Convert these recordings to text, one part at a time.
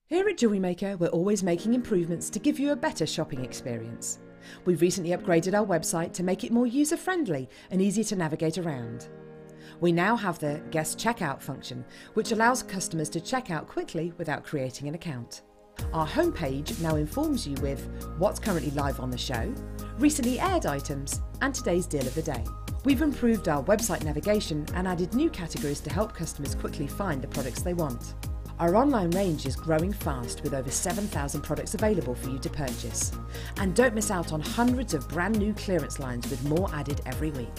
Here at JewelleryMaker, we're always making improvements to give you a better shopping experience. We've recently upgraded our website to make it more user-friendly and easier to navigate around. We now have the guest checkout function, which allows customers to check out quickly without creating an account. Our homepage now informs you with what's currently live on the show, recently aired items, and today's deal of the day. We've improved our website navigation and added new categories to help customers quickly find the products they want. Our online range is growing fast with over 7,000 products available for you to purchase. And don't miss out on hundreds of brand new clearance lines with more added every week.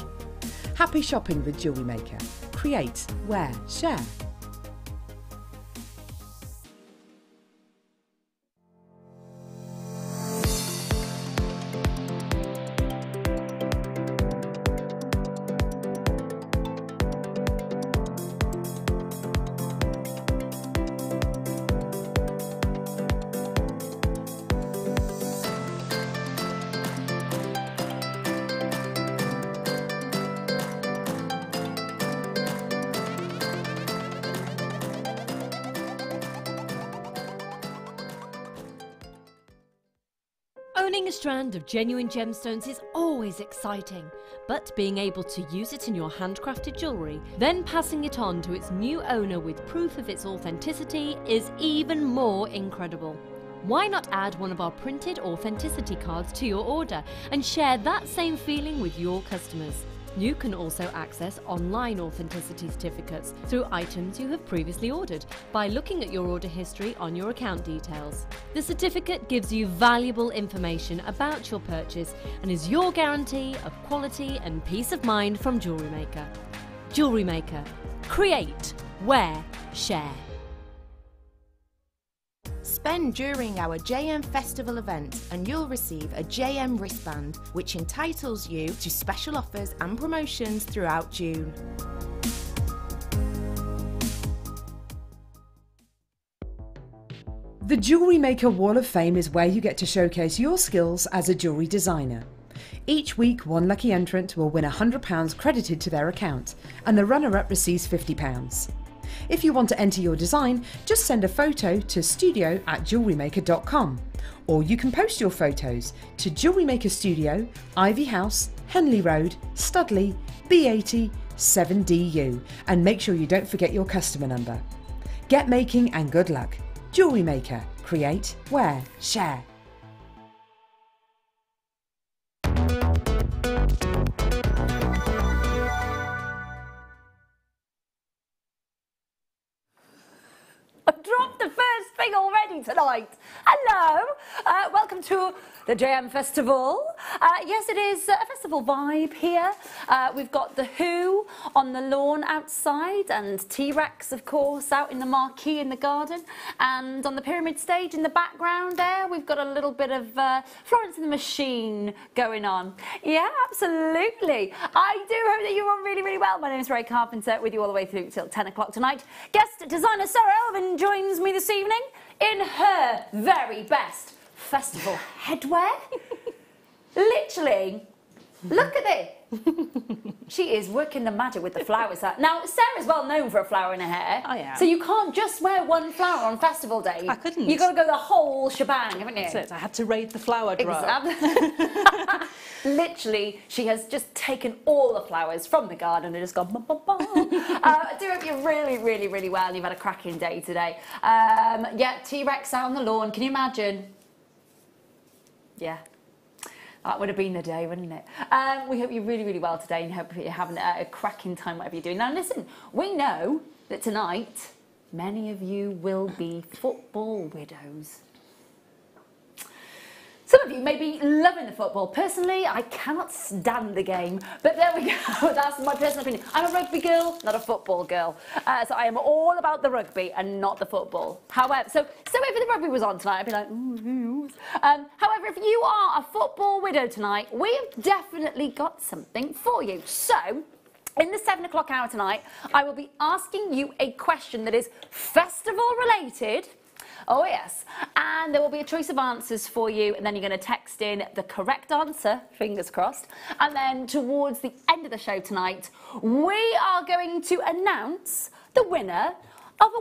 Happy shopping with JewelleryMaker. Create, wear, share. Owning a strand of genuine gemstones is always exciting, but being able to use it in your handcrafted jewellery, then passing it on to its new owner with proof of its authenticity is even more incredible. Why not add one of our printed authenticity cards to your order and share that same feeling with your customers? You can also access online authenticity certificates through items you have previously ordered by looking at your order history on your account details. The certificate gives you valuable information about your purchase and is your guarantee of quality and peace of mind from JewelleryMaker. JewelleryMaker. Create, wear, share. Spend during our JM Festival event and you'll receive a JM wristband, which entitles you to special offers and promotions throughout June. The JewelleryMaker Wall of Fame is where you get to showcase your skills as a jewellery designer. Each week, one lucky entrant will win £100 credited to their account, and the runner-up receives £50. If you want to enter your design, just send a photo to studio@jewellerymaker.com, or you can post your photos to JewelleryMaker Studio, Ivy House, Henley Road, Studley, B80 7DU, and make sure you don't forget your customer number. Get making and good luck. JewelleryMaker. Create, wear, share. I've dropped the first thing already tonight. Hello, welcome to the JM Festival. Yes, it is a festival vibe here. We've got the Who on the lawn outside and T-Rex, of course, out in the marquee in the garden. And on the pyramid stage in the background there, we've got a little bit of Florence and the Machine going on. Yeah, absolutely. I do hope that you're all really, really well. My name is Rae Carpenter, with you all the way through till 10 o'clock tonight. Guest designer Sara Alvin joins me this evening in her very best festival headwear. Literally, look at this. She is working the magic with the flowers. Now, Sarah's well known for a flower in her hair. I am. So you can't just wear one flower on festival day. I couldn't. You've got to go the whole shebang, haven't you? That's it. I had to raid the flower drawer. Exactly. Literally, she has just taken all the flowers from the garden and just gone bum, bum, bum. I do hope you're really, really, really well and you've had a cracking day today. Yeah, T-Rex out on the lawn. Can you imagine? Yeah. That would have been the day, wouldn't it? We hope you're really, really well today and hope you're having a cracking time, whatever you're doing. Now, listen, we know that tonight many of you will be football widows. Some of you may be loving the football. Personally, I cannot stand the game, but there we go. That's my personal opinion. I'm a rugby girl, not a football girl. So I am all about the rugby and not the football. However, so if the rugby was on tonight, I'd be like, ooh. However, if you are a football widow tonight, we've definitely got something for you. So, in the 7 o'clock hour tonight, I will be asking you a question that is festival related. Oh yes, and there will be a choice of answers for you, and then you're going to text in the correct answer, fingers crossed, and then towards the end of the show tonight, we are going to announce the winner of a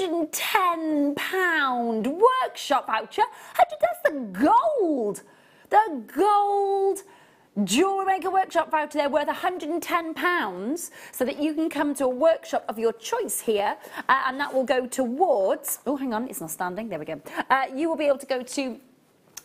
£110 workshop voucher. That's the gold. The gold JewelleryMaker workshop voucher there worth £110 so that you can come to a workshop of your choice here and that will go towards, oh hang on, it's not standing, there we go. You will be able to go to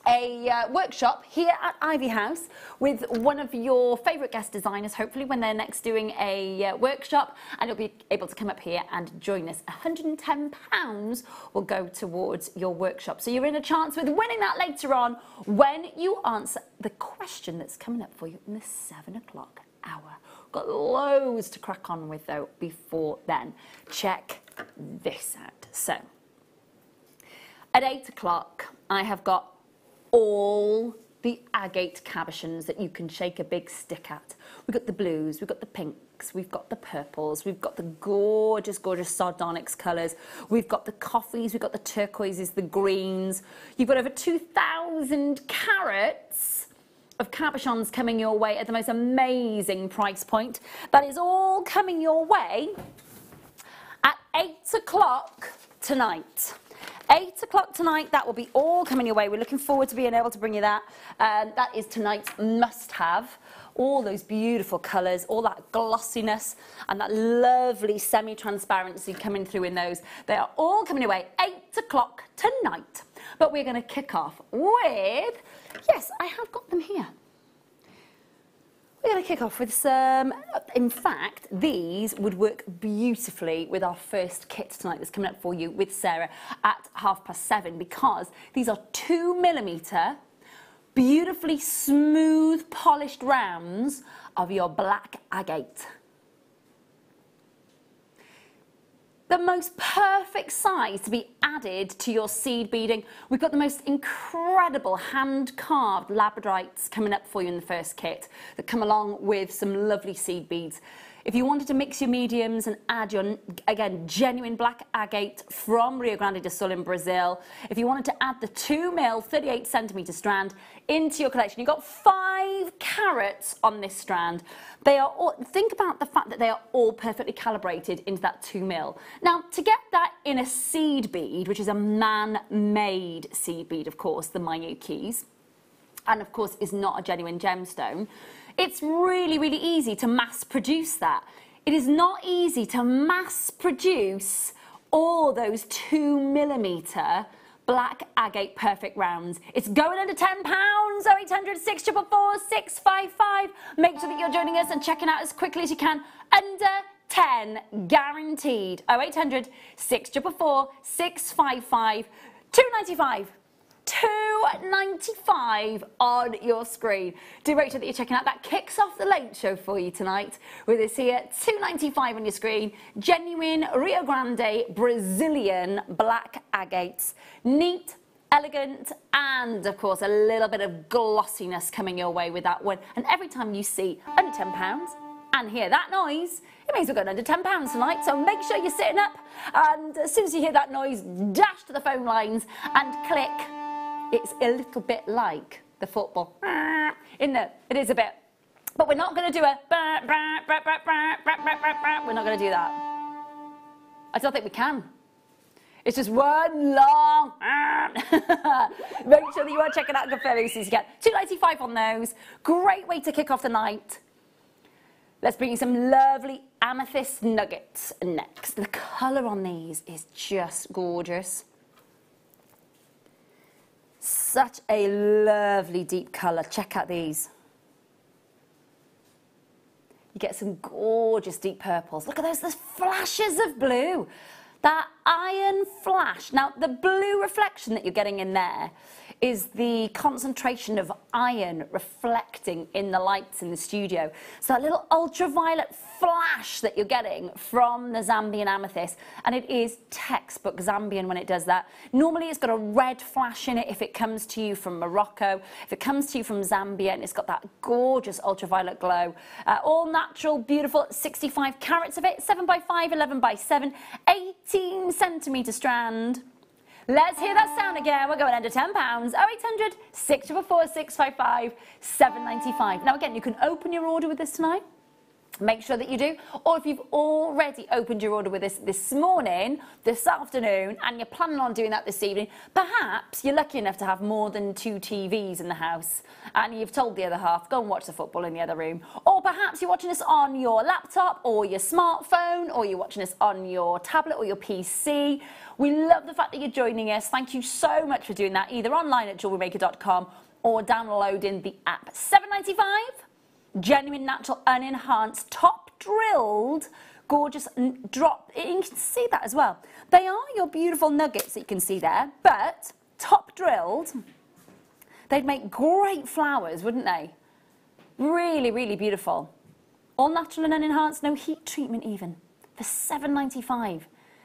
a workshop here at Ivy House with one of your favourite guest designers, hopefully when they're next doing a workshop, and you'll be able to come up here and join us. £110 will go towards your workshop. So you're in a chance with winning that later on when you answer the question that's coming up for you in the 7 o'clock hour. Got loads to crack on with though before then. Check this out. So, at 8 o'clock I have got all the agate cabochons that you can shake a big stick at. We've got the blues, we've got the pinks, we've got the purples, we've got the gorgeous, gorgeous sardonyx colours, we've got the coffees, we've got the turquoises, the greens. You've got over 2,000 carats of cabochons coming your way at the most amazing price point. That is all coming your way at 8 o'clock tonight. 8 o'clock tonight, that will be all coming your way. We're looking forward to being able to bring you that. That is tonight's must-have. All those beautiful colours, all that glossiness and that lovely semi-transparency coming through in those. They are all coming your way 8 o'clock tonight. But we're going to kick off with, yes, I have got them here. We're going to kick off with some, in fact, these would work beautifully with our first kit tonight that's coming up for you with Sarah at 7:30 because these are 2mm, beautifully smooth, polished rounds of your black agate. The most perfect size to be added to your seed beading. We've got the most incredible hand-carved labradorites coming up for you in the first kit that come along with some lovely seed beads. If you wanted to mix your mediums and add your, again, genuine black agate from Rio Grande do Sul in Brazil, if you wanted to add the 2mm 38cm strand into your collection, you've got 5 carats on this strand. They are all, think about the fact that they are all perfectly calibrated into that 2mm. Now, to get that in a seed bead, which is a man-made seed bead, of course, the minute keys, and of course is not a genuine gemstone, it's really, really easy to mass produce that. It is not easy to mass produce all those 2mm black agate perfect rounds. It's going under £10, 0800 644 655. Make sure that you're joining us and checking out as quickly as you can. Under 10 guaranteed. 0800 644 655. £2.95. £2.95 on your screen. Do make sure that you're checking out. That kicks off the late show for you tonight with us here. £2.95 on your screen. Genuine Rio Grande Brazilian black agates. Neat, elegant, and of course a little bit of glossiness coming your way with that one. And every time you see under £10 and hear that noise, it means we're going under £10 tonight. So make sure you're sitting up, and as soon as you hear that noise, dash to the phone lines and click. It's a little bit like the football, isn't it? It is a bit. But we're not going to do a, we're not going to do that. I don't think we can. It's just one long, make sure that you are checking out confirming as soon as you can. £2.95 on those. Great way to kick off the night. Let's bring you some lovely amethyst nuggets next. The colour on these is just gorgeous. Such a lovely deep colour. Check out these. You get some gorgeous deep purples. Look at those flashes of blue. That iron flash. Now, the blue reflection that you're getting in there is the concentration of iron reflecting in the lights in the studio. So that little ultraviolet flash that you're getting from the Zambian amethyst, and it is textbook Zambian when it does that. Normally it's got a red flash in it if it comes to you from Morocco. If it comes to you from Zambia, and it's got that gorgeous ultraviolet glow. All natural, beautiful, 65 carats of it, 7x5, 11x7, 18cm strand. Let's hear that sound again. We're going under £10. 0800 644 655 795. Now again, you can open your order with us tonight. Make sure that you do. Or if you've already opened your order with us this morning, this afternoon, and you're planning on doing that this evening, perhaps you're lucky enough to have more than 2 TVs in the house and you've told the other half, go and watch the football in the other room. Or perhaps you're watching us on your laptop or your smartphone, or you're watching us on your tablet or your PC. We love the fact that you're joining us. Thank you so much for doing that, either online at JewelleryMaker.com or downloading the app. $7.95. Genuine, natural, unenhanced, top drilled, gorgeous drop. You can see that as well. They are your beautiful nuggets that you can see there, but top drilled. They'd make great flowers, wouldn't they? Really, really beautiful. All natural and unenhanced, no heat treatment even, for $7.95.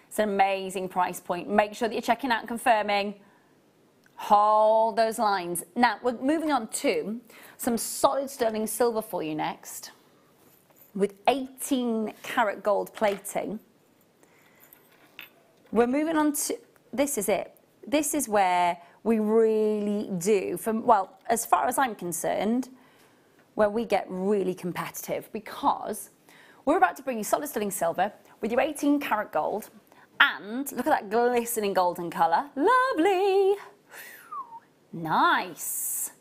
It's an amazing price point. Make sure that you're checking out and confirming. Hold those lines. Now, we're moving on to some solid sterling silver for you next, with 18 karat gold plating. We're moving on to, this is it. This is where we really do, well, as far as I'm concerned, where we get really competitive, because we're about to bring you solid sterling silver with your 18 karat gold, and look at that glistening golden colour. Lovely. Nice.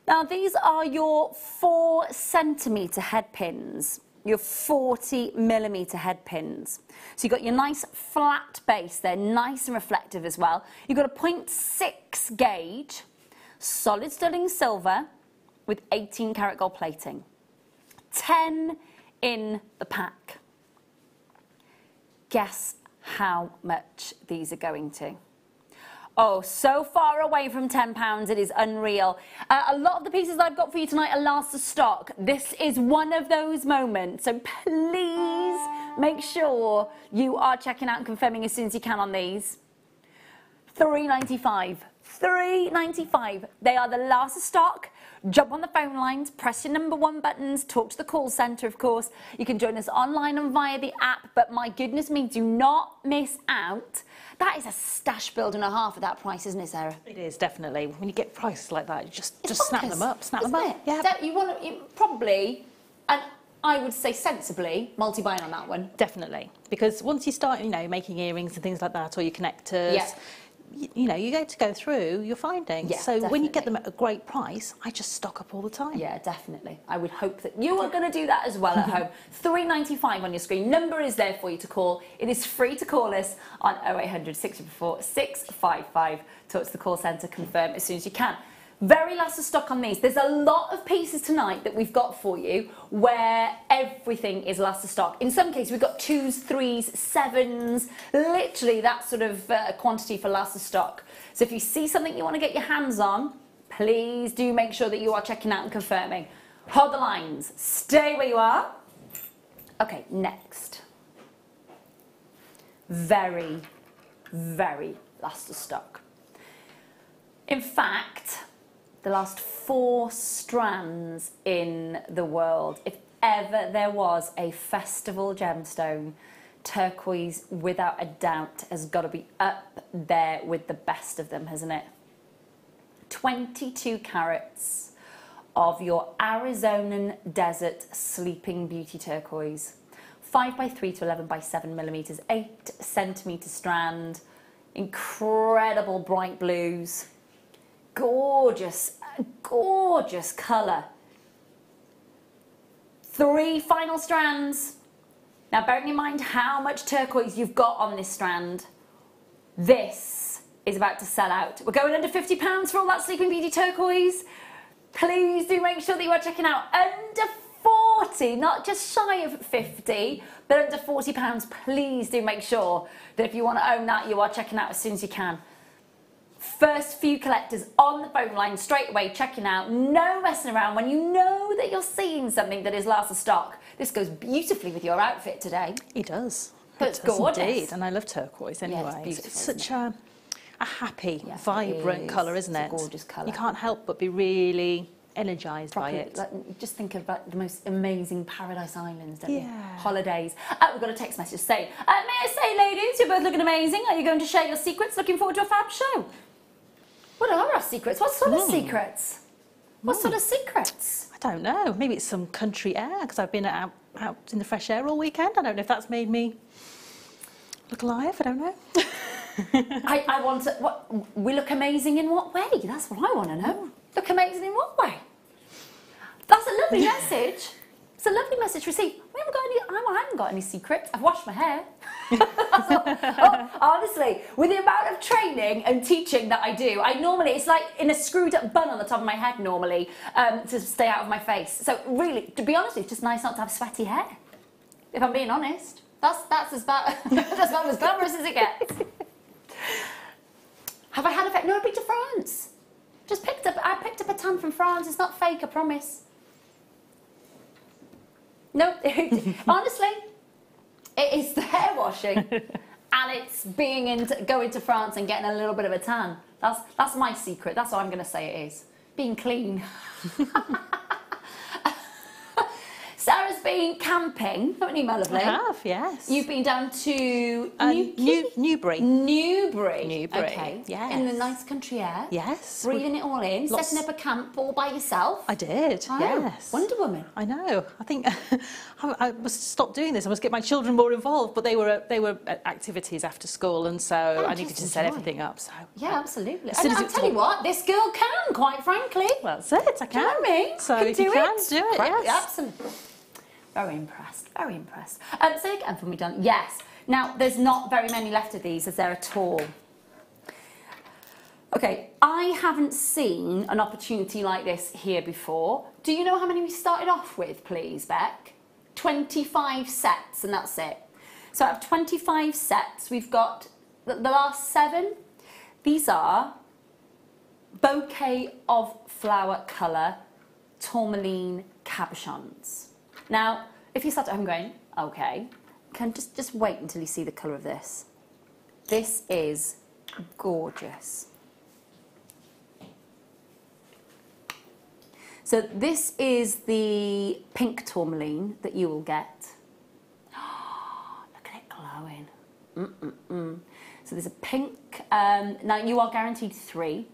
Now these are your 4 centimetre head pins, your 40mm head pins. So you've got your nice flat base there, nice and reflective as well. You've got a 0.6 gauge, solid sterling silver with 18 karat gold plating. 10 in the pack. Guess how much these are going to? Oh, so far away from £10, it is unreal. A lot of the pieces I've got for you tonight are last of stock. This is one of those moments, so please make sure you are checking out and confirming as soon as you can on these. £3.95. £3.95. They are the last of stock. Jump on the phone lines, press your number 1 buttons, talk to the call centre, of course. You can join us online and via the app, but my goodness me, do not miss out. That is a stash build and a half at that price, isn't it, Sarah? It is, definitely. When you get prices like that, you just snap them up, Yeah. You want to probably, and I would say sensibly, multi-buying on that one. Definitely, because once you start, making earrings and things like that, or your connectors, you go through your findings. Yeah, so definitely. when you get them at a great price, I just stock up all the time. Yeah, definitely. I would hope that you are going to do that as well at home. £3.95 on your screen. Number is there for you to call. It is free to call us on 0800 644 655. Talk to the call centre, confirm as soon as you can. Very last of stock on these. There's a lot of pieces tonight that we've got for you where everything is last of stock. In some cases, we've got 2s, 3s, 7s, literally that sort of quantity for last of stock. So if you see something you want to get your hands on, please do make sure that you are checking out and confirming. Hold the lines. Stay where you are. Okay, next. Very, very last of stock. In fact, the last 4 strands in the world. If ever there was a festival gemstone, turquoise, without a doubt, has got to be up there with the best of them, hasn't it? 22 carats of your Arizonan Desert Sleeping Beauty turquoise. 5x3 to 11x7mm, 8 centimetre strand, incredible bright blues. Gorgeous, gorgeous colour. 3 final strands. Now bearing in mind how much turquoise you've got on this strand, this is about to sell out. We're going under £50 for all that Sleeping Beauty turquoise. Please do make sure that you are checking out under 40, not just shy of 50, but under £40. Please do make sure that if you want to own that, you are checking out as soon as you can. First few collectors on the phone line straight away, checking out, no messing around when you know that you're seeing something that is last of stock. This goes beautifully with your outfit today. It does. It's gorgeous. Indeed, and I love turquoise anyway. Yeah, it's it's such a happy, yes, vibrant colour, isn't it? It's a gorgeous colour. You can't help but be really energised by it. Like, just think about the most amazing paradise islands, don't you? Yeah. Holidays. We've got a text message saying, may I say, ladies, you're both looking amazing. Are you going to share your secrets? Looking forward to a fab show. What are our secrets? What sort of secrets? What sort of secrets? I don't know. Maybe it's some country air because I've been out in the fresh air all weekend. I don't know if that's made me look alive. I don't know. I want to. What, we look amazing in what way? That's what I want to know. Look amazing in what way? That's a lovely message. It's a lovely message to receive. I haven't got any secrets. I've washed my hair. Honestly, with the amount of training and teaching that I do, it's like in a screwed up bun on the top of my head normally to stay out of my face. So really, to be honest, it's just nice not to have sweaty hair. If I'm being honest, that's as bad, that's about as glamorous as it gets. Have I had effect? No, I picked up France. I picked up a tan from France. It's not fake, I promise. No, honestly, it is the hair washing, and it's going to France and getting a little bit of a tan. That's my secret. That's what I'm going to say it is. Being clean. Sarah's been camping, haven't you, my lovely? I have, yes. You've been down to Newbury. Newbury. Okay. Yes. In the nice country air. Yes. Breathing it all in. Setting up a camp all by yourself. I did. Oh, yes. Wonder Woman. I know. I think I must stop doing this. I must get my children more involved. But they were activities after school, and so I needed to set everything up. So yeah, absolutely. And I'll tell you what, this girl can, quite frankly. Well, that's it. I can. Do you know what I mean? So if you can do it, yes. Absolutely. Very impressed, very impressed. Say again for me, done. Yes. Now, there's not very many left of these, is there at all? Okay, I haven't seen an opportunity like this here before. Do you know how many we started off with, please, Beck? 25 sets, and that's it. So out of 25 sets, we've got the last 7. These are Bouquet of Flower Colour Tourmaline cabochons. Now, if you sat at home going, okay, can just wait until you see the colour of this. This is gorgeous. So this is the pink tourmaline that you will get. Oh, look at it glowing. So there's a pink, now you are guaranteed 3.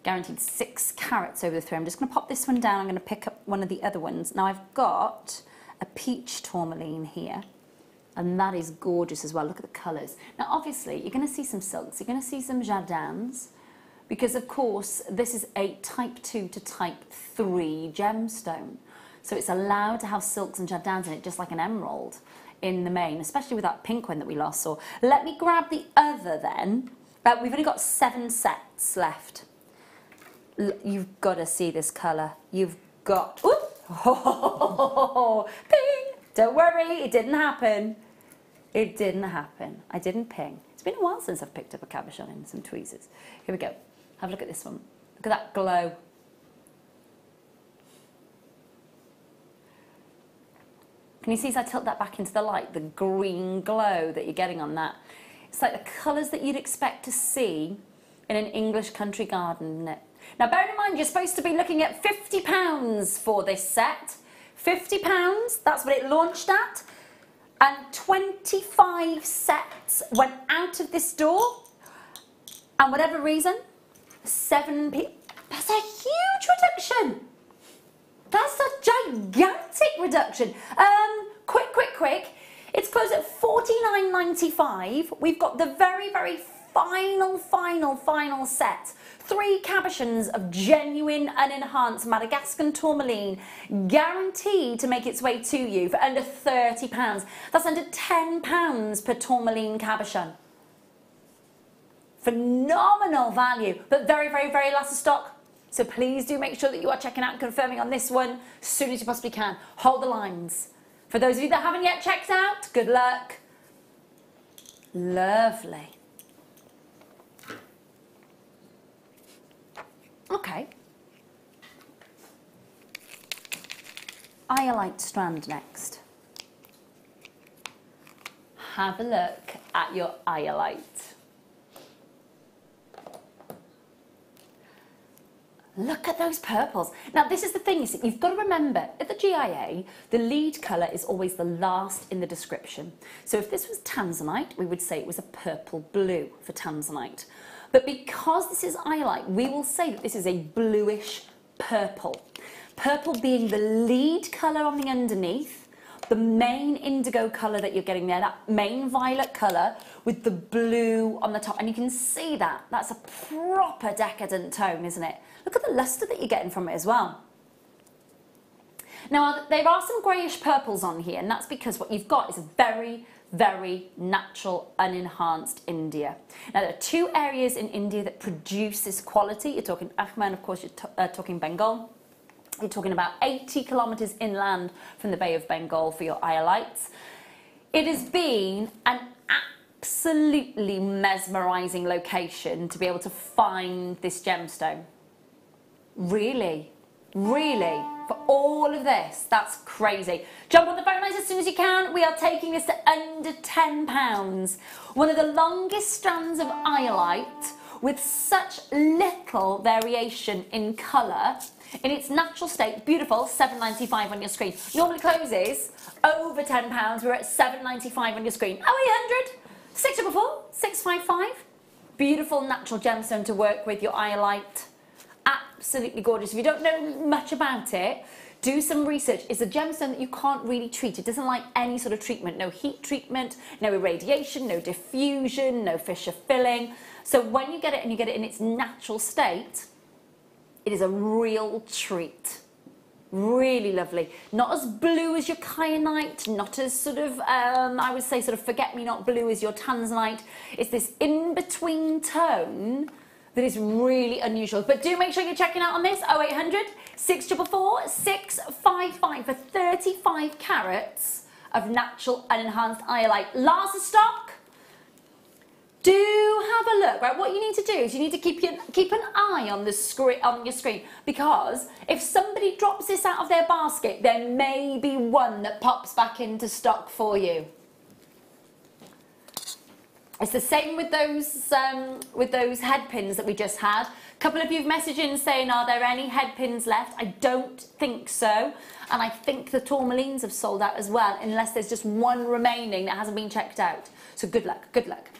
Guaranteed 6 carats over the 3. I'm just going to pop this one down. I'm going to pick up one of the other ones. Now I've got a peach tourmaline here, and that is gorgeous as well. Look at the colours. Now obviously you're going to see some silks, you're going to see some jardins, because of course this is a type 2 to type 3 gemstone. So it's allowed to have silks and jardins in it, just like an emerald in the main, especially with that pink one that we last saw. Let me grab the other then. We've only got 7 sets left. You've got to see this colour. You've got... Ooh! Oh, ping! Don't worry, it didn't happen. It didn't happen. I didn't ping. It's been a while since I've picked up a cabochon and some tweezers. Here we go. Have a look at this one. Look at that glow. Can you see as I tilt that back into the light, the green glow that you're getting on that? It's like the colours that you'd expect to see in an English country garden, isn't it? Now, bear in mind, you're supposed to be looking at £50 for this set. £50, that's what it launched at. And 25 sets went out of this door. And whatever reason, 7p. That's a huge reduction. That's a gigantic reduction. Quick. It's closed at $49.95. We've got the very, very final set. 3 cabochons of genuine unenhanced Madagascan tourmaline, guaranteed to make its way to you for under £30. That's under £10 per tourmaline cabochon. Phenomenal value, but very, very, very last of stock. So please do make sure that you are checking out and confirming on this one as soon as you possibly can. Hold the lines. For those of you that haven't yet checked out, good luck. Lovely. Okay. Iolite strand next. Have a look at your Iolite. Look at those purples. Now this is the thing, you've got to remember, at the GIA, the lead colour is always the last in the description. So if this was tanzanite, we would say it was a purple blue for tanzanite. But because this is Iolite, we will say that this is a bluish purple. Purple being the lead colour on the underneath, the main indigo colour that you're getting there, that main violet colour with the blue on the top. And you can see that. That's a proper decadent tone, isn't it? Look at the lustre that you're getting from it as well. Now, there are some greyish purples on here, and that's because what you've got is a very, very natural, unenhanced India. Now, there are two areas in India that produce this quality. You're talking Ahman, of course, you're talking Bengal. You're talking about 80 kilometres inland from the Bay of Bengal for your Iolites. It has been an absolutely mesmerising location to be able to find this gemstone. Really, really, for all of this, that's crazy. Jump on the phone lines as soon as you can. We are taking this to under £10. One of the longest strands of Iolite with such little variation in colour. In its natural state, beautiful, £7.95 on your screen. Normally closes over £10. We're at £7.95 on your screen. 0800 644 655. Beautiful natural gemstone to work with, your Iolite. Absolutely gorgeous. If you don't know much about it, do some research. It's a gemstone that you can't really treat. It doesn't like any sort of treatment. No heat treatment, no irradiation, no diffusion, no fissure filling. So when you get it and you get it in its natural state, it is a real treat. Really lovely. Not as blue as your kyanite, not as sort of, I would say sort of forget-me-not blue as your tanzanite. It's this in-between tone that is really unusual. But do make sure you're checking out on this, 0800 644 655 for 35 carats of natural unenhanced Iolite. Last of stock. Do have a look, right? What you need to do is you need to keep an eye on the screen, on your screen, because if somebody drops this out of their basket, there may be one that pops back into stock for you. It's the same with those head pins that we just had. A couple of you have messaged in saying, are there any head pins left? I don't think so. And I think the tourmalines have sold out as well, unless there's just one remaining that hasn't been checked out. So good luck, good luck.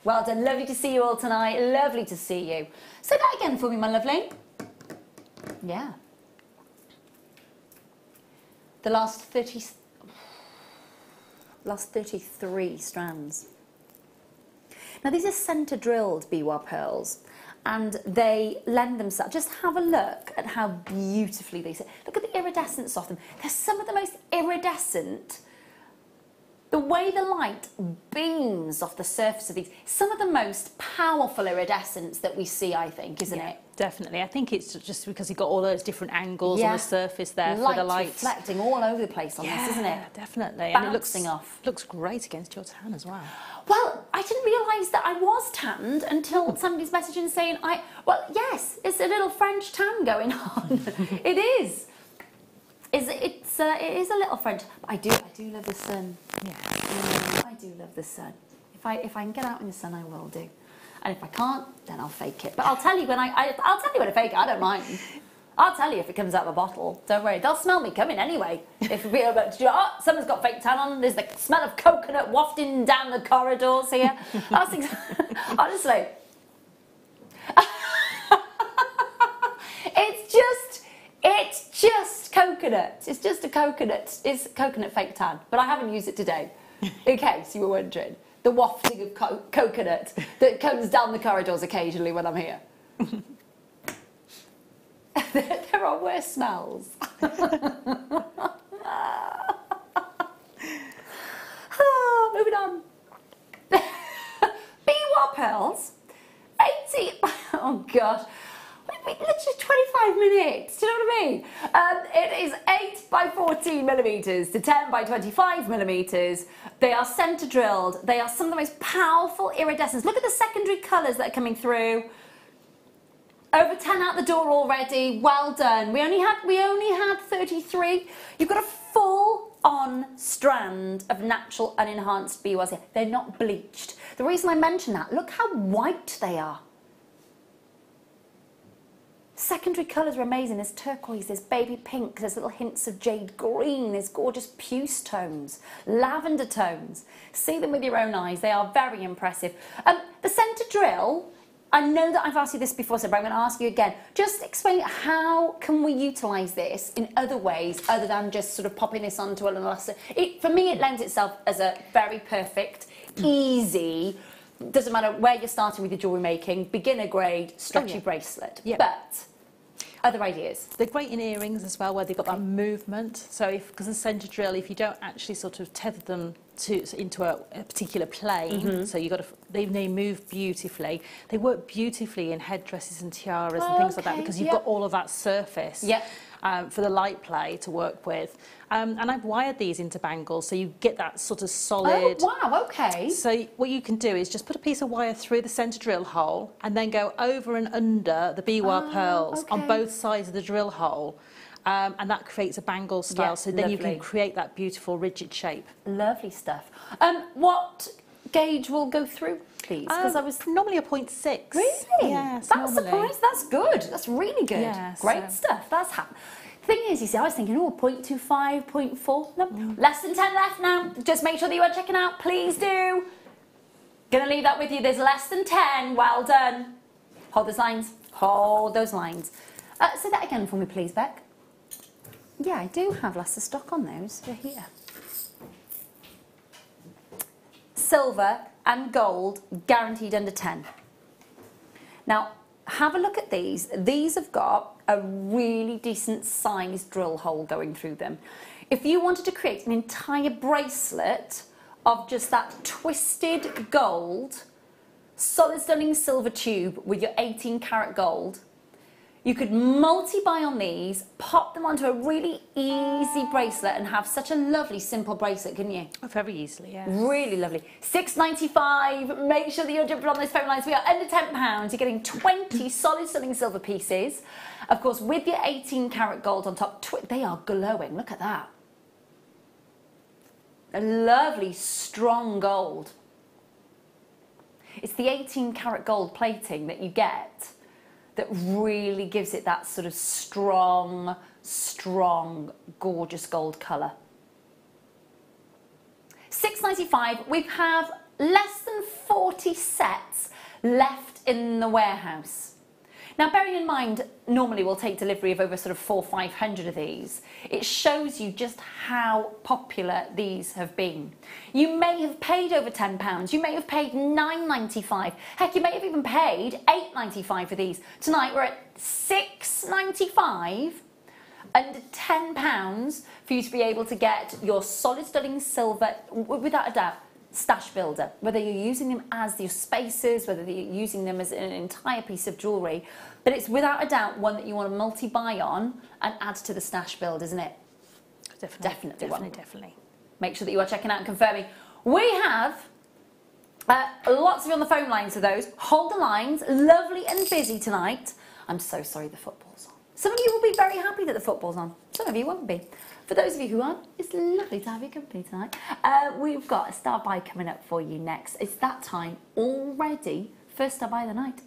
Well done, lovely to see you all tonight, lovely to see you. Say that again for me, my lovely. Yeah. The last 33 strands. Now these are centre drilled Biwa pearls, and they lend themselves, just have a look at how beautifully they sit. Look at the iridescence of them. They're some of the most iridescent. The way the light beams off the surface of these, some of the most powerful iridescence that we see, I think, isn't it? Definitely. I think it's just because you've got all those different angles on the surface there for the light. Reflecting all over the place on this, isn't it? Definitely. Bouncing and off. Looks great against your tan as well. Well, I didn't realise that I was tanned until somebody's messaging saying, well, yes, it's a little French tan going on. It is. It is a little French. But I do love the sun. Yeah, I do love the sun. If I can get out in the sun, I will do. And if I can't, then I'll fake it. But I'll tell you when I'll tell you when I fake it. I don't mind. I'll tell you if it comes out of a bottle. Don't worry. They'll smell me coming anyway. If someone's got fake tan on, there's the smell of coconut wafting down the corridors here. Honestly, it's just coconut. It's just a coconut. It's coconut fake tan. But I haven't used it today, in case you were wondering. The wafting of coconut that comes down the corridors occasionally when I'm here. There are worse smells. Moving on. Biwa pearls. 80. Oh gosh. Literally 25 minutes. Do you know what I mean? It is 8 by 14 millimetres to 10 by 25 millimetres. They are centre drilled. They are some of the most powerful iridescence. Look at the secondary colours that are coming through. Over 10 out the door already. Well done. We only had 33. You've got a full-on strand of natural unenhanced Biwas here. They're not bleached. The reason I mention that, look how white they are. Secondary colours are amazing. There's turquoise, there's baby pink, there's little hints of jade green, there's gorgeous puce tones, lavender tones. See them with your own eyes. They are very impressive. The centre drill, I know that I've asked you this before, so but I'm going to ask you again. Just explain how can we utilise this in other ways other than just sort of popping this onto an elastic. For me, it lends itself as a very perfect, easy, doesn't matter where you're starting with your jewellery making, beginner grade, stretchy bracelet. Yeah. But other ideas? They're great in earrings as well, where they've got that movement. So because the centre drill, if you don't actually sort of tether them into a particular plane, so they move beautifully. They work beautifully in headdresses and tiaras and things like that, because you've got all of that surface for the light play to work with. And I've wired these into bangles, so you get that sort of solid. Oh, wow, okay. So what you can do is just put a piece of wire through the centre drill hole and then go over and under the Biwa pearls on both sides of the drill hole. And that creates a bangle style, so then you can create that beautiful rigid shape. Lovely stuff. What gauge will go through these? Because I was normally a 0.6. Really? Yes. That's surprised. That's good. That's really good. Yeah, great stuff. That's thing is, you see, I was thinking, 0.25, 0.4. No, less than 10 left now. Just make sure that you are checking out. Please do. Gonna leave that with you. There's less than 10. Well done. Hold those lines. Hold those lines. Say that again for me, please, Beck. Yeah, I do have lots of stock on those. They're here. Silver and gold, guaranteed under 10. Now, have a look at these. These have got a really decent sized drill hole going through them. If you wanted to create an entire bracelet of just that twisted gold, solid stunning silver tube with your 18 karat gold, you could multi-buy on these, pop them onto a really easy bracelet and have such a lovely, simple bracelet, couldn't you? Oh, very easily, yeah. Really lovely. $6.95. Make sure that you're jumping on those phone lines. We are under £10. You're getting 20 solid stunning silver pieces. Of course, with your 18 karat gold on top, they are glowing. Look at that. A lovely, strong gold. It's the 18 karat gold plating that you get that really gives it that sort of strong, gorgeous gold colour. $6.95. We have less than 40 sets left in the warehouse. Now, bearing in mind, normally we'll take delivery of over sort of 400 or 500 of these. It shows you just how popular these have been. You may have paid over £10. You may have paid $9.95. Heck, you may have even paid $8.95 for these. Tonight we're at $6.95, under £10 for you to be able to get your solid stunning silver, without a doubt, stash builder, whether you're using them as your spacers, whether you're using them as an entire piece of jewellery, but it's without a doubt one that you want to multi-buy on and add to the stash build, isn't it? Definitely. Make sure that you are checking out and confirming. We have lots of you on the phone lines for those. Hold the lines. Lovely and busy tonight. I'm so sorry the football's on. Some of you will be very happy that the football's on. Some of you won't be. For those of you who aren't, it's lovely to have your company tonight. We've got a star buy coming up for you next. It's that time already. First star buy of the night.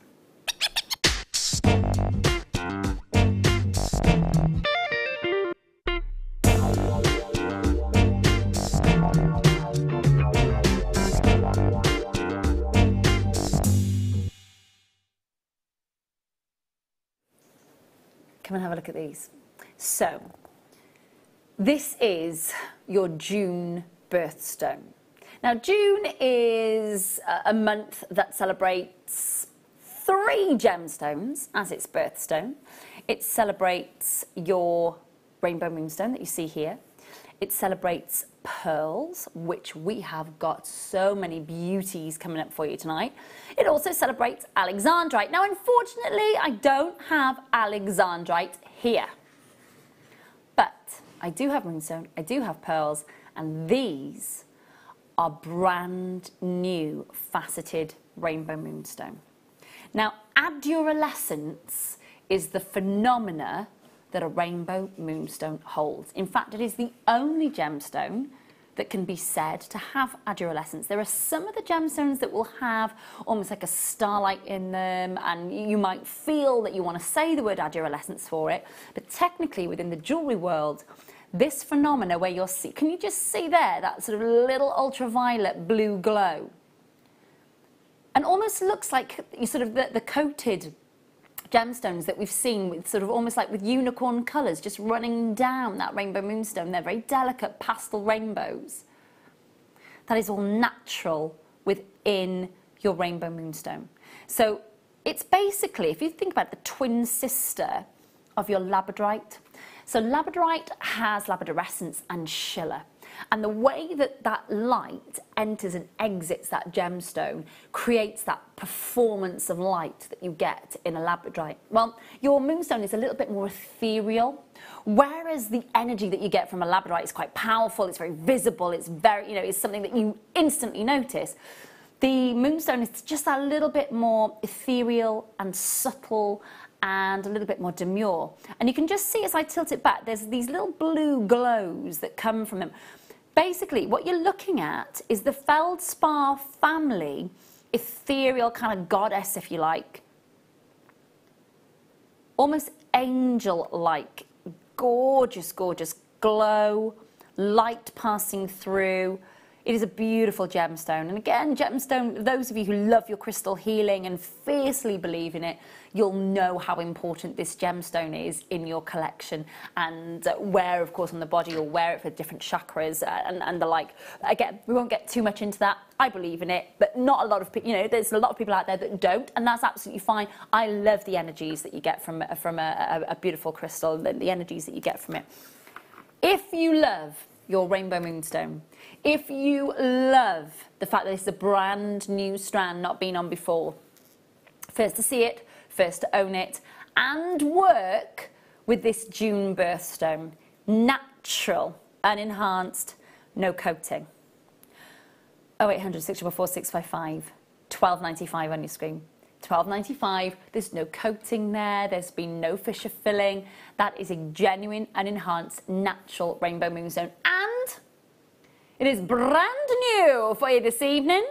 Come and have a look at these. So, this is your June birthstone. Now, June is a month that celebrates 3 gemstones as its birthstone. It celebrates your rainbow moonstone that you see here. It celebrates pearls, which we have got so many beauties coming up for you tonight. It also celebrates alexandrite. Now, unfortunately, I don't have alexandrite here. But I do have moonstone, I do have pearls, and these are brand new faceted rainbow moonstone. Now, adurescence is the phenomena that a rainbow moonstone holds. In fact, it is the only gemstone that can be said to have adurescence. There are some of the gemstones that will have almost like a starlight in them, and you might feel that you want to say the word adurescence for it, but technically within the jewellery world, this phenomena where you'll see, can you just see there, that sort of little ultraviolet blue glow? and almost looks like you sort of the coated gemstones that we've seen with sort of almost like with unicorn colours just running down that rainbow moonstone. They're very delicate pastel rainbows. That is all natural within your rainbow moonstone. So it's basically, if you think about the twin sister of your labradorite. So labradorite has labradorescence and schiller. And the way that that light enters and exits that gemstone creates that performance of light that you get in a labradorite. Well, your moonstone is a little bit more ethereal, whereas the energy that you get from a labradorite is quite powerful, it's very visible, it's very, it's something that you instantly notice. The moonstone is just a little bit more ethereal and subtle and a little bit more demure. And you can just see as I tilt it back, there's these little blue glows that come from them. Basically, what you're looking at is the feldspar family, ethereal kind of goddess, if you like. Almost angel-like, gorgeous, gorgeous glow, light passing through. It is a beautiful gemstone. And again, gemstone, those of you who love your crystal healing and fiercely believe in it, you'll know how important this gemstone is in your collection, and where, of course, on the body you'll wear it for different chakras and the like. Again, we won't get too much into that. I believe in it, but not a lot of people, there's a lot of people out there that don't, and that's absolutely fine. I love the energies that you get from a beautiful crystal, the energies that you get from it. If you love your rainbow moonstone, if you love the fact that it's a brand new strand not been on before, first to see it, first to own it, and work with this June birthstone, natural, unenhanced, no coating. 0800 644 655, £12.95 on your screen. £12.95, there's no coating there, there's been no Fisher filling. That is a genuine, unenhanced, natural rainbow moonstone. And it is brand new for you this evening.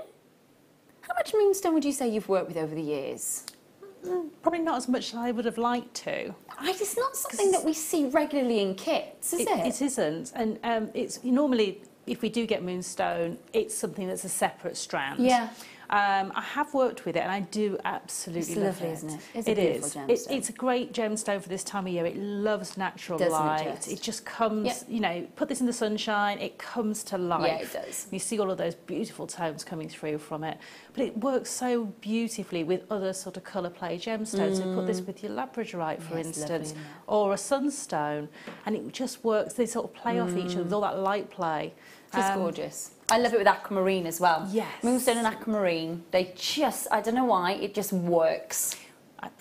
How much moonstone would you say you've worked with over the years? Probably not as much as I would have liked to. It's not something that we see regularly in kits, is it? It isn't. And it's normally, if we do get moonstone, it's something that's a separate strand. Yeah. I have worked with it and I do absolutely love it. It's lovely, isn't it? It's a beautiful gemstone. It's a great gemstone for this time of year. It loves natural light. It just comes, put this in the sunshine, it comes to life. Yeah, it does. You see all of those beautiful tones coming through from it. But it works so beautifully with other sort of colour play gemstones. So put this with your labradorite, for instance, or a sunstone, and it just works. They sort of play off each other with all that light play. It's gorgeous. I love it with aquamarine as well. Yes. Moonstone and aquamarine, they just, I don't know why, it just works.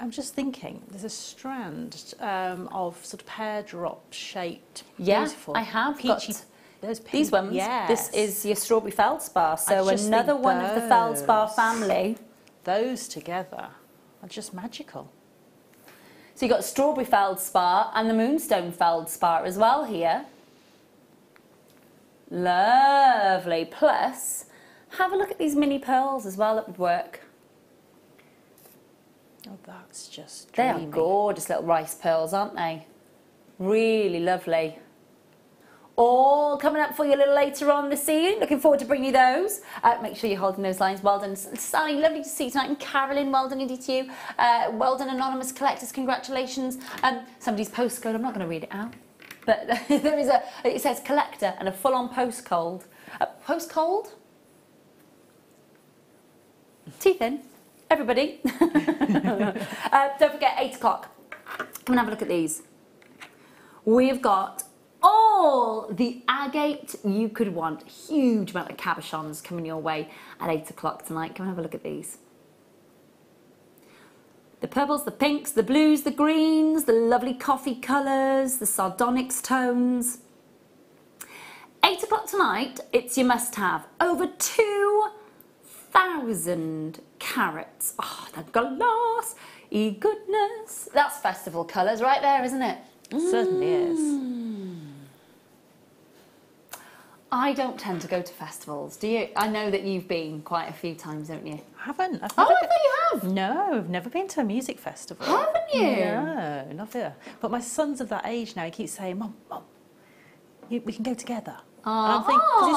I'm just thinking, there's a strand of sort of pear drop shaped, yeah, beautiful. I have peachy, got those pink, these ones. yes. This is your strawberry feldspar, so another one of the feldspar family. Those together are just magical. So you've got strawberry feldspar and the moonstone feldspar as well here. Lovely. Plus, have a look at these mini pearls as well, that would work. Oh, that's just dreamy. They are dreamy. gorgeous little rice pearls, aren't they? Really lovely. All coming up for you a little later on this evening. Looking forward to bringing you those. Make sure you're holding those lines. Well done, Sally. Lovely to see you tonight. And Carolyn, well done indeed to you. Well done, Anonymous Collectors. Congratulations. Somebody's postcode. I'm not going to read it out. But there is it says collector and a full-on postcode. Postcode? Teeth in, everybody. Don't forget, 8 o'clock. Come and have a look at these. We've got all the agate you could want. Huge amount of cabochons coming your way at 8 o'clock tonight. Come and have a look at these. The purples, the pinks, the blues, the greens, the lovely coffee colours, the sardonyx tones. 8 o'clock tonight, it's your must-have. Over 2,000 carats. Oh, the gloss, goodness. That's festival colours right there, isn't it? It certainly is. I don't tend to go to festivals, do you? I know that you've been quite a few times, don't you? I haven't. I thought you have. No, I've never been to a music festival. Haven't you? No, never. But my son's of that age now. He keeps saying, Mum, we can go together. And I'm thinking, because he's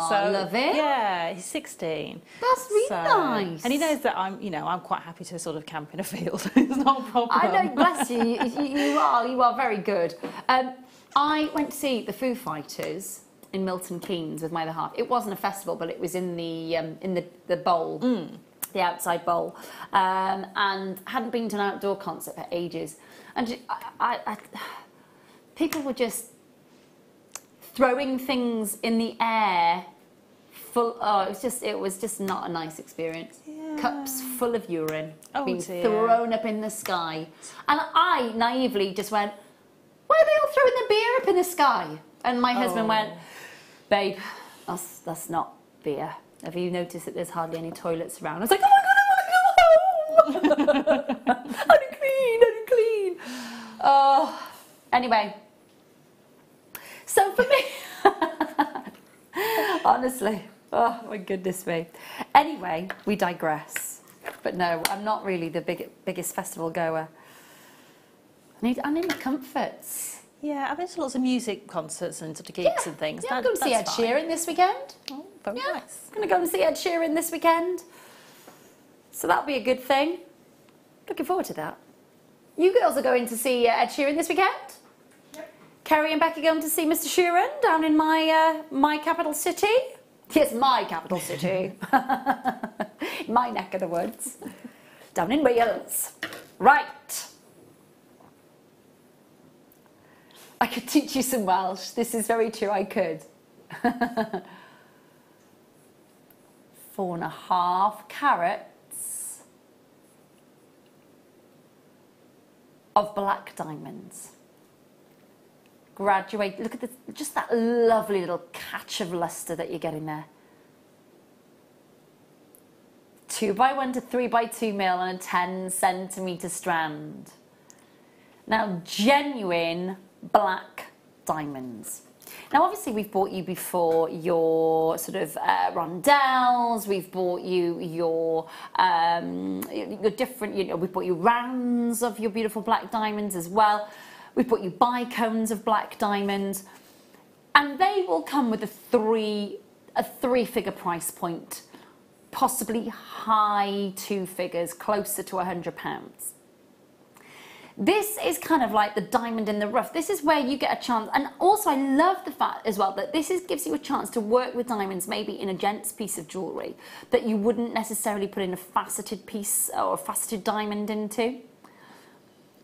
Oh, So, love it. Yeah, he's 16. That's really nice. And he knows that I'm quite happy to sort of camp in a field. It's not a problem. I know, bless you. You are very good. I went to see the Foo Fighters in Milton Keynes with my other half. It wasn't a festival, but it was in the bowl, the outside bowl, and hadn't been to an outdoor concert for ages. And I people were just throwing things in the air. It was just not a nice experience. Yeah. Cups full of urine being thrown up in the sky, and I naively just went, "Why are they all throwing the beer up in the sky?" And my husband went, "Babe, that's not beer. Have you noticed that there's hardly any toilets around?" I was like, "Oh my god, I want to go home. I didn't clean. Oh, anyway. So for me, honestly, oh my goodness me. Anyway, we digress. But no, I'm not really the biggest festival goer. I need the comforts. Yeah, I've been to lots of music concerts and sort of gigs and things. Yeah, I'm going to see Ed Sheeran this weekend. Oh, very nice. I'm going to go and see Ed Sheeran this weekend. So that'll be a good thing. Looking forward to that. You girls are going to see Ed Sheeran this weekend? Yep. Kerry and Becky going to see Mr. Sheeran down in my capital city? Yes, my capital city. My neck of the woods. Down in Wales. Right. I could teach you some Welsh. This is very true, I could. 4.5 carats of black diamonds. Graduate, look at this, just that lovely little catch of lustre that you're getting there. 2x1 to 3x2 mil on a 10cm strand. Now, genuine black diamonds. Now, obviously, we've bought you before your sort of rondelles. We've bought you your different, we've bought you rounds of your beautiful black diamonds as well. We've bought you bicones of black diamonds, and they will come with a three-figure price point, possibly high 2 figures, closer to £100. This is kind of like the diamond in the rough. This is where you get a chance, and also I love the fact as well that this gives you a chance to work with diamonds maybe in a gent's piece of jewellery that you wouldn't necessarily put in a faceted piece or a faceted diamond into.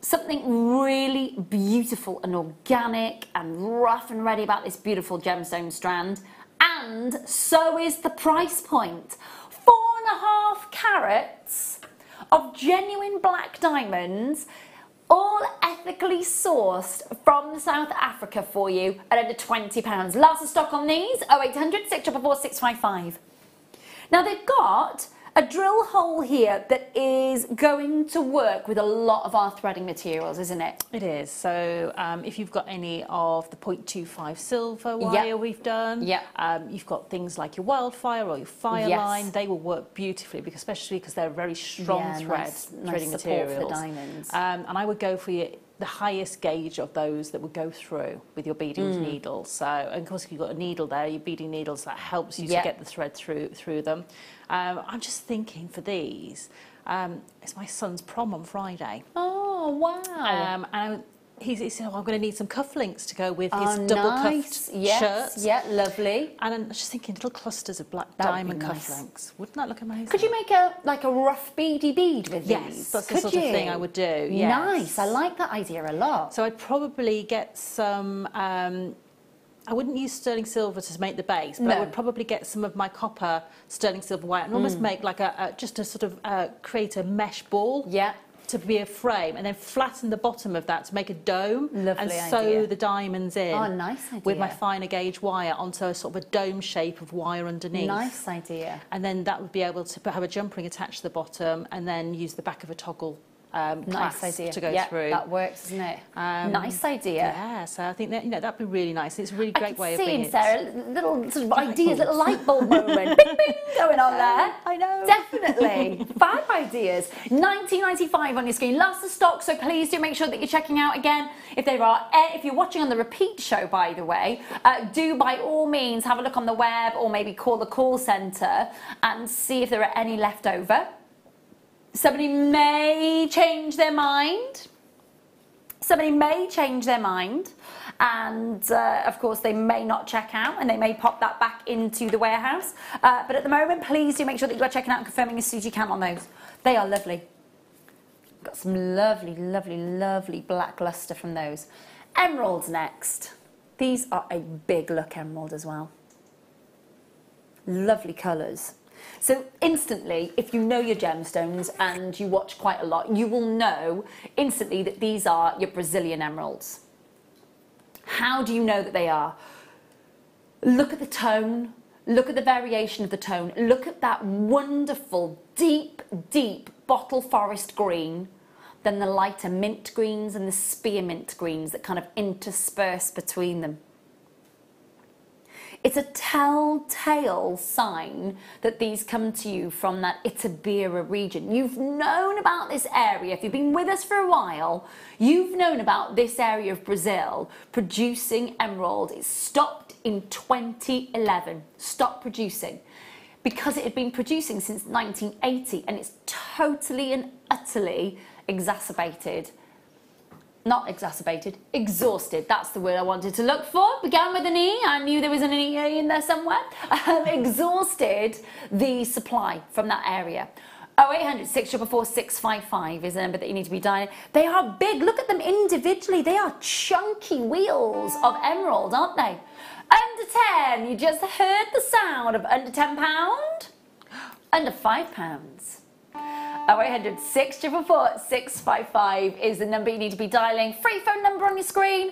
Something really beautiful and organic and rough and ready about this beautiful gemstone strand, and so is the price point. 4.5 carats of genuine black diamonds, all ethically sourced from South Africa for you at under £20. Last of stock on these, 0800 644 655. Now they've got a drill hole here that is going to work with a lot of our threading materials, isn't it? It is. So if you've got any of the 0.25 silver wire we've done, you've got things like your wildfire or your fire line, they will work beautifully, especially because they're very strong threading materials. For the diamonds. And I would go for the highest gauge of those that would go through with your beading needles. So, and of course, if you've got a needle there, your beading needles, that helps you to get the thread through them. I'm just thinking for these, it's my son's prom on Friday. Oh, wow. And he said, I'm going to need some cufflinks to go with his double-cuffed shirts. Yeah, lovely. And I'm just thinking little clusters of black diamond cufflinks. Wouldn't that look amazing? Could you make a rough beady bead with these? Yes, that's the sort of thing I would do. Yes. Nice, I like that idea a lot. So I'd probably get some, I wouldn't use sterling silver to make the base, but I would probably get some of my copper sterling silver white and almost make like just a sort of create a mesh ball. Yeah. To be a frame, and then flatten the bottom of that to make a dome. Lovely and sew the diamonds in. Oh, nice idea. With my finer gauge wire onto a sort of a dome shape of wire underneath. Nice idea. And then that would be able to have a jump ring attached to the bottom, and then use the back of a toggle Nice clasp idea. to go Yeah, through. that works, doesn't it? Nice idea. Yeah, so I think that, that'd be really nice. It's a really great way of bringing it. Sarah, little sort of ideas, little light bulb moment, bing bing, going on there. I know. Definitely. Fab ideas. 19.95 on your screen. Lots of stock, so please do make sure that you're checking out again. If you're watching on the repeat show, by the way, do by all means have a look on the web or maybe call the call centre and see if there are any left over. Somebody may change their mind. And of course they may not check out and they may pop that back into the warehouse. But at the moment, please do make sure that you are checking out and confirming as soon as you can on those. They are lovely. Got some lovely, lovely, lovely black lustre from those. Emeralds next. These are a big look emerald as well. Lovely colours. So instantly, if you know your gemstones and you watch quite a lot, you will know instantly that these are your Brazilian emeralds. How do you know that they are? Look at the tone, look at the variation of the tone, look at that wonderful, deep, deep bottle forest green, then the lighter mint greens and the spearmint greens that kind of intersperse between them. It's a telltale sign that these come to you from that Itabira region. You've known about this area. If you've been with us for a while, you've known about this area of Brazil producing emerald. It stopped in 2011, stopped producing, because it had been producing since 1980 and it's totally and utterly exhausted. That's the word I wanted to look for. Began with an E. I knew there was an E in there somewhere. Exhausted the supply from that area. 0800 644 655 is the number that you need to be dialing. They are big. Look at them individually. They are chunky wheels of emerald, aren't they? Under 10. You just heard the sound of under £10. Under £5. 0800 644 655 is the number you need to be dialing. Free phone number on your screen.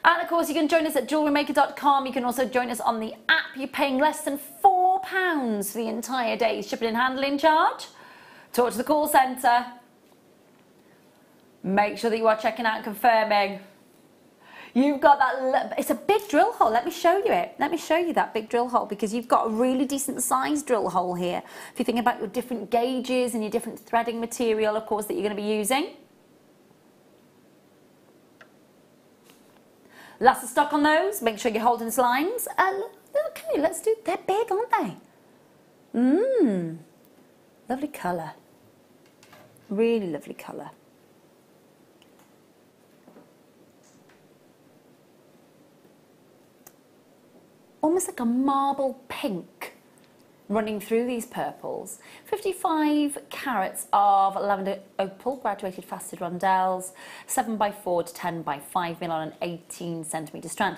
And of course, you can join us at JewelleryMaker.com. You can also join us on the app. You're paying less than £4 for the entire day's shipping and handling charge. Talk to the call centre. Make sure that you are checking out and confirming. You've got that, it's a big drill hole. Let me show you it. Let me show you that big drill hole because you've got a really decent sized drill hole here. If you think about your different gauges and your different threading material, of course, that you're going to be using. Lots of stock on those. Make sure you're holding the lines. Okay, let's do, they're big, aren't they? Lovely colour. Really lovely colour. Almost like a marble pink running through these purples. 55 carats of lavender opal, graduated faceted rondelles, 7x4 to 10x5 mil on an 18cm strand.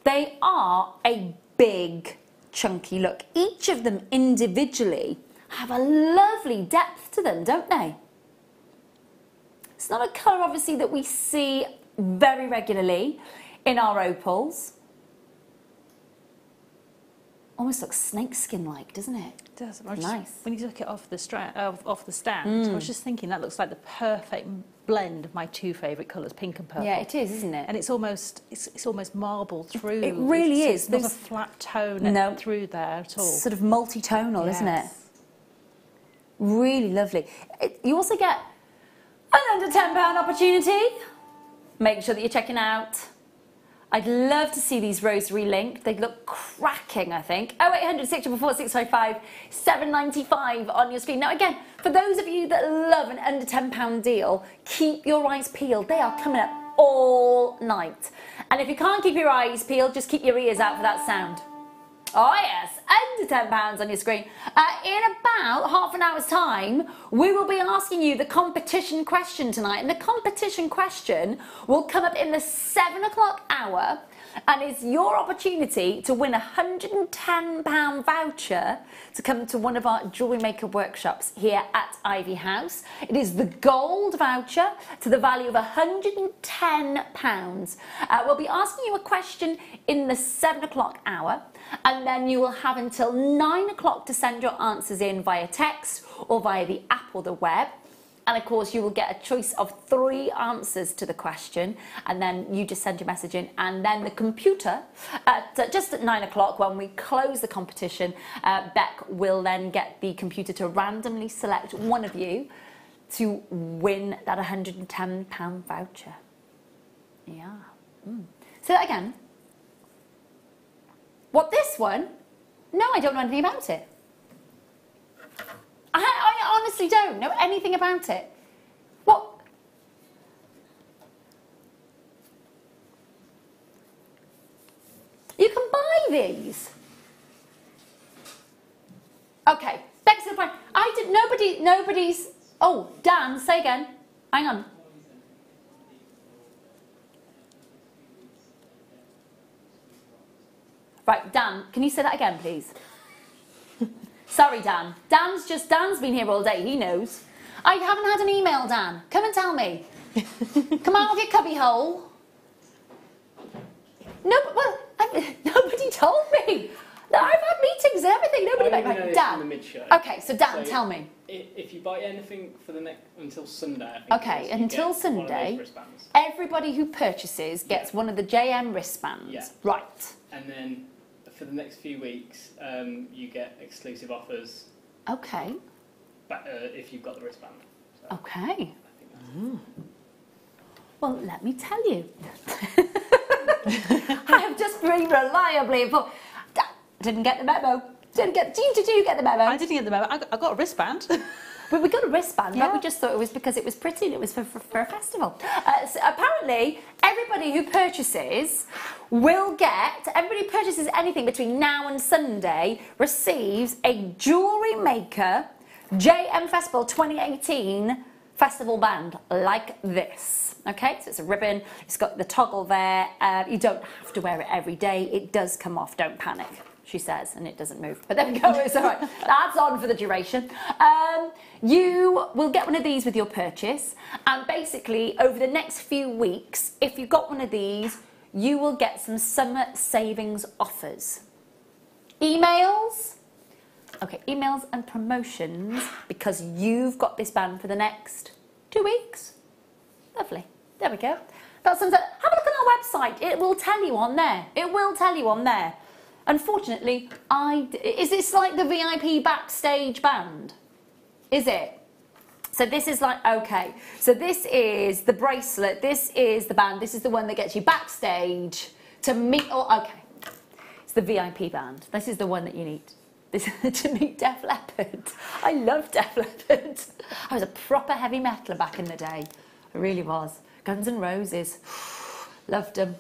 They are a big, chunky look. Each of them individually have a lovely depth to them, don't they? It's not a colour, obviously, that we see very regularly in our opals. Almost looks snakeskin-like, doesn't it? It does. Nice. When you took it off the stand, I was just thinking that looks like the perfect blend of my two favourite colours, pink and purple. Yeah, it is, isn't it? And it's almost marble through. It really is. It's not a flat tone through there at all. It's sort of multi-tonal, isn't it? Really lovely. You also get an under £10 opportunity. Make sure that you're checking out. I'd love to see these rosary linked. They look cracking, I think. 0800 644 655 795 on your screen. Now, again, for those of you that love an under £10 deal, keep your eyes peeled. They are coming up all night. And if you can't keep your eyes peeled, just keep your ears out for that sound. Oh yes, under £10 on your screen. In about half an hour's time, we will be asking you the competition question tonight. And the competition question will come up in the 7 o'clock hour and it's your opportunity to win a £110 voucher to come to one of our Jewellery Maker workshops here at Ivy House. It is the gold voucher to the value of £110. We'll be asking you a question in the 7 o'clock hour, and then you will have until 9 o'clock to send your answers in via text or via the app or the web. And of course, you will get a choice of 3 answers to the question, and then you just send your message in, and then the computer, just at 9 o'clock when we close the competition, Beck will then get the computer to randomly select one of you to win that £110 voucher. Yeah. Say that again. What, this one? No, I don't know anything about it. I honestly don't know anything about it. What? You can buy these. Okay, Beck's the point. Nobody's. Oh, Dan, say again. Hang on. Right, Dan, can you say that again, please? Sorry, Dan. Dan's been here all day, he knows. I haven't had an email, Dan. Come and tell me. Come out of your cubby hole. No, well, nobody told me. No, I've had meetings and everything. Nobody right, Dan. In the mid-show. Okay, so Dan, So, tell me. If you buy anything for the next until Sunday, I think Okay, it is, you until get one of Sunday, those wristbands. everybody who purchases gets one of the JM wristbands. Yeah. Right. And then for the next few weeks, you get exclusive offers. Okay. If you've got the wristband. So Okay. I think that's Well, let me tell you. I have just been reliably informed. Didn't get the memo. Did you get the memo? I didn't get the memo. I got a wristband. But we got a wristband, Yeah. but we just thought it was because it was pretty and it was for a festival. So apparently, everybody who purchases anything between now and Sunday receives a JewelleryMaker JM Festival 2018 festival band like this. Okay, so it's a ribbon, it's got the toggle there. You don't have to wear it every day. It does come off, don't panic, she says, and it doesn't move. But there we go, it's all right. That's on for the duration. You will get one of these with your purchase, and basically over the next few weeks, if you've got one of these, you will get some summer savings offers. Emails. Okay, emails and promotions, because you've got this band for the next 2 weeks. Lovely. There we go. Have a look on our website. It will tell you on there. It will tell you on there. Unfortunately, is this like the VIP backstage band? Is it? So this is like, okay. So this is the bracelet. This is the band. This is the one that gets you backstage to meet, okay. It's the VIP band. This is the one that you need. To meet Def Leppard. I love Def Leppard. I was a proper heavy metaler back in the day. I really was. Guns N' Roses. Loved them.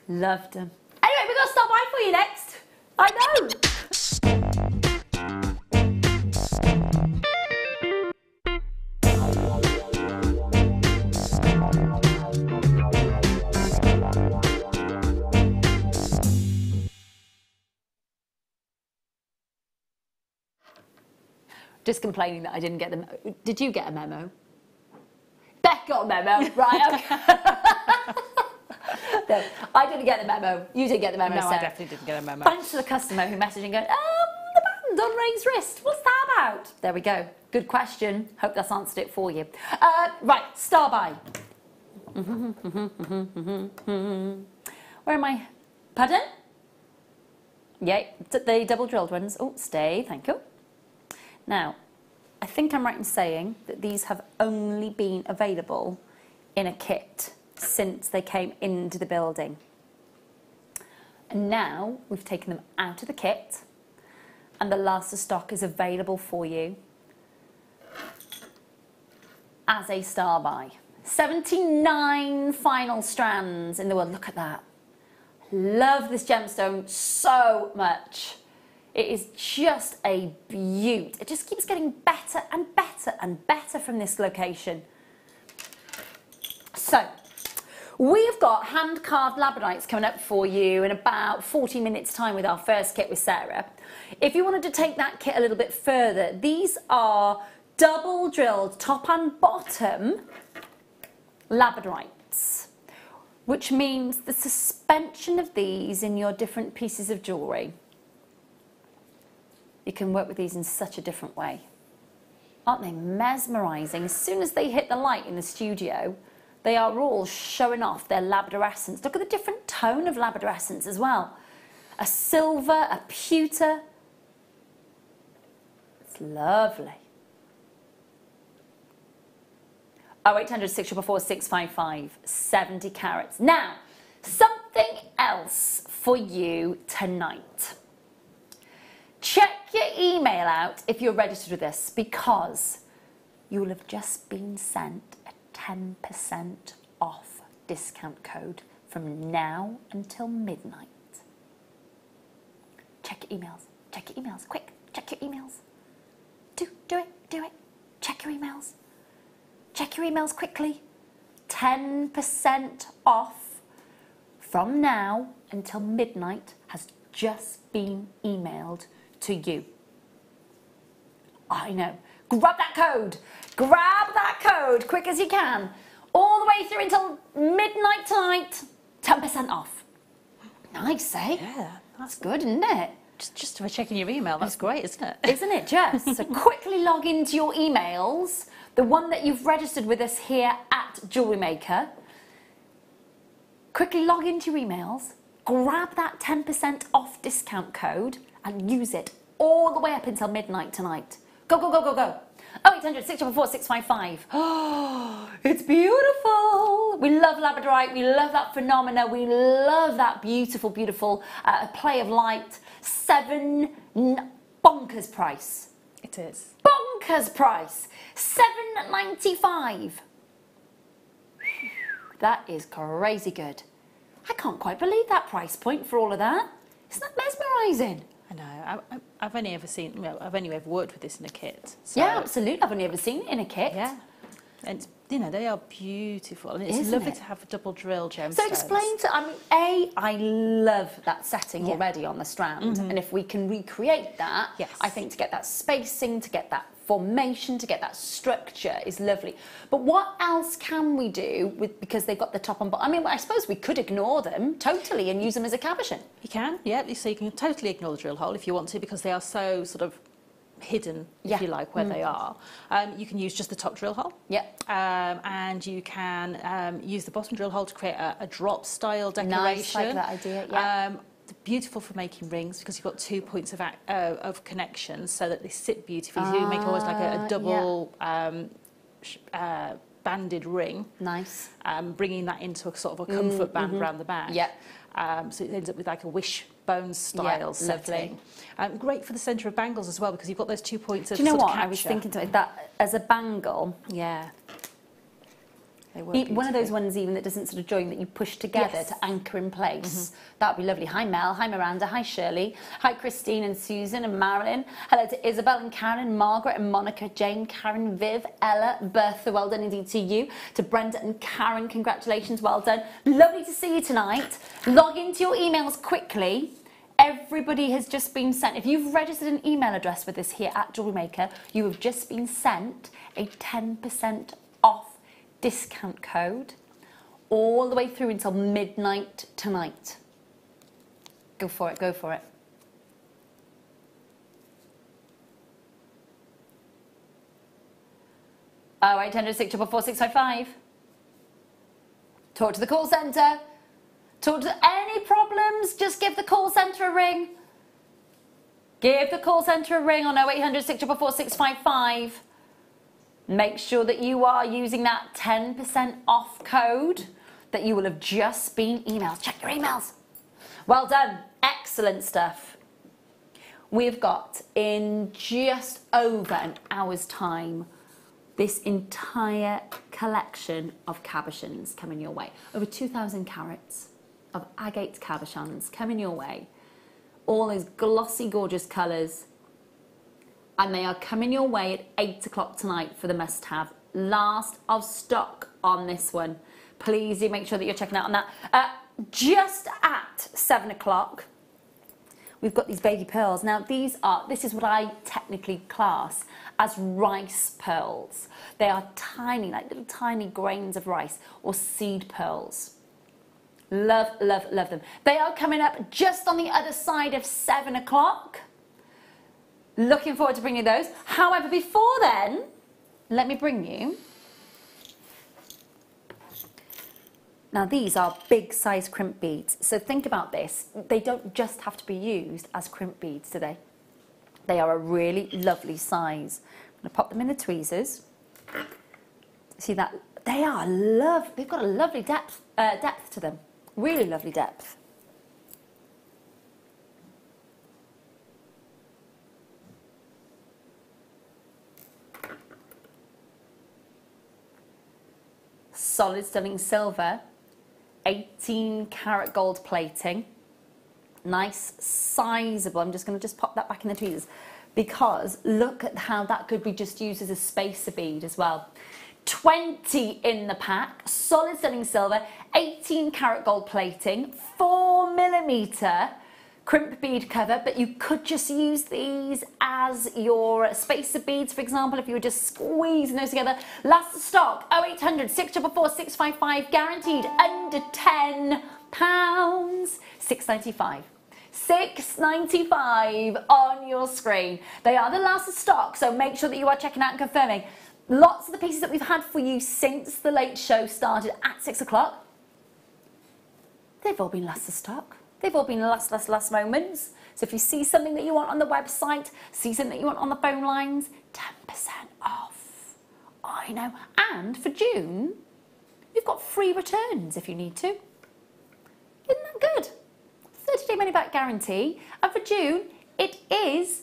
Loved them. Anyway, we're going to stop by for you next. I know. Just complaining that I didn't get the memo. Did you get a memo? Beck got a memo, right? Okay. No, I didn't get the memo. You did get the memo, No, Sarah. I definitely didn't get a memo. Thanks to the customer who messaged and going, the band on Ray's wrist. What's that about? There we go. Good question. Hope that's answered it for you. Right, star buy. Where am I? Pardon? Yeah, the double drilled ones. Oh, stay. Thank you. Now, I think I'm right in saying that these have only been available in a kit since they came into the building. And now we've taken them out of the kit and the last of stock is available for you as a star buy. 79 final strands in the world. Look at that. Love this gemstone so much. It is just a beaut. It just keeps getting better and better and better from this location. So, we've got hand-carved labradites coming up for you in about 40 minutes' time with our first kit with Sarah. If you wanted to take that kit a little bit further, these are double-drilled top and bottom labradorites, which means the suspension of these in your different pieces of jewellery. You can work with these in such a different way. Aren't they mesmerising? As soon as they hit the light in the studio, they are all showing off their labradorescence. Look at the different tone of labradorescence as well. A silver, a pewter. It's lovely. 0800 644 655, 70 carats. Now, something else for you tonight. Check your email out if you're registered with this, because you will have just been sent a 10% off discount code from now until midnight. Check your emails. Check your emails. Quick, check your emails. Do it. Check your emails. Check your emails quickly. 10% off from now until midnight has just been emailed to you. I know. Grab that code. Grab that code quick as you can. All the way through until midnight tonight. 10% off. Nice, eh? Yeah. That's good, isn't it? Just for checking your email, that's great, isn't it? Isn't it just? So quickly log into your emails, the one that you've registered with us here at JewelleryMaker. Quickly log into your emails, grab that 10% off discount code and use it all the way up until midnight tonight. Go. 0800 644 655. Oh, it's beautiful. We love labradorite. We love that phenomena. We love that beautiful, beautiful play of light. Bonkers price. It is. Bonkers price. $7.95. That is crazy good. I can't quite believe that price point for all of that. Isn't that mesmerising? I know. I've only ever seen. Well, I've only ever worked with this in a kit. So, Yeah, absolutely. I've only ever seen it in a kit. Yeah. And they are beautiful, and it's Isn't lovely it? to have a double drill gemstone. So explain to, I love that setting already on the strand, and if we can recreate that, Yes. I think to get that spacing, to get that formation, to get that structure is lovely. But what else can we do with, because they've got the top and bottom? I mean, I suppose we could ignore them totally and use them as a cabochon. You can, yeah. So you can totally ignore the drill hole if you want to, because they are so sort of hidden, if you like, where they are. You can use just the top drill hole. Yeah. And you can use the bottom drill hole to create a drop style decoration. Nice, like that idea, yeah. Beautiful for making rings, because you've got 2 points of connection, so that they sit beautifully. So you make almost like a double banded ring. Nice. Bringing that into a sort of a comfort band around the back. Yeah. So it ends up with like a wishbone style setting. Great for the centre of bangles as well, because you've got those 2 points of Do you know sort of what? capture. I was thinking to it, that as a bangle. Yeah. They work One of those beautifully. ones even that doesn't sort of join, that you push together to anchor in place. That would be lovely. Hi Mel, hi Miranda, hi Shirley, hi Christine and Susan and Marilyn. Hello to Isabel and Karen, Margaret and Monica, Jane, Karen, Viv, Ella, Bertha, well done indeed to you. To Brenda and Karen, congratulations, well done. Lovely to see you tonight. Log into your emails quickly. Everybody has just been sent. If you've registered an email address with us here at JewelleryMaker, you have just been sent a 10% off discount code all the way through until midnight tonight. Go for it, go for it. Oh, 0800 644 655. Talk to the call centre. Talk to any problems, just give the call centre a ring. Give the call centre a ring on 0800 644 655. Make sure that you are using that 10% off code that you will have just been emailed. Check your emails. Well done. Excellent stuff. We've got, in just over an hour's time, this entire collection of cabochons coming your way. Over 2,000 carats of agate cabochons coming your way. All those glossy, gorgeous colours. And they are coming your way at 8 o'clock tonight for the must-have. Last of stock on this one. Please do make sure that you're checking out on that. Just at 7 o'clock, we've got these baby pearls. Now, this is what I technically class as rice pearls. They are tiny, like little tiny grains of rice, or seed pearls. Love, love, love them. They are coming up just on the other side of 7 o'clock. Looking forward to bringing you those. However, before then, let me bring you. Now these are big size crimp beads, so think about this. They don't just have to be used as crimp beads, do they? They are a really lovely size. I'm going to pop them in the tweezers. See that? They are they've got a lovely depth to them. Really lovely depth. Solid stunning silver, 18 karat gold plating, nice sizable. I'm just going to pop that back in the tweezers because look at how that could be just used as a spacer bead as well. 20 in the pack, solid stunning silver, 18 karat gold plating, 4mm crimp bead cover, but you could just use these as your spacer beads, for example, if you were just squeezing those together. Last stock, 0800 644 655, guaranteed under £10, £6.95. £6.95 on your screen. They are the last of stock, so make sure that you are checking out and confirming. Lots of the pieces that we've had for you since the late show started at 6 o'clock, they've all been last of stock. They've all been last moments. So if you see something that you want on the website, see something that you want on the phone lines, 10% off. I know. And for June, you've got free returns if you need to. Isn't that good? 30-day money-back guarantee. And for June, it is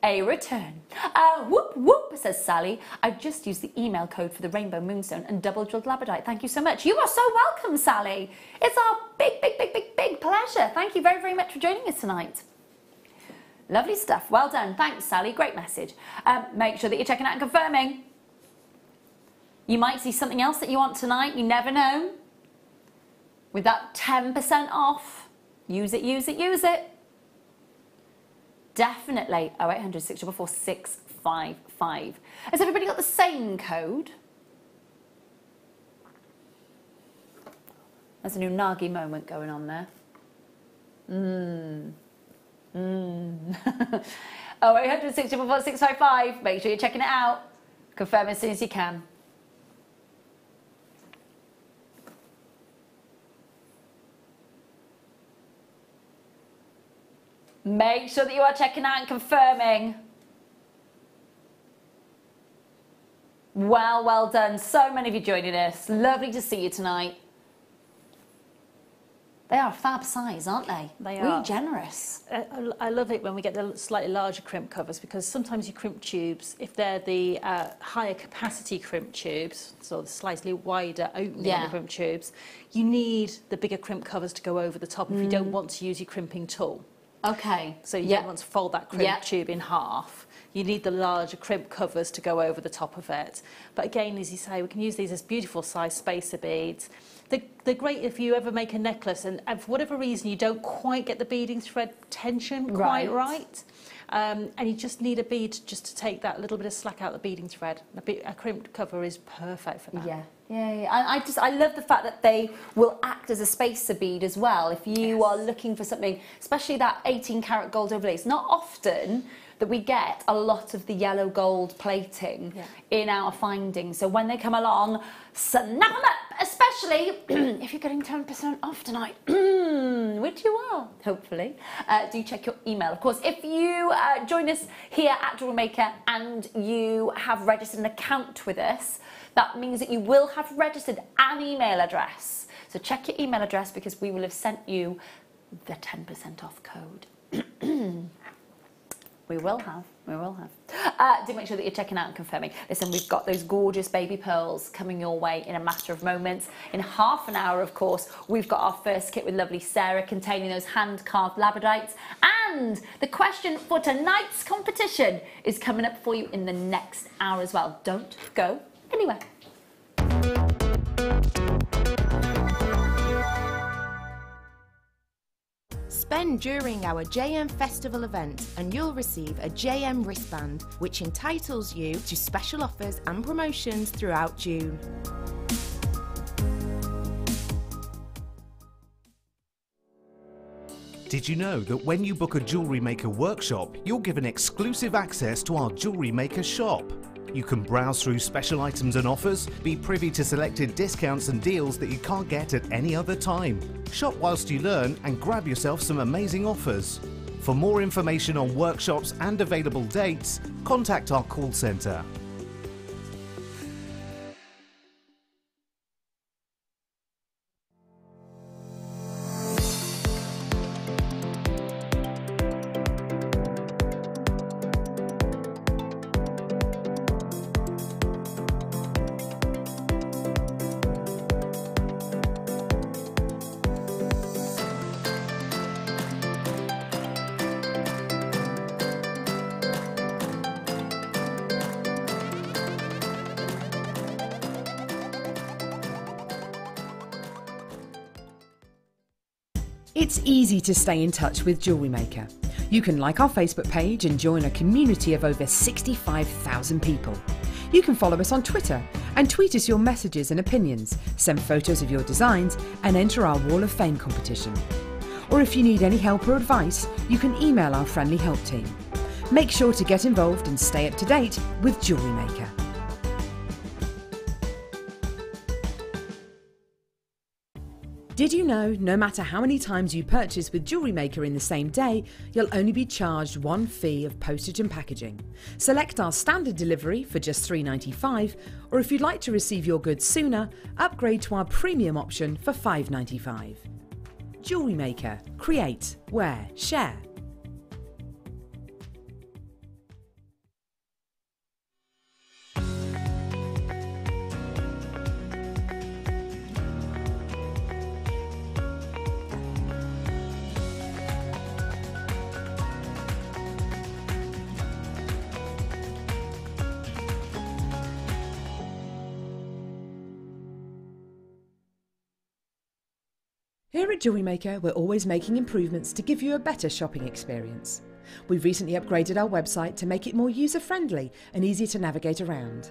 a return. Whoop, whoop, says Sally. I've just used the email code for the rainbow moonstone and double drilled labradorite. Thank you so much. You are so welcome, Sally. It's our big pleasure. Thank you very, very much for joining us tonight. Lovely stuff. Well done. Thanks, Sally. Great message. Make sure that you're checking out and confirming. You might see something else that you want tonight. You never know. With that 10% off, use it, use it, use it. Definitely 0800 644 655. Has everybody got the same code? There's a new Nagi moment going on there. 0800 644 655. Make sure you're checking it out. Confirm as soon as you can. Make sure that you are checking out and confirming. Well done. So many of you joining us. Lovely to see you tonight. They are a fab size, aren't they? They really are. generous. I love it when we get the slightly larger crimp covers because sometimes your crimp tubes, if they're the higher capacity crimp tubes, so the slightly wider opening in the crimp tubes, you need the bigger crimp covers to go over the top if you don't want to use your crimping tool. Okay. So you don't want to fold that crimp tube in half. You need the larger crimp covers to go over the top of it. But again, as you say, we can use these as beautiful size spacer beads. They're great if you ever make a necklace and for whatever reason you don't quite get the beading thread tension quite right. And you just need a bead just to take that little bit of slack out the beading thread. A crimp cover is perfect for that. I love the fact that they will act as a spacer bead as well. If you are looking for something, especially that 18 karat gold overlay, it's not often that we get a lot of the yellow gold plating in our findings. So when they come along, snap them up, especially if you're getting 10% off tonight, which you will, hopefully. Do check your email. Of course, if you join us here at JewelleryMaker and you have registered an account with us, that means that you will have registered an email address. So check your email address because we will have sent you the 10% off code. We will have. Do make sure that you're checking out and confirming. Listen, we've got those gorgeous baby pearls coming your way in a matter of moments. In half an hour, of course, we've got our first kit with lovely Sara containing those hand-carved labradorites. And the question for tonight's competition is coming up for you in the next hour as well. Don't go anywhere. Spend during our JM Festival event and you'll receive a JM wristband, which entitles you to special offers and promotions throughout June. Did you know that when you book a JewelleryMaker workshop, you're given exclusive access to our JewelleryMaker shop? You can browse through special items and offers, be privy to selected discounts and deals that you can't get at any other time. Shop whilst you learn and grab yourself some amazing offers. For more information on workshops and available dates, contact our call centre. It's easy to stay in touch with JewelleryMaker. You can like our Facebook page and join a community of over 65,000 people. You can follow us on Twitter and tweet us your messages and opinions, send photos of your designs and enter our Wall of Fame competition. Or if you need any help or advice, you can email our friendly help team. Make sure to get involved and stay up to date with JewelleryMaker. Did you know, no matter how many times you purchase with JewelleryMaker in the same day, you'll only be charged one fee of postage and packaging. Select our standard delivery for just $3.95, or if you'd like to receive your goods sooner, upgrade to our premium option for $5.95. JewelleryMaker. Create, wear, share. Here at JewelleryMaker, we're always making improvements to give you a better shopping experience. We've recently upgraded our website to make it more user-friendly and easier to navigate around.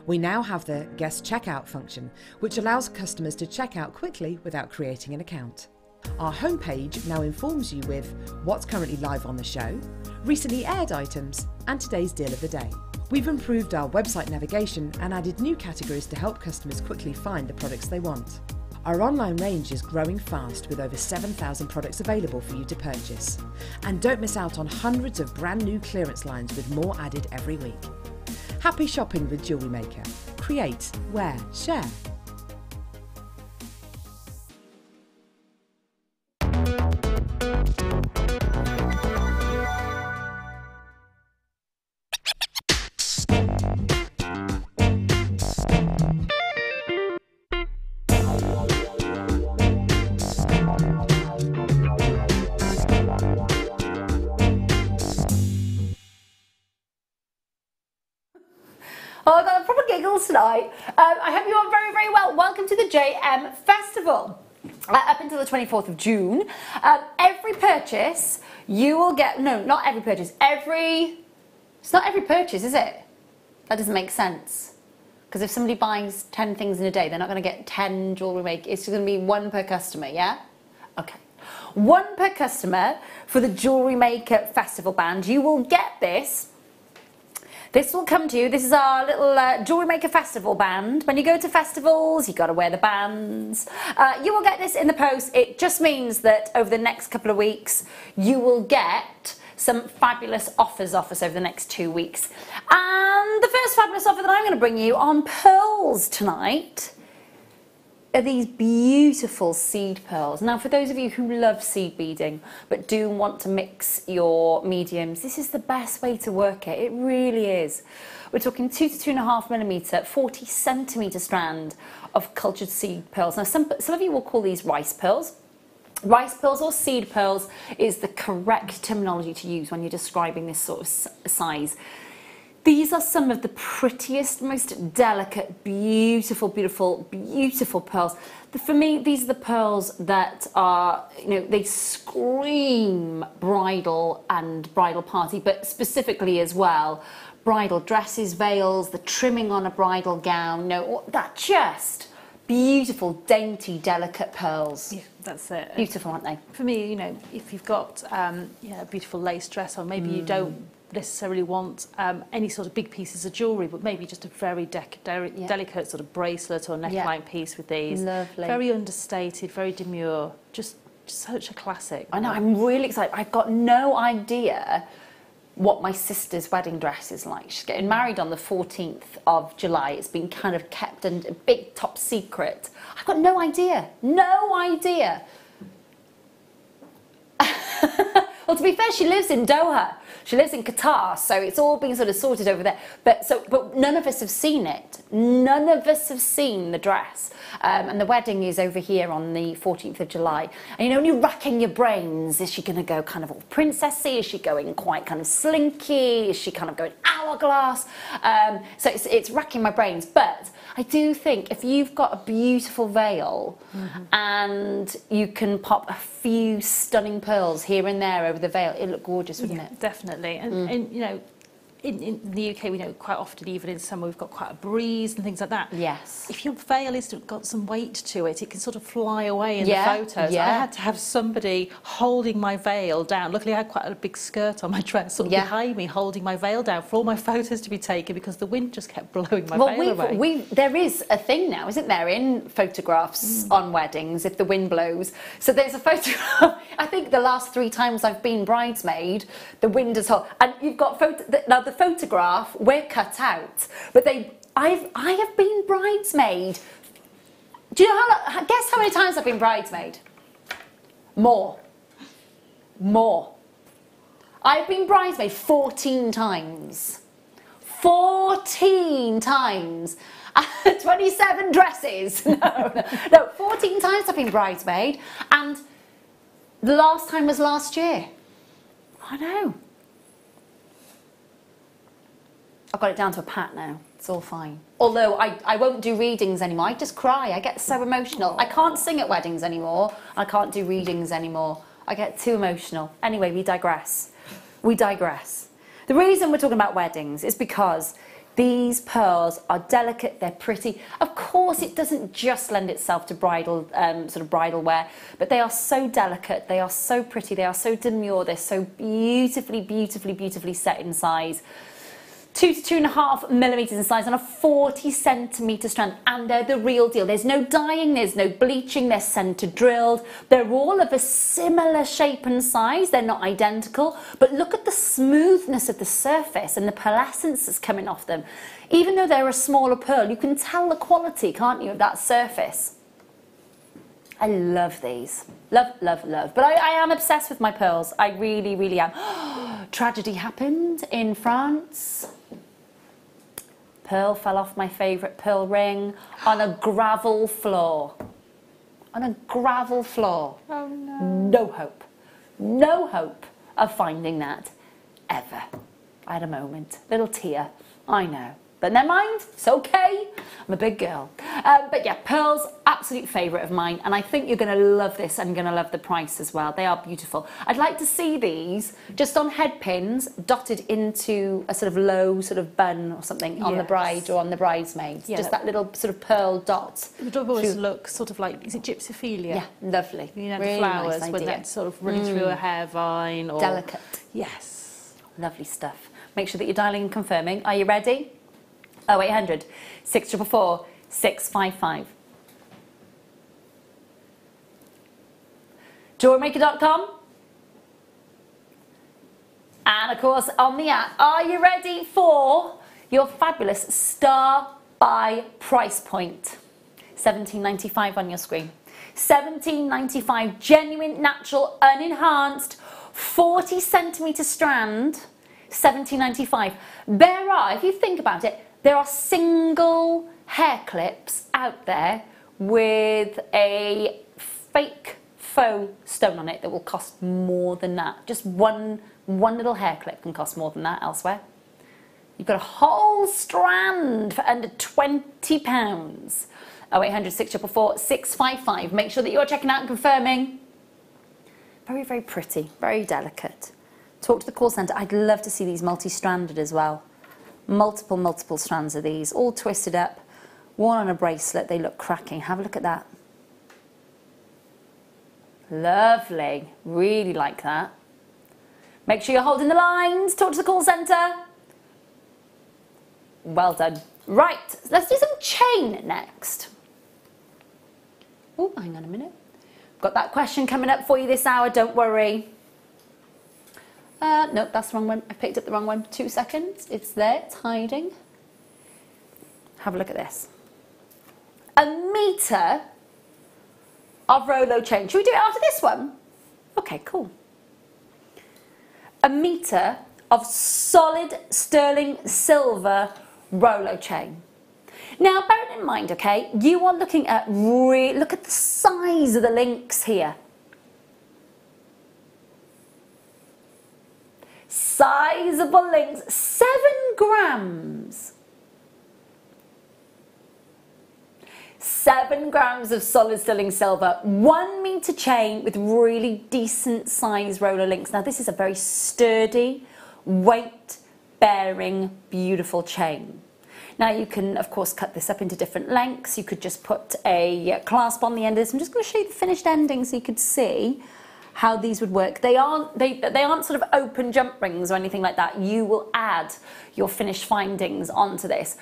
We now have the guest checkout function, which allows customers to check out quickly without creating an account. Our homepage now informs you with what's currently live on the show, recently aired items, and today's deal of the day. We've improved our website navigation and added new categories to help customers quickly find the products they want. Our online range is growing fast with over 7,000 products available for you to purchase. And don't miss out on hundreds of brand new clearance lines with more added every week. Happy shopping with JewelleryMaker. Create, wear, share. Oh, I've got proper giggles tonight. I hope you are very, very well. Welcome to the JM Festival. Up until the 24th of June. Every purchase, you will get... No, not every purchase. It's not every purchase, is it? That doesn't make sense. Because if somebody buys 10 things in a day, they're not going to get 10 JewelleryMaker. It's going to be one per customer, yeah? Okay. One per customer for the JewelleryMaker Festival band. You will get this. This will come to you. This is our little JewelleryMaker Festival band. When you go to festivals, you've got to wear the bands. You will get this in the post. It just means that over the next couple of weeks, you will get some fabulous offers off us over the next 2 weeks. And the first fabulous offer that I'm going to bring you on pearls tonight are these beautiful seed pearls. Now, for those of you who love seed beading but do want to mix your mediums, this is the best way to work it. It really is. We're talking 2 to 2.5 millimetre, 40 centimetre strand of cultured seed pearls. Now, some of you will call these rice pearls. Rice pearls or seed pearls is the correct terminology to use when you're describing this sort of size. These are some of the prettiest, most delicate, beautiful, beautiful, beautiful pearls. For me, these are the pearls that are, you know, they scream bridal and bridal party, but specifically as well, bridal dresses, veils, the trimming on a bridal gown, you know, that just beautiful, dainty, delicate pearls. Yeah, that's it. Beautiful, aren't they? For me, you know, if you've got a beautiful lace dress, or maybe you don't necessarily want any sort of big pieces of jewellery, but maybe just a very delicate sort of bracelet or neckline piece with these. Lovely. Very understated, very demure, just such a classic. I know, I'm really excited. I've got no idea what my sister's wedding dress is like. She's getting married on the 14th of July. It's been kind of kept in a big top secret. I've got no idea. No idea. Well, to be fair, she lives in Doha. She lives in Qatar, so it's all been sort of sorted over there. But none of us have seen it. None of us have seen the dress. And the wedding is over here on the 14th of July. And you know, when you're racking your brains, is she going to go kind of all princessy? Is she going quite kind of slinky? Is she kind of going hourglass? So it's racking my brains. But I do think if you've got a beautiful veil and you can pop a few stunning pearls here and there over the veil, it'd look gorgeous, wouldn't it? Definitely. And you know, in the UK, we know quite often, even in summer, we've got quite a breeze and things like that. Yes. If your veil has got some weight to it, it can sort of fly away in the photos. I had to have somebody holding my veil down. Luckily, I had quite a big skirt on my dress, sort of behind me, holding my veil down for all my photos to be taken because the wind just kept blowing my veil away. There is a thing now, isn't there, in photographs on weddings, if the wind blows. So there's a photograph. I think the last 3 times I've been bridesmaid, the wind has held. And you've got now the photograph, we're cut out, but I have been bridesmaid. Do you know guess how many times I've been bridesmaid? More. I've been bridesmaid 14 times. 14 times. 27 dresses. No, 14 times I've been bridesmaid, and the last time was last year. I know. I've got it down to a pat now. It's all fine. Although I won't do readings anymore. I just cry. I get so emotional. I can't sing at weddings anymore. I can't do readings anymore. I get too emotional. Anyway, we digress. We digress. The reason we're talking about weddings is because these pearls are delicate, they're pretty. Of course, it doesn't just lend itself to bridal, sort of bridal wear, but they are so delicate, they are so pretty, they are so demure, they're so beautifully, beautifully, beautifully set in size. 2 to 2.5 millimeters in size on a 40 centimeter strand, and they're the real deal. There's no dyeing, there's no bleaching, they're center drilled. They're all of a similar shape and size, they're not identical, but look at the smoothness of the surface and the pearlescence that's coming off them. Even though they're a smaller pearl, you can tell the quality, can't you, of that surface. I love these. Love, love, love. But I am obsessed with my pearls. I really, really am. Tragedy happened in France. Pearl fell off my favourite pearl ring on a gravel floor. On a gravel floor. Oh no. No hope. No hope of finding that ever. I had a moment. Little tear. I know. But never mind, it's okay. I'm a big girl. But yeah, pearls, absolute favourite of mine. And I think you're going to love this and you're going to love the price as well. They are beautiful. I'd like to see these just on head pins, dotted into a sort of low sort of bun or something on the bride or on the bridesmaids. Yeah. Just that little sort of pearl dot. It would always look sort of like, is it gypsophilia? Yeah, lovely. You know, really the flowers nice when that's sort of running through a hair vine. Or... Delicate. Yes. Lovely stuff. Make sure that you're dialing and confirming. Are you ready? 0800 644 655. JewelleryMaker.com. And of course on the app. Are you ready for your fabulous star by price point? $17.95 on your screen. $17.95, genuine, natural, unenhanced, 40 centimetre strand, $17.95. There are, if you think about it, there are single hair clips out there with a fake faux stone on it that will cost more than that. Just one little hair clip can cost more than that elsewhere. You've got a whole strand for under £20. 0800 644 655. Make sure that you're checking out and confirming. Very, very pretty, very delicate. Talk to the call centre. I'd love to see these multi-stranded as well. Multiple strands of these, all twisted up, worn on a bracelet. They look cracking. Have a look at that. Lovely. Really like that. Make sure you're holding the lines. Talk to the call centre. Well done. Right, let's do some chain next. Oh, hang on a minute. Got that question coming up for you this hour, don't worry. Nope, that's the wrong one. I picked up the wrong one. 2 seconds. It's there, it's hiding. Have a look at this. A metre of Rolo chain. Should we do it after this one? Okay, cool. A metre of solid sterling silver Rolo chain. Now, bearing in mind, okay, you are looking at look at the size of the links here. Sizable links, 7 grams. 7 grams of solid sterling silver, 1 metre chain with really decent size roller links. Now, this is a very sturdy, weight-bearing, beautiful chain. Now, you can, of course, cut this up into different lengths. You could just put a clasp on the end of this. I'm just going to show you the finished ending so you could see how these would work. They aren't sort of open jump rings or anything like that. You will add your finished findings onto this.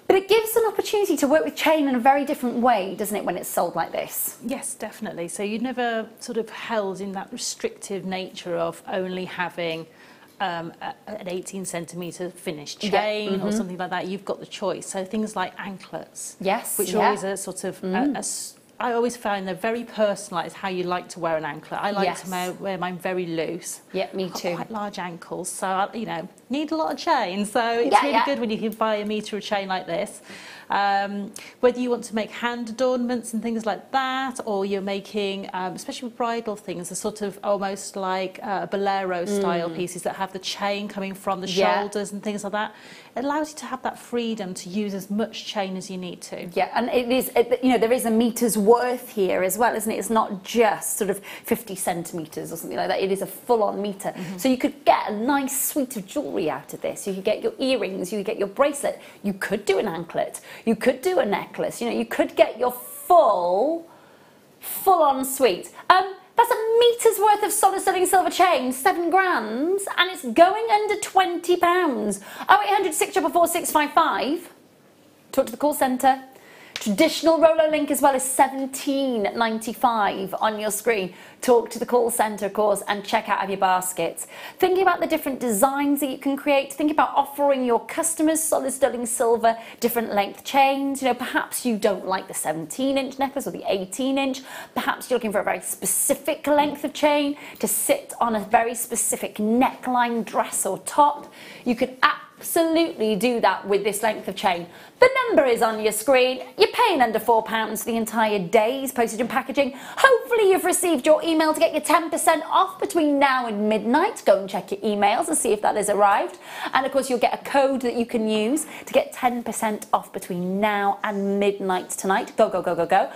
But it gives an opportunity to work with chain in a very different way, doesn't it, when it's sold like this? Yes, definitely. So you'd never sort of held in that restrictive nature of only having an 18cm finished chain or something like that. You've got the choice. So things like anklets, yes, which are always a sort of I always find they're very personalised how you like to wear an anklet. I like to wear mine very loose. Yeah, me too. I've got quite large ankles, so you know, need a lot of chain. So it's really good when you can buy a metre of chain like this. Whether you want to make hand adornments and things like that, or you're making, especially with bridal things, a sort of almost like bolero style pieces that have the chain coming from the shoulders and things like that. It allows you to have that freedom to use as much chain as you need to. Yeah, and it is, you know, there is a metre's worth here as well, isn't it? It's not just sort of 50 centimetres or something like that. It is a full-on metre. So you could get a nice suite of jewellery out of this. You could get your earrings, you could get your bracelet. You could do an anklet. You could do a necklace. You know, you could get your full-on suite. That's a metre's worth of solid sterling silver chain, 7 grams, and it's going under £20. 0800 644 655. Talk to the call centre. Traditional Rolo link as well as £17.95 on your screen. Talk to the call centre, of course, and check out your baskets. Thinking about the different designs that you can create, think about offering your customers solid sterling silver, different length chains. You know, perhaps you don't like the 17-inch necklace or the 18-inch. Perhaps you're looking for a very specific length of chain to sit on a very specific neckline, dress or top. You could absolutely do that with this length of chain. The number is on your screen. You're paying under £4 for the entire day's postage and packaging. Hopefully you've received your email to get your 10% off between now and midnight. Go and check your emails and see if that has arrived. And of course you'll get a code that you can use to get 10% off between now and midnight tonight. Go, go, go, go, go.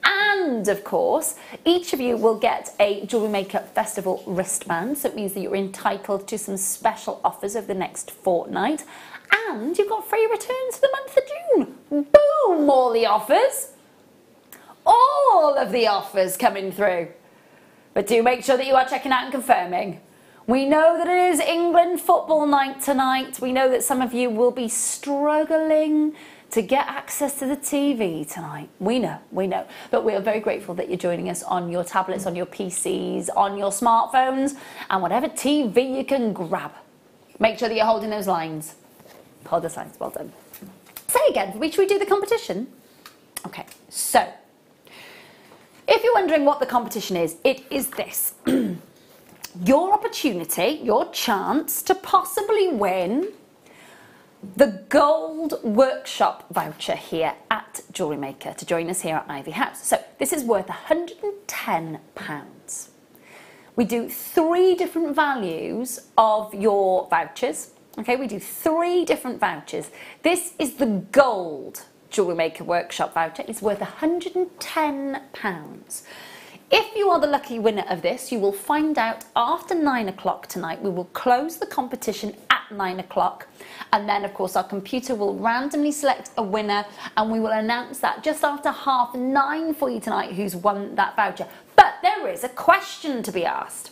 And of course, each of you will get a JewelleryMaker Festival wristband. So it means that you're entitled to some special offers over the next fortnight. And you've got free returns for the month of June. Boom! All the offers. All of the offers coming through. But do make sure that you are checking out and confirming. We know that it is England football night tonight. We know that some of you will be struggling to get access to the TV tonight. We know. But we are very grateful that you're joining us on your tablets, on your PCs, on your smartphones, and whatever TV you can grab. Make sure that you're holding those lines. Hold those lines, well done. Say again, should we do the competition? Okay, so, if you're wondering what the competition is, it is this. Your opportunity, your chance to possibly win the gold workshop voucher here at JewelleryMaker to join us here at Ivy House. So this is worth £110. We do 3 different values of your vouchers. Okay, we do 3 different vouchers. This is the gold JewelleryMaker workshop voucher. It's worth £110. If you are the lucky winner of this, you will find out after 9 o'clock tonight. We will close the competition at 9 o'clock. And then, of course, our computer will randomly select a winner and we will announce that just after 9:30 for you tonight who's won that voucher. But there is a question to be asked.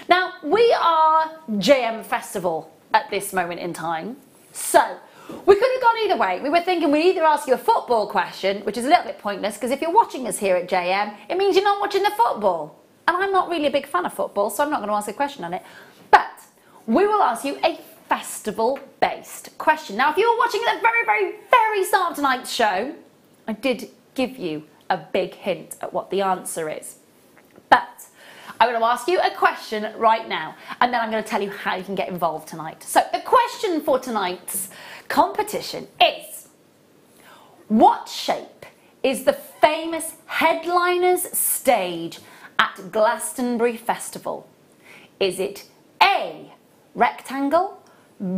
Now, we are JM Festival at this moment in time, so we could have gone either way. We were thinking we'd either ask you a football question, which is a little bit pointless, because if you're watching us here at JM, it means you're not watching the football. And I'm not really a big fan of football, so I'm not going to ask a question on it. But we will ask you a festival-based question. Now, if you were watching at the very, very, very start of tonight's show, I did give you a big hint at what the answer is. But I'm going to ask you a question right now, and then I'm going to tell you how you can get involved tonight. So the question for tonight's competition is, what shape is the famous headliners stage at Glastonbury Festival? Is it A, rectangle,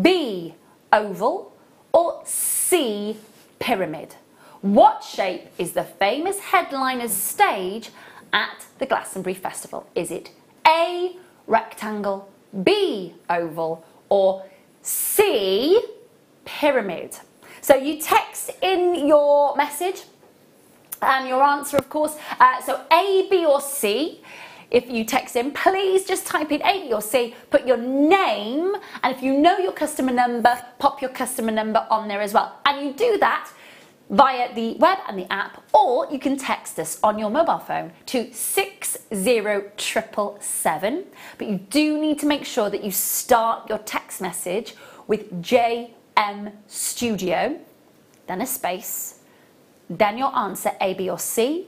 B, oval, or C, pyramid? What shape is the famous headliners stage at the Glastonbury Festival? Is it A, rectangle, B, oval, or C, pyramid? So you text in your message and your answer, of course. So A, B, or C. If you text in, please just type in A, B, or C, put your name, and if you know your customer number, pop your customer number on there as well. And you do that via the web and the app, or you can text us on your mobile phone to 60777. But you do need to make sure that you start your text message with JM Studio, then a space, then your answer A, B, or C,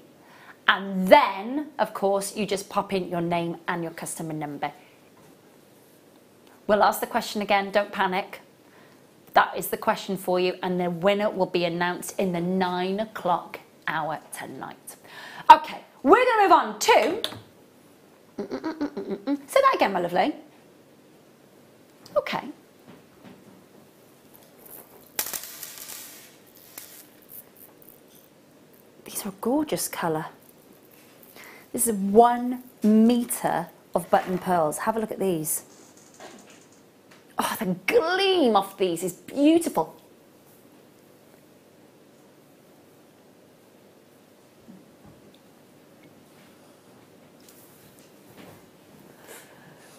and then, of course, you just pop in your name and your customer number. We'll ask the question again, don't panic. That is the question for you, and the winner will be announced in the 9 o'clock hour tonight. Okay, we're going to move on to... Say that again, my lovely. Okay. These are a gorgeous colour. This is 1 metre of button pearls. Have a look at these. Oh, the gleam off these is beautiful.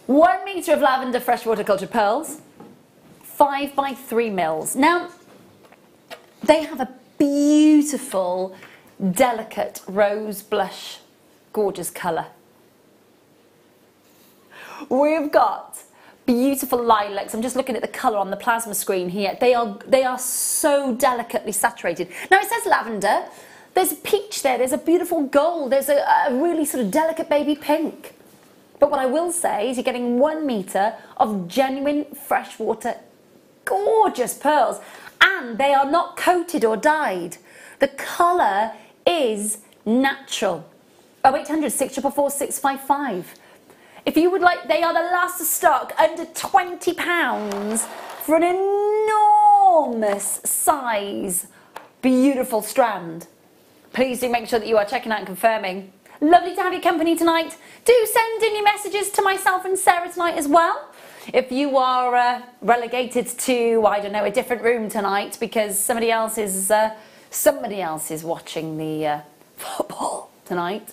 One metre of lavender freshwater cultured pearls, 5 by 3 mils. Now, they have a beautiful, delicate rose blush, gorgeous colour. We've got beautiful lilacs. I'm just looking at the colour on the plasma screen here. They are so delicately saturated. Now it says lavender. There's a peach there. There's a beautiful gold. There's a really sort of delicate baby pink. But what I will say is you're getting 1 metre of genuine freshwater, gorgeous pearls. And they are not coated or dyed. The colour is natural. 0800 644 655. If you would like, they are the last of stock, under £20 for an enormous size, beautiful strand. Please do make sure that you are checking out and confirming. Lovely to have your company tonight. Do send in your messages to myself and Sarah tonight as well. If you are relegated to, I don't know, a different room tonight because somebody else is watching the football tonight.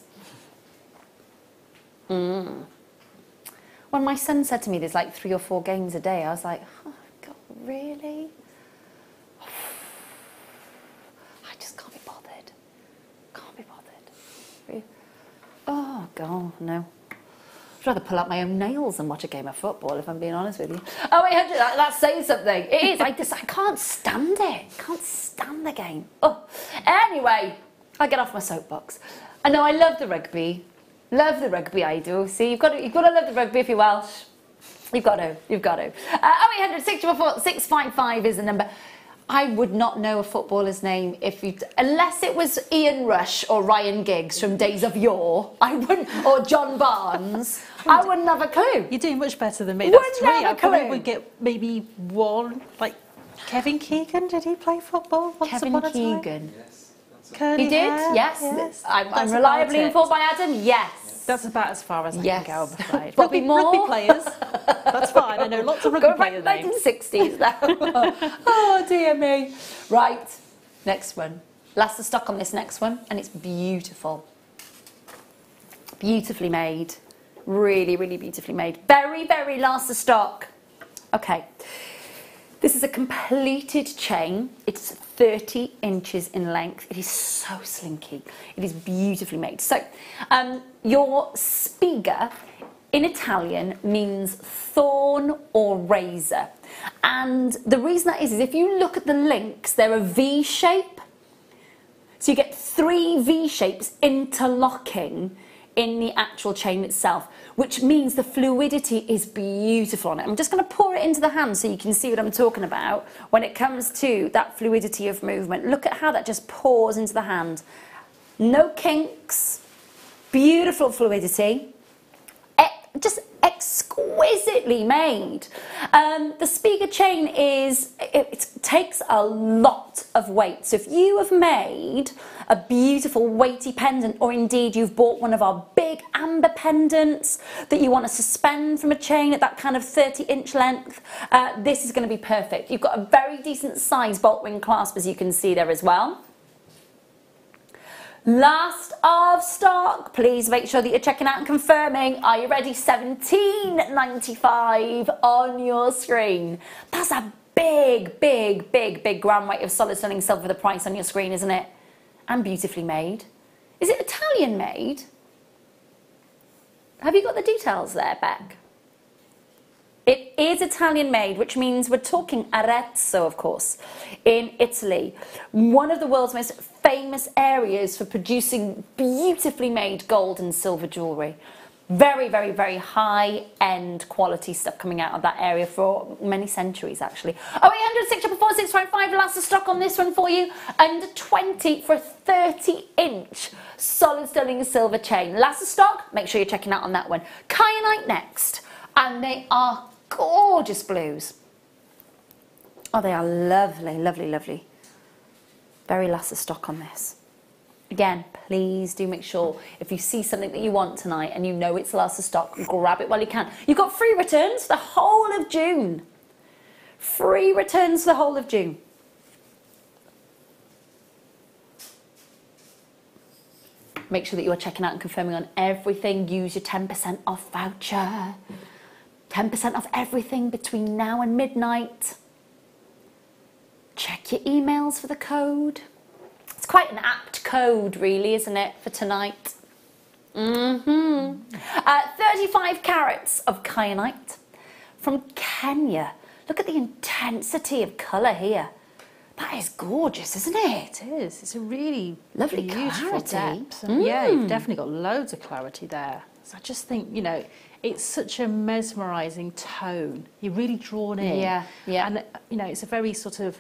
When my son said to me there's like 3 or 4 games a day, I was like, oh God, really? I just can't be bothered. Can't be bothered. Really? Oh God, no. I'd rather pull out my own nails than watch a game of football, if I'm being honest with you. Oh, 800, that's saying something. It is. I can't stand it. Can't stand the game. Oh. Anyway, I'll get off my soapbox. I know I love the rugby. Love the rugby, I do. See, you've got to love the rugby if you're Welsh. You've got to. 0800 644 655 is the number. I would not know a footballer's name unless it was Ian Rush or Ryan Giggs from days of yore. I wouldn't, or John Barnes. I wouldn't have a clue. You're doing much better than me. That's 3. I probably clue. would get maybe 1. Like Kevin Keegan, did he play football? Kevin Keegan. Yes. Curly He did, hair? yes. I'm That's reliably about it. informed by Adam, yes. That's about as far as I Yes. can go, I'm afraid. Probably more. Rugby players. That's fine. I know lots of rugby Going back to player the names. 1960s now. Oh, dear me. Right, next one. Last of stock on this next one, and it's beautiful. Beautifully made. Really, really beautifully made. Very, very last of stock. Okay. This is a completed chain. It's 30 inches in length. It is so slinky. It is beautifully made. So, your spiga in Italian means thorn or razor. And the reason that is if you look at the links, they're a V shape. So you get 3 V shapes interlocking in the actual chain itself, which means the fluidity is beautiful on it. I'm just going to pour it into the hand so you can see what I'm talking about when it comes to that fluidity of movement. Look at how that just pours into the hand. No kinks, beautiful fluidity, just exquisitely made. The spiga chain it takes a lot of weight. So if you have made a beautiful weighty pendant, or indeed you've bought one of our big amber pendants that you want to suspend from a chain at that kind of 30-inch length, this is going to be perfect. You've got a very decent size bolt ring clasp, as you can see there as well. Last of stock. Please make sure that you're checking out and confirming. Are you ready? $17.95 on your screen. That's a big, big, big, big gram weight of solid sterling silver, the price on your screen, isn't it? And beautifully made. Is it Italian made? Have you got the details there, Beck? It is Italian made, which means we're talking Arezzo, of course, in Italy. One of the world's most famous areas for producing beautifully made gold and silver jewellery. Very, very, very high-end quality stuff coming out of that area for many centuries, actually. 0800 644 655, last of stock on this one for you. Under 20 for a 30-inch solid sterling silver chain. Last of stock, make sure you're checking out on that one. Kyanite next, and they are gorgeous blues. Oh, they are lovely, lovely, lovely. Very last of stock on this. Again, please do make sure if you see something that you want tonight and you know it's last of stock, grab it while you can. You've got free returns the whole of June. Free returns the whole of June. Make sure that you are checking out and confirming on everything. Use your 10% off voucher. 10% off everything between now and midnight. Check your emails for the code. It's quite an apt code, really, isn't it, for tonight? 35 carats of kyanite from Kenya. Look at the intensity of colour here. That is gorgeous, isn't it? It is. It's a really lovely beautiful clarity. depth. Yeah, you've definitely got loads of clarity there. So I just think, you know, it's such a mesmerising tone. You're really drawn in. Yeah, yeah. And, you know, it's a very sort of,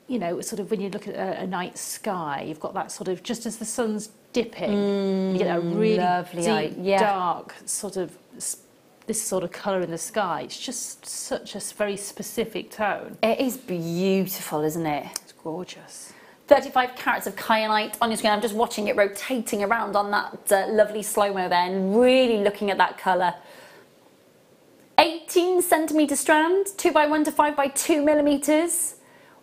you know, sort of when you look at a night sky, you've got that sort of, just as the sun's dipping, you get that really lovely deep, dark sort of, this sort of colour in the sky. It's just such a very specific tone. It is beautiful, isn't it? It's gorgeous. 35 carats of kyanite on your screen. I'm just watching it rotating around on that lovely slow-mo there and really looking at that colour. 18 centimetre strand, 2x1 to 5x2 millimetres.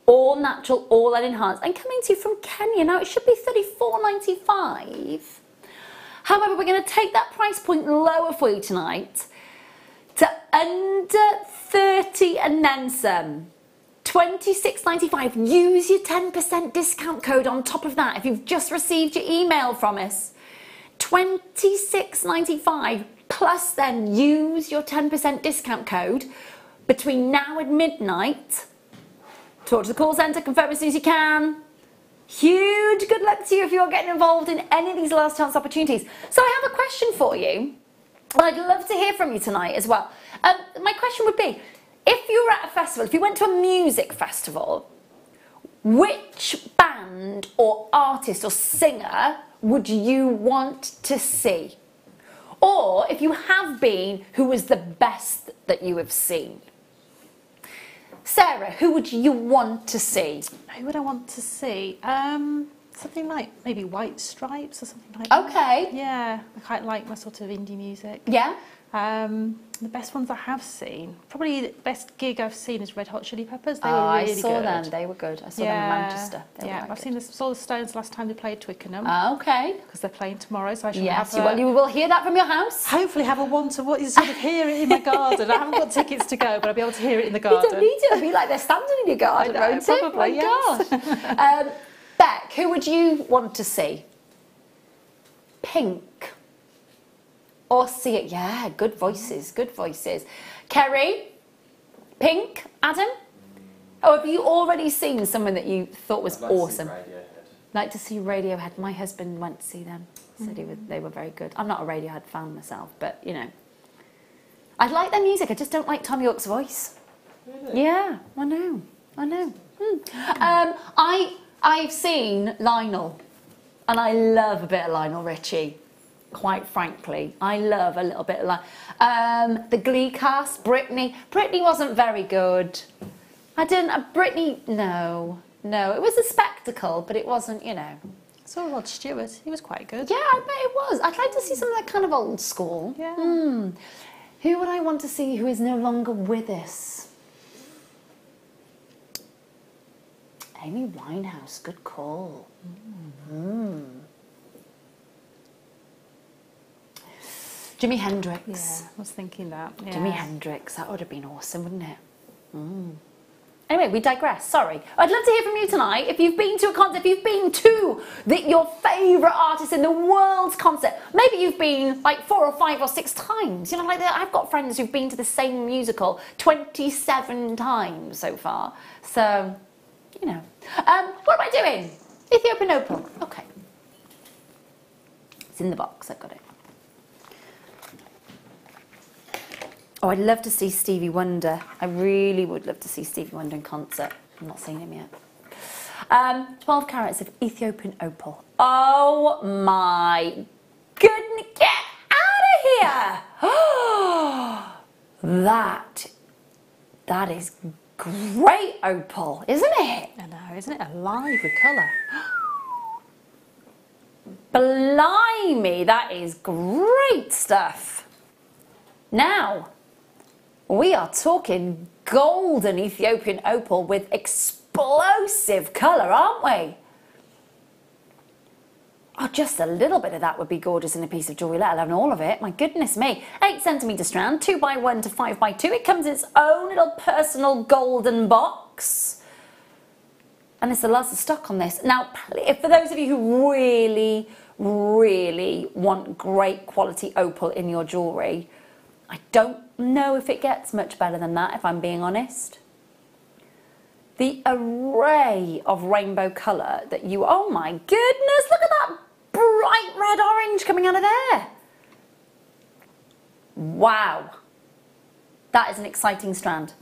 All natural, all unenhanced. And coming to you from Kenya. Now, it should be $34.95. However, we're going to take that price point lower for you tonight to under 30 and then some. $26.95. Use your 10% discount code on top of that if you've just received your email from us. $26.95 plus then use your 10% discount code between now and midnight. Talk to the call centre, confirm as soon as you can. Huge good luck to you if you're getting involved in any of these last chance opportunities. So I have a question for you. I'd love to hear from you tonight as well. My question would be, if you were at a festival, if you went to a music festival, which band or artist or singer would you want to see? Or if you have been, who was the best that you have seen? Sarah, who would you want to see? Who would I want to see? Something like maybe White Stripes or something like that. Okay. Yeah, I quite like my sort of indie music. Yeah? The best ones I have seen, probably the best gig I've seen is Red Hot Chili Peppers. They were I really saw good. them. They were good. I saw them in Manchester. They Yeah, were I've seen saw the Stones last time they played Twickenham. Okay. Because they're playing tomorrow, so I should Yes, have you will hear that from your house. hopefully have a one-to-one, sort of hear it in my garden. I haven't got tickets to go, but I'll be able to hear it in the garden. You don't need to. It'll be like they're standing in your garden, I know, won't it? probably, Oh my gosh. Beck, who would you want to see? Pink. Or see it? Yeah, good voices, good voices. Kerry? Pink? Adam? Oh, have you already seen someone that you thought was awesome? Like to see Radiohead. My husband went to see them. Said they were very good. I'm not a Radiohead fan myself, but you know. I like their music, I just don't like Tom York's voice. Really? Yeah, I know. I've seen Lionel, and I love a bit of Lionel Richie. Quite frankly, I love a little bit of the Glee cast. Britney wasn't very good. Britney, no, it was a spectacle, but it wasn't, you know. I saw Rod Stewart, he was quite good. Yeah, I bet it was. I'd like to see some of that kind of old school. Yeah. Who would I want to see who is no longer with us? Amy Winehouse, good call. Jimi Hendrix. Yeah, I was thinking that. Yeah. Jimi Hendrix, that would have been awesome, wouldn't it? Anyway, we digress, sorry. I'd love to hear from you tonight. If you've been to a concert, if you've been to your favourite artist in the world's concert, maybe you've been like 4 or 5 or 6 times. You know, like I've got friends who've been to the same musical 27 times so far. So, you know. What am I doing? Ethiopian opal. Okay. It's in the box, I've got it. Oh, I'd love to see Stevie Wonder. I really would love to see Stevie Wonder in concert. I've not seen him yet. 12 carats of Ethiopian opal. Oh my goodness, get out of here! That is great opal, isn't it? I know, isn't it alive with colour? Blimey, that is great stuff. Now, we are talking golden Ethiopian opal with explosive colour, aren't we? Oh, just a little bit of that would be gorgeous in a piece of jewellery, let alone all of it. My goodness me. 8cm strand, 2x1 to 5x2. It comes in its own little personal golden box. And it's the last of stock on this. Now, for those of you who really, really want great quality opal in your jewellery, I don't know if it gets much better than that, if I'm being honest. The array of rainbow colour that you... Oh my goodness, look at that bright red orange coming out of there. Wow. That is an exciting strand.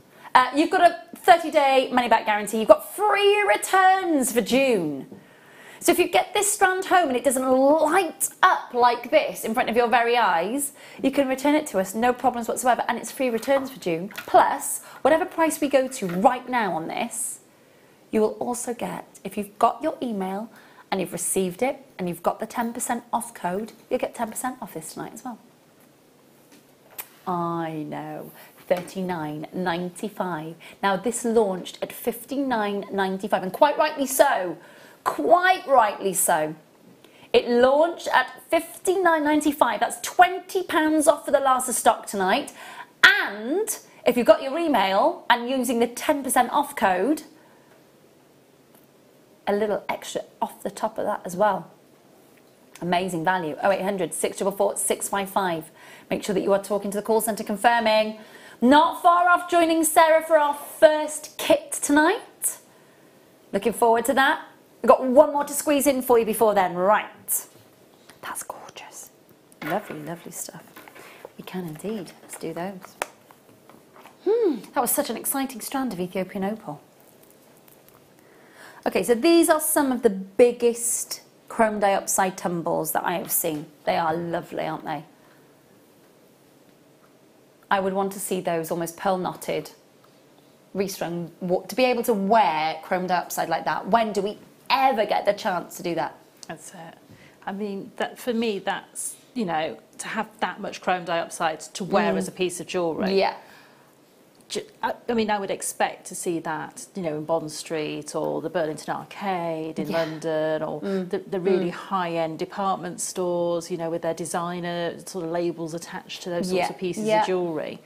You've got a 30-day money-back guarantee. You've got free returns for June. So if you get this strand home and it doesn't light up like this in front of your very eyes, you can return it to us, no problems whatsoever, and it's free returns for June. Plus, whatever price we go to right now on this, you will also get, if you've got your email and you've received it and you've got the 10% off code, you'll get 10% off this tonight as well. I know. $39.95. Now this launched at $59.95 and quite rightly so. Quite rightly so. It launched at $59.95. That's £20 off for the last of stock tonight. And if you've got your email and using the 10% off code, a little extra off the top of that as well. Amazing value. 0800 644 655. Make sure that you are talking to the call centre confirming. Not far off joining Sarah for our first kit tonight. Looking forward to that. We've got one more to squeeze in for you before then. Right. That's gorgeous. Lovely, lovely stuff. We can indeed. Let's do those. That was such an exciting strand of Ethiopian opal. Okay, so these are some of the biggest chrome dioxide tumbles that I have seen. They are lovely, aren't they? I would want to see those almost pearl knotted, restrung, to be able to wear chrome dioxide like that. When do we ever get the chance to do that? That's it. I mean, that for me, that's you know, to have that much chrome dioxide to wear as a piece of jewellery. Yeah. I mean, I would expect to see that, you know, in Bond Street or the Burlington Arcade in London, or the really high-end department stores, you know, with their designer sort of labels attached to those sorts of pieces of jewellery.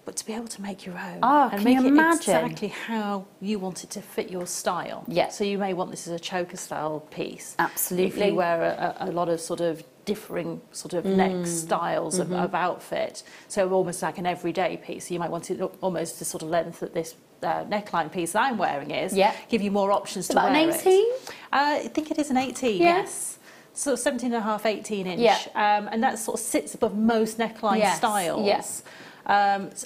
But to be able to make your own and make it exactly how you want it to fit your style. Yeah. So you may want this as a choker style piece. Absolutely. If you wear a lot of sort of differing sort of neck styles of outfit, so almost like an everyday piece. So you might want it almost the sort of length that this neckline piece that I'm wearing is. Yeah. Give you more options to wear an 18? I think it is an 18. Yes. So 17.5, 18 inch. Yeah. And that sort of sits above most neckline styles. Yes.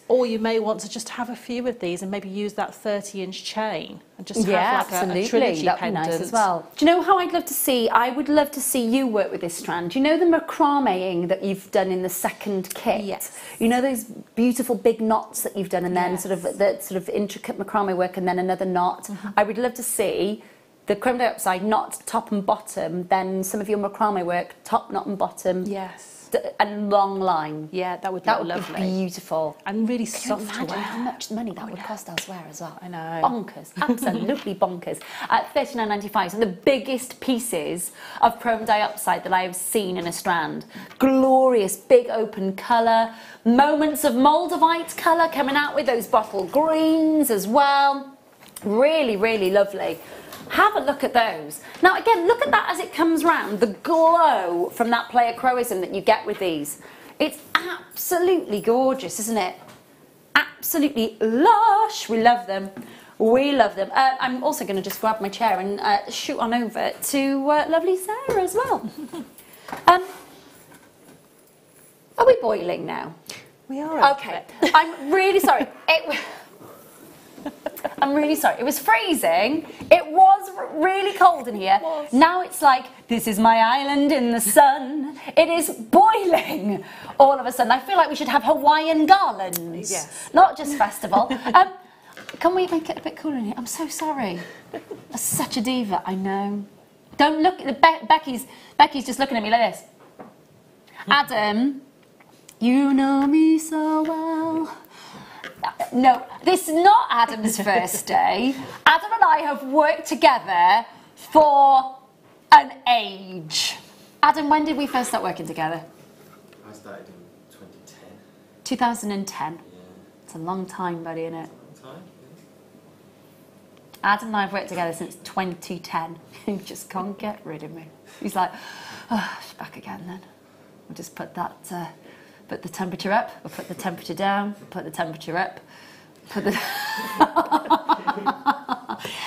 Or you may want to just have a few of these and maybe use that 30-inch chain and just have like a trilogy that'd pendant. be nice as well. Do you know how I'd love to see? I would love to see you work with this strand. Do you know the macrameing that you've done in the second kit? Yes. You know those beautiful big knots that you've done, and then sort of the sort of intricate macrame work, and then another knot. I would love to see the chrome dioxide knot top and bottom, then some of your macrame work top, knot and bottom. Yes. And long line. Yeah, that would be beautiful. And really Can you soft to imagine wear. how much money that would cost elsewhere as well? I know. Bonkers. Absolutely bonkers. At $39.95, so the biggest pieces of chrome dioxide that I have seen in a strand. Glorious, big open colour. Moments of Moldavite colour coming out with those bottle greens as well. Really, really lovely. Have a look at those. Now again, look at that as it comes round, the glow from that pleochroism that you get with these. It's absolutely gorgeous, isn't it? Absolutely lush. We love them. We love them. I'm also going to just grab my chair and shoot on over to lovely Sarah as well. Are we boiling now? We are. Okay. I'm really sorry. I'm really sorry. It was freezing. It was really cold in here. Now it's like, this is my island in the sun. It is boiling all of a sudden. I feel like we should have Hawaiian garlands. Yes. Not just festival. Can we make it a bit cooler in here? I'm so sorry. I'm such a diva. I know. Don't look at the Becky's just looking at me like this. Adam, you know me so well. No, this is not Adam's first day. Adam and I have worked together for an age. Adam, when did we first start working together? I started in 2010. 2010. Yeah. It's a long time, buddy, isn't it? Long time, Adam and I have worked together since 2010. He just can't get rid of me. He's like, oh, she's back again then. We'll just put that... put the temperature up, we'll put the temperature down, put the temperature up, put the...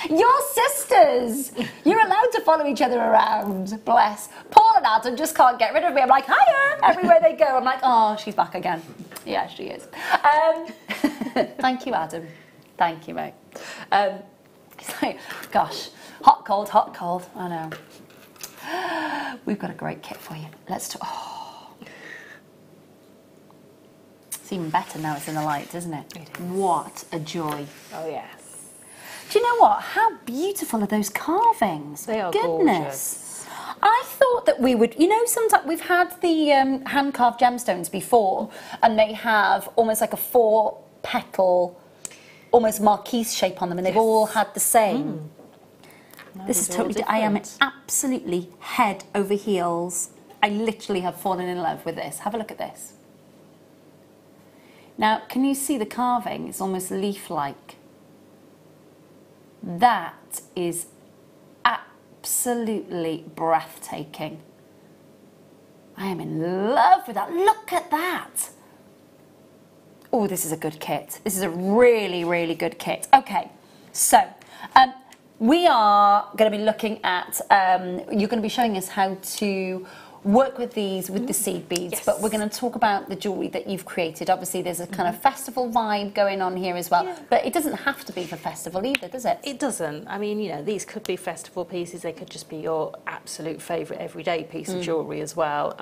You're sisters! You're allowed to follow each other around, bless. Paul and Adam just can't get rid of me. I'm like, hiya! Everywhere they go, I'm like, oh, she's back again. Yeah, she is. Thank you, Adam. Thank you, mate. It's like, gosh, hot, cold, I know. We've got a great kit for you. Let's talk... Oh. It's even better now it's in the light, isn't it? It is. What a joy. Oh, yes. Do you know what? How beautiful are those carvings? They are gorgeous. I thought that we would, you know, sometimes we've had the hand-carved gemstones before, and they have almost like a 4-petal, almost marquise shape on them, and they've all had the same. No, this is totally different. I am absolutely head over heels. I literally have fallen in love with this. Have a look at this. Now, can you see the carving? It's almost leaf-like. That is absolutely breathtaking. I am in love with that. Look at that. Oh, this is a good kit. This is a really, really good kit. Okay, so we are going to be looking at, you're going to be showing us how to work with these with the seed beads, but we're going to talk about the jewellery that you've created. Obviously there's a kind of festival vibe going on here as well, but it doesn't have to be for festival either, does it? It doesn't. I mean, you know, these could be festival pieces, they could just be your absolute favourite everyday piece of jewellery as well,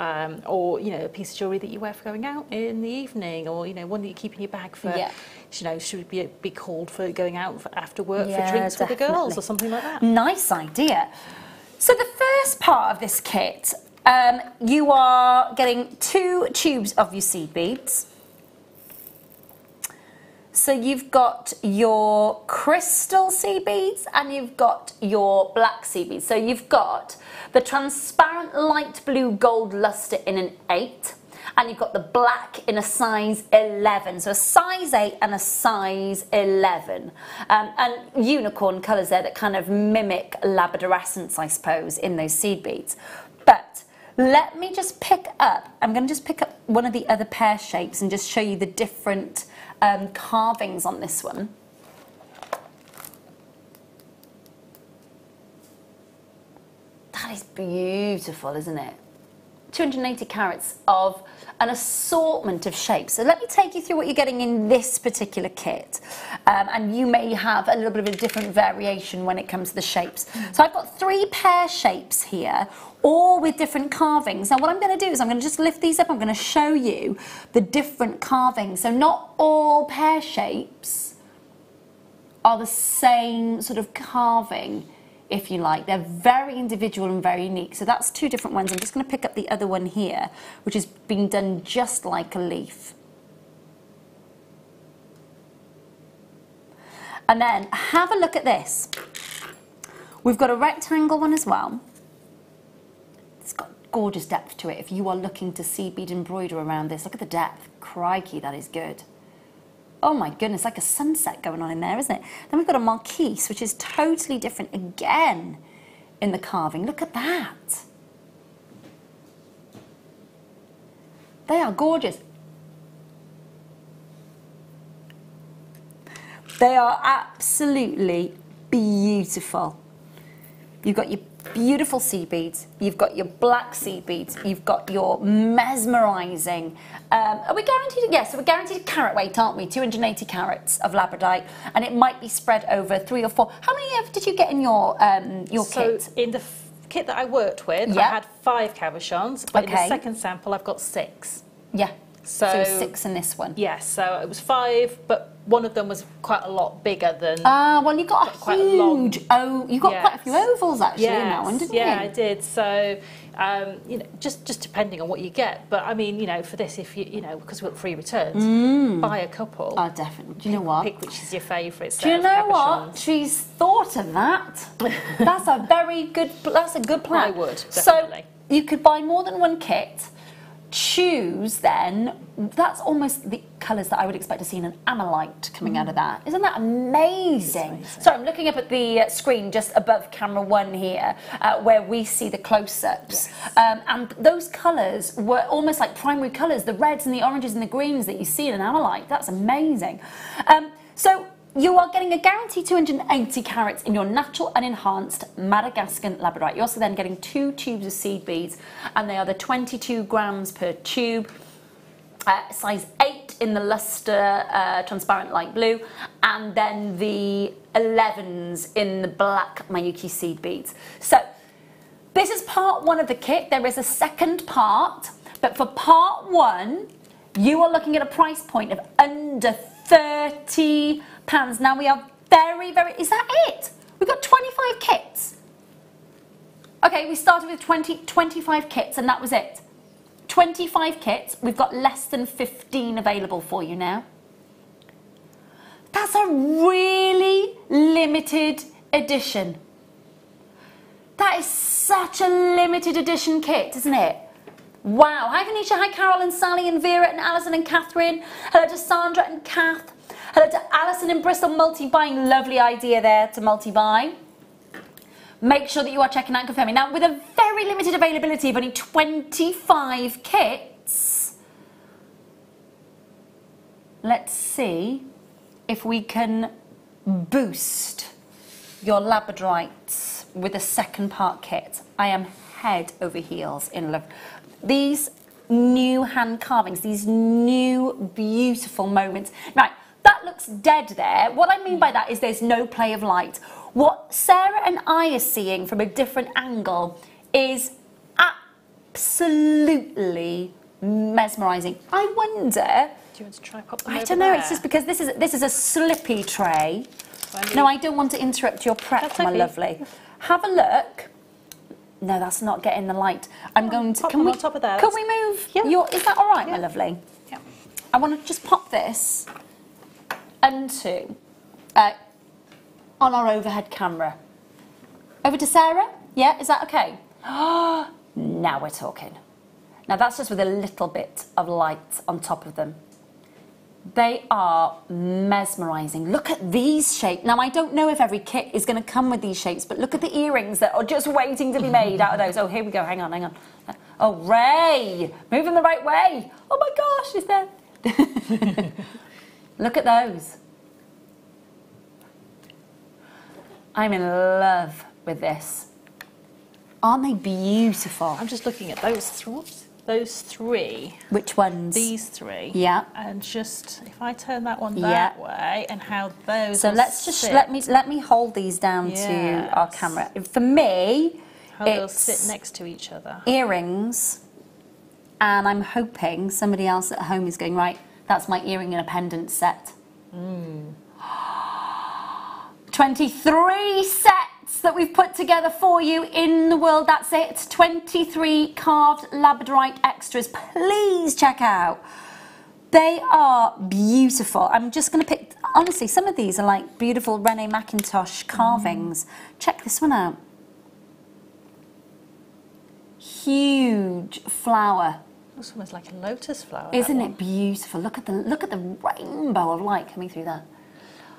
or, you know, a piece of jewellery that you wear for going out in the evening, or, you know, one that you keep in your bag for, you know, should be called for going out after work for drinks with the girls or something like that. Nice idea. So the first part of this kit, You are getting 2 tubes of your seed beads. So you've got your crystal seed beads and you've got your black seed beads. So you've got the transparent light blue gold luster in an 8, and you've got the black in a size 11. So a size 8 and a size 11. And unicorn colours there that kind of mimic labradorescence, I suppose, in those seed beads. But let me just pick up, I'm going to just pick up one of the other pear shapes and just show you the different carvings on this one. That is beautiful, isn't it? 280 carats of an assortment of shapes. So let me take you through what you're getting in this particular kit. And you may have a little bit of a different variation when it comes to the shapes. So I've got 3 pear shapes here, all with different carvings. Now what I'm going to do is I'm going to just lift these up. I'm going to show you the different carvings. So not all pear shapes are the same sort of carving, if you like. They're very individual and very unique. So that's 2 different ones. I'm just going to pick up the other one here, which is being done just like a leaf. And then have a look at this. We've got a rectangle one as well. It's got gorgeous depth to it. If you are looking to seed bead embroider around this, look at the depth. Crikey, that is good. Oh my goodness, like a sunset going on in there, isn't it? Then we've got a marquise, which is totally different again in the carving. Look at that. They are gorgeous. They are absolutely beautiful. You've got your beautiful seed beads, you've got your black seed beads, you've got your mesmerising. Are we guaranteed? Yes, so we're guaranteed a carat weight, aren't we? 280 carats of labradorite, and it might be spread over 3 or 4. How many did you get in your kit? So in the kit that I worked with, I had 5 cabochons, but in the second sample I've got 6. Yeah. So 6 in this one. Yes, so it was 5, but one of them was quite a lot bigger than. Well, you got a quite huge. You got Yes. quite a few ovals actually in that one, didn't you? Yeah, I did. So, you know, just depending on what you get. But I mean, you know, for this, if you know, because we've got free returns, buy a couple. Oh, definitely. Do you know what? Pick which is your favourite. Do you know what? She's thought of that. That's a very good. That's a good plan. I would definitely. So you could buy more than one kit. Choose then, that's almost the colours that I would expect to see in an Amethyst coming out of that. Isn't that amazing? So I'm looking up at the screen just above camera 1 here, where we see the close-ups. Yes. And those colours were almost like primary colours, the reds and the oranges and the greens that you see in an Amethyst. That's amazing. So you are getting a guaranteed 280 carats in your natural and enhanced Madagascan labradorite. You're also then getting 2 tubes of seed beads, and they are the 22 grams per tube, size 8 in the luster transparent light blue, and then the 11s in the black Mayuki seed beads. So this is part 1 of the kit. There is a second part, but for part 1, you are looking at a price point of under £30. Now we are very, is that it? We've got 25 kits. Okay, we started with 25 kits and that was it. 25 kits, we've got less than 15 available for you now. That's a really limited edition. That is such a limited edition kit, isn't it? Wow. Hi Venetia, hi Carol and Sally and Vera and Alison and Catherine. Hello to Sandra and Kath. Hello to Alison in Bristol, multi-buying. Lovely idea there to multi-buy. Make sure that you are checking out and confirming. Now, with a very limited availability of only 25 kits, let's see if we can boost your labradorites with a second part kit. I am head over heels in love. These new hand carvings, these new beautiful moments. Right. That looks dead there. What I mean by that is there's no play of light. What Sarah and I are seeing from a different angle is absolutely mesmerising. I wonder... Do you want to try pop them I over don't know, there? it's just because this is a slippy tray. No, I don't want to interrupt your prep, my lovely. Have a look. No, that's not getting the light. I'm going to... Pop them on top of there. Can we move? Yeah. Is that all right, my Yeah. lovely? Yeah. I want to just pop this onto on our overhead camera. Over to Sarah? Yeah, is that okay? Now we're talking. Now that's just with a little bit of light on top of them. They are mesmerising. Look at these shapes. Now, I don't know if every kit is going to come with these shapes, but look at the earrings that are just waiting to be made out of those. Oh, here we go. Hang on, hang on. Oh, Rae, moving the right way. Oh, my gosh, is there? Look at those. I'm in love with this. Aren't they beautiful? I'm just looking at those three. Which ones? These three. Yeah. And just if I turn that one that way and how those. So let's just let me hold these down to our camera. For me, how they'll sit next to each other. Earrings, and I'm hoping somebody else at home is going, right, that's my earring and a pendant set. 23 sets that we've put together for you in the world. That's it. 23 carved labradorite extras. Please check out. They are beautiful. I'm just going to pick, honestly, some of these are like beautiful Renee McIntosh carvings. Check this one out. Huge flower. Looks almost like a lotus flower. Isn't it beautiful? Look at the rainbow of light coming through there.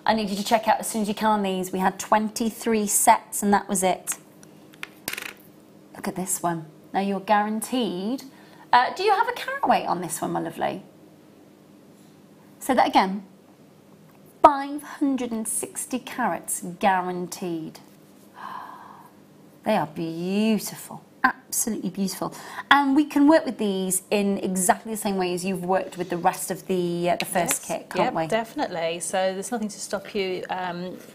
I need you to check out as soon as you can on these. We had 23 sets and that was it. Look at this one. Now you're guaranteed. Do you have a carat weight on this one, my lovely? Say that again. 560 carats guaranteed. They are beautiful. Absolutely beautiful. And we can work with these in exactly the same way as you've worked with the rest of the first kit, can't we? Definitely. So there's nothing to stop you,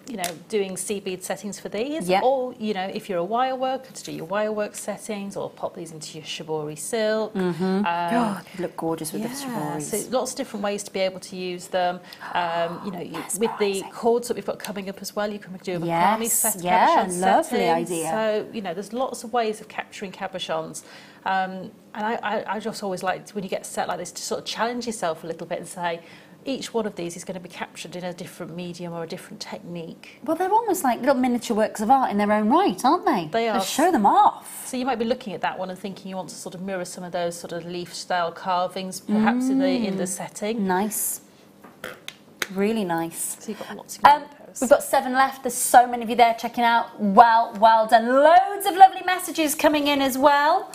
you know, doing seed bead settings for these. Yep. Or, you know, if you're a wire worker, to do your wire work settings, or pop these into your shibori silk. God, they look gorgeous with the shiboris. So lots of different ways to be able to use them. You know, with the cords that we've got coming up as well, you can do a makami set. Yeah, lovely settings. idea. So, you know, there's lots of ways of capturing cabochons. And I just always like when you get set like this to sort of challenge yourself a little bit and say each one of these is going to be captured in a different medium or a different technique. Well, they're almost like little miniature works of art in their own right, aren't they? They are. Just show them off. So you might be looking at that one and thinking you want to sort of mirror some of those sort of leaf style carvings perhaps in the setting. Nice. Really nice. So you've got lots of those. We've got 7 left. There's so many of you there checking out. Well done. Loads of lovely messages coming in as well.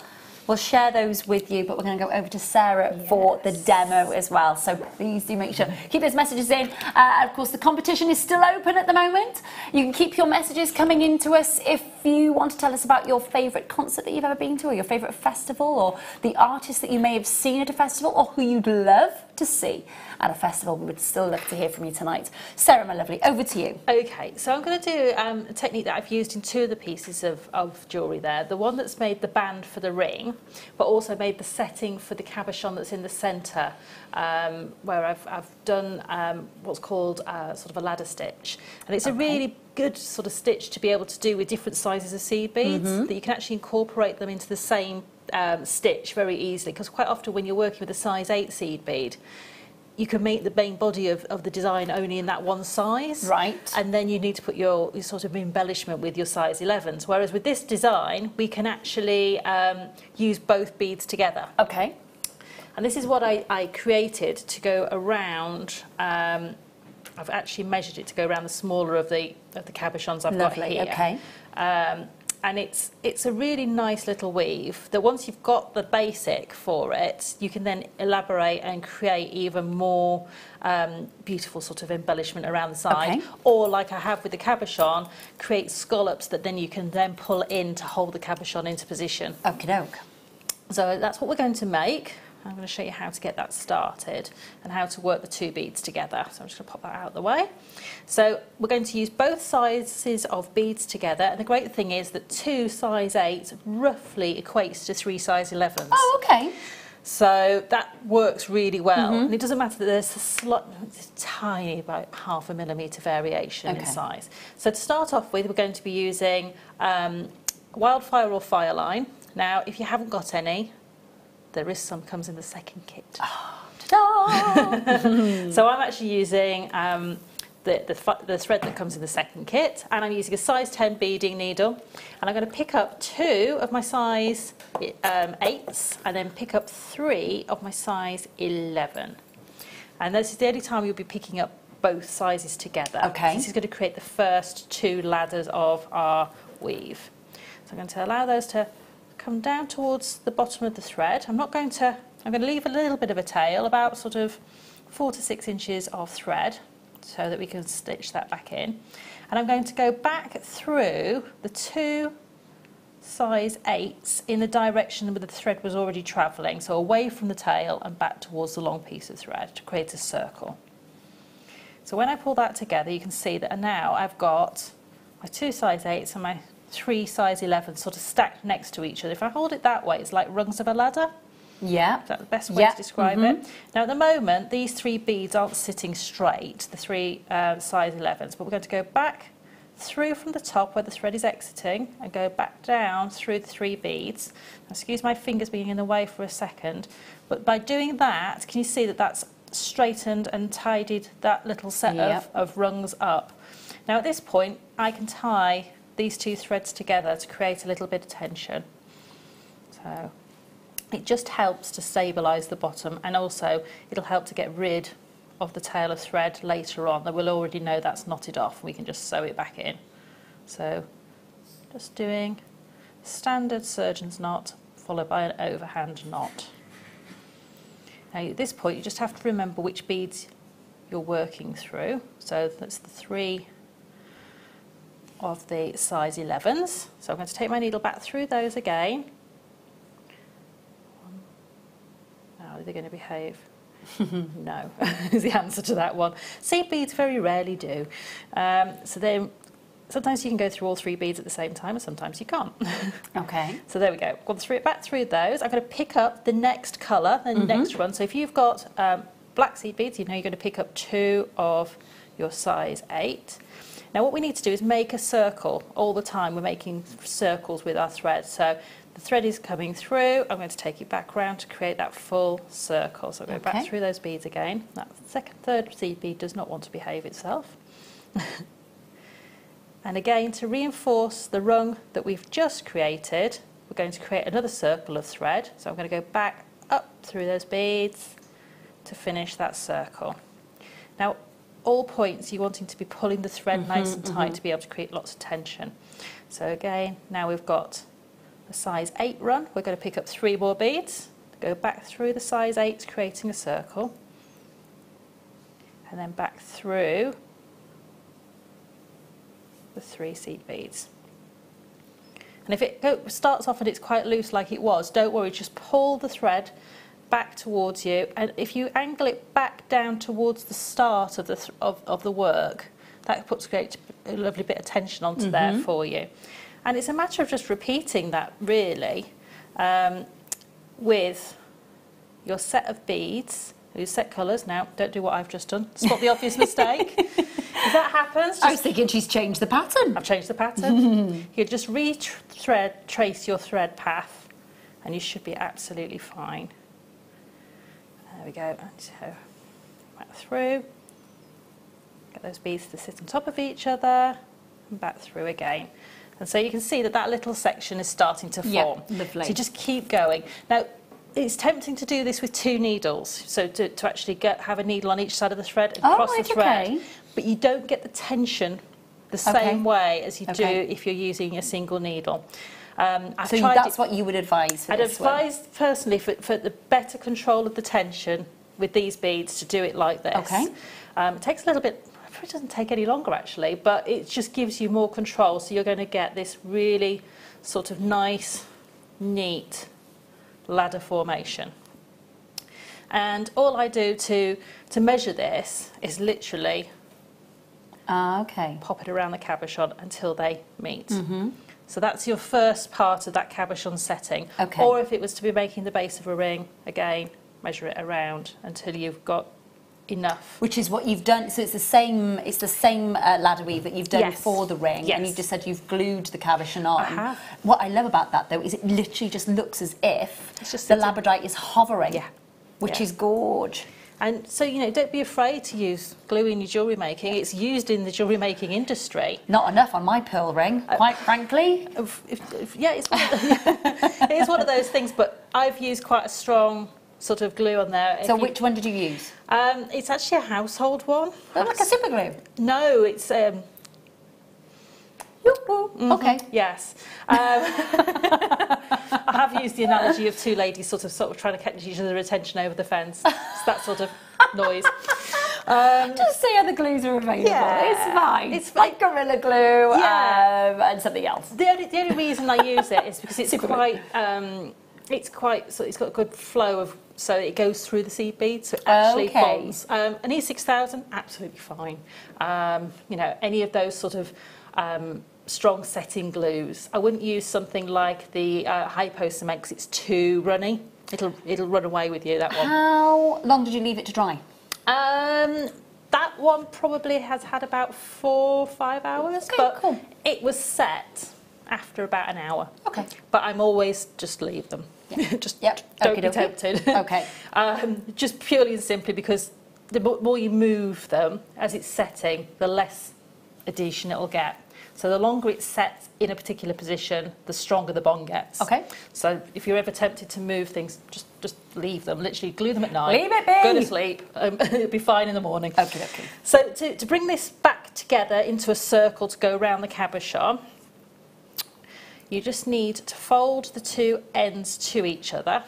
We'll share those with you, but we're going to go over to Sarah for the demo as well. So please do make sure, keep those messages in. Of course, the competition is still open at the moment. You can keep your messages coming in to us if you want to tell us about your favourite concert that you've ever been to, or your favourite festival, or the artist that you may have seen at a festival, or who you'd love to see at a festival. We would still love to hear from you tonight. Sarah, my lovely, over to you. Okay, so I'm going to do a technique that I've used in 2 of the pieces of jewellery there. The one that's made the band for the ring, but also made the setting for the cabochon that's in the centre, where I've done what's called sort of a ladder stitch. And it's a really good sort of stitch to be able to do with different sizes of seed beads, that you can actually incorporate them into the same stitch very easily, because quite often when you're working with a size 8 seed bead, you can make the main body of the design only in that one size. Right. And then you need to put your sort of embellishment with your size 11s. Whereas with this design, we can actually use both beads together. Okay. And this is what I created to go around. I've actually measured it to go around the smaller of the cabochons I've got here. Okay. And it's a really nice little weave that once you've got the basic for it, you can then elaborate and create even more beautiful sort of embellishment around the side. Okay. Or like I have with the cabochon, create scallops that then you can then pull in to hold the cabochon into position. Okie doke. So that's what we're going to make. I'm going to show you how to get that started and how to work the 2 beads together. So I'm just going to pop that out of the way. So we're going to use both sizes of beads together, and the great thing is that 2 size 8s roughly equates to 3 size 11s. Oh, okay. So that works really well. And it doesn't matter that there's a tiny, about ½ millimetre variation in size. So to start off with, we're going to be using wildfire or fireline. Now, if you haven't got any, there is some comes in the second kit. Ta-da! So I'm actually using the thread that comes in the second kit, and I'm using a size 10 beading needle, and I'm going to pick up 2 of my size 8s and then pick up 3 of my size 11. And this is the only time you'll be picking up both sizes together. Okay. This is going to create the first 2 ladders of our weave. So I'm going to allow those to come down towards the bottom of the thread. I'm going to leave a little bit of a tail, about sort of 4 to 6 inches of thread, so that we can stitch that back in. And I'm going to go back through the 2 size 8s in the direction where the thread was already travelling, so away from the tail and back towards the long piece of thread to create a circle. So when I pull that together, you can see that now I've got my 2 size 8s and my 3 size 11s sort of stacked next to each other. If I hold it that way, it's like rungs of a ladder. Yeah. Is that the best way to describe it? Now at the moment, these 3 beads aren't sitting straight, the 3 size 11s, but we're going to go back through from the top where the thread is exiting and go back down through the 3 beads. Now, excuse my fingers being in the way for a second, but by doing that, can you see that that's straightened and tidied that little set of rungs up? Now at this point, I can tie these 2 threads together to create a little bit of tension. So it just helps to stabilise the bottom, and also it'll help to get rid of the tail of thread later on that we'll already know that's knotted off. We can just sew it back in. So just doing standard surgeon's knot followed by an overhand knot. Now at this point you just have to remember which beads you're working through. So that's the 3 of the size 11s. So I'm going to take my needle back through those again. How are they going to behave? No, is the answer to that one. Seed beads very rarely do. So then sometimes you can go through all 3 beads at the same time, and sometimes you can't. Okay. So there we go. Gone through it back through those. I'm going to pick up the next colour, the next one. So if you've got black seed beads, you know you're going to pick up 2 of your size 8. Now what we need to do is make a circle all the time. We're making circles with our thread. So the thread is coming through. I'm going to take it back round to create that full circle. So I'll go back through those beads again. That third seed bead does not want to behave itself. And again, to reinforce the rung that we've just created, we're going to create another circle of thread. So I'm going to go back up through those beads to finish that circle. Now, all points you're wanting to be pulling the thread nice and tight to be able to create lots of tension. So again, now we've got a size 8 run. We're going to pick up 3 more beads, go back through the size 8, creating a circle, and then back through the 3 seed beads. And if it starts off and it's quite loose like it was, don't worry, just pull the thread back towards you, and if you angle it back down towards the start of the work, that puts a lovely bit of tension onto there for you. And it's a matter of just repeating that really with your set of beads, your set colours. Now, don't do what I've just done. Spot the obvious mistake. If that happens... I was thinking she's changed the pattern. I've changed the pattern. You just trace your thread path and you should be absolutely fine. There we go. So, back through. Get those beads to sit on top of each other and back through again. And so you can see that that little section is starting to form. Yeah, lovely. So just keep going. Now, it's tempting to do this with 2 needles, so to actually have a needle on each side of the thread and cross the thread. But you don't get the tension the same way as you do if you're using a single needle. So that's what you would advise for I'd this advise personally for the better control of the tension with these beads to do it like this. Okay. It takes a little bit... It doesn't take any longer actually, but it just gives you more control, so you're going to get this really sort of nice, neat ladder formation. And all I do to measure this is literally pop it around the cabochon until they meet. So that's your first part of that cabochon setting. Or if it was to be making the base of a ring, again, measure it around until you've got enough. Which is what you've done. So it's the same ladder weave that you've done Yes. for the ring, Yes. and you've just said you've glued the cabochon on. I have. What I love about that though is it literally just looks as if It's just the sitting. labradorite is hovering, Yeah. which Yeah. is gorge. And so, you know, don't be afraid to use glue in your jewellery making. It's used in the jewellery making industry. Not enough on my pearl ring, quite frankly. Yeah, it's one of it is one of those things, but I've used quite a strong sort of glue on there. So which one did you use? It's actually a household one. Oh, like a super glue. No, it's... Okay. Yes. I have used the analogy of two ladies sort of trying to catch each other's attention over the fence. It's that sort of noise. Just say other glues are available. Yeah. It's fine. It's like Gorilla Glue Yeah. and something else. The only reason I use it is because it's it's got a good flow of, so it goes through the seed beads, so it actually bonds. An E6000, absolutely fine. You know, any of those sort of strong setting glues. I wouldn't use something like the hypo cement because it's too runny. It'll run away with you, that one. How long did you leave it to dry? That one probably has had about 4 or 5 hours, Okay, but cool. it was set after about an hour. Okay. But I'm always just leave them. Yeah. Just Yep. don't Okie be dokie. tempted. Okay. Just purely and simply because the more you move them as it's setting, the less adhesion it'll get. So the longer it's set in a particular position, the stronger the bond gets. Okay. So if you're ever tempted to move things, just leave them. Literally glue them at night. Leave it be. Go to sleep. It'll be fine in the morning. Okay, okay. So to bring this back together into a circle to go around the cabochon, you just need to fold the two ends to each other.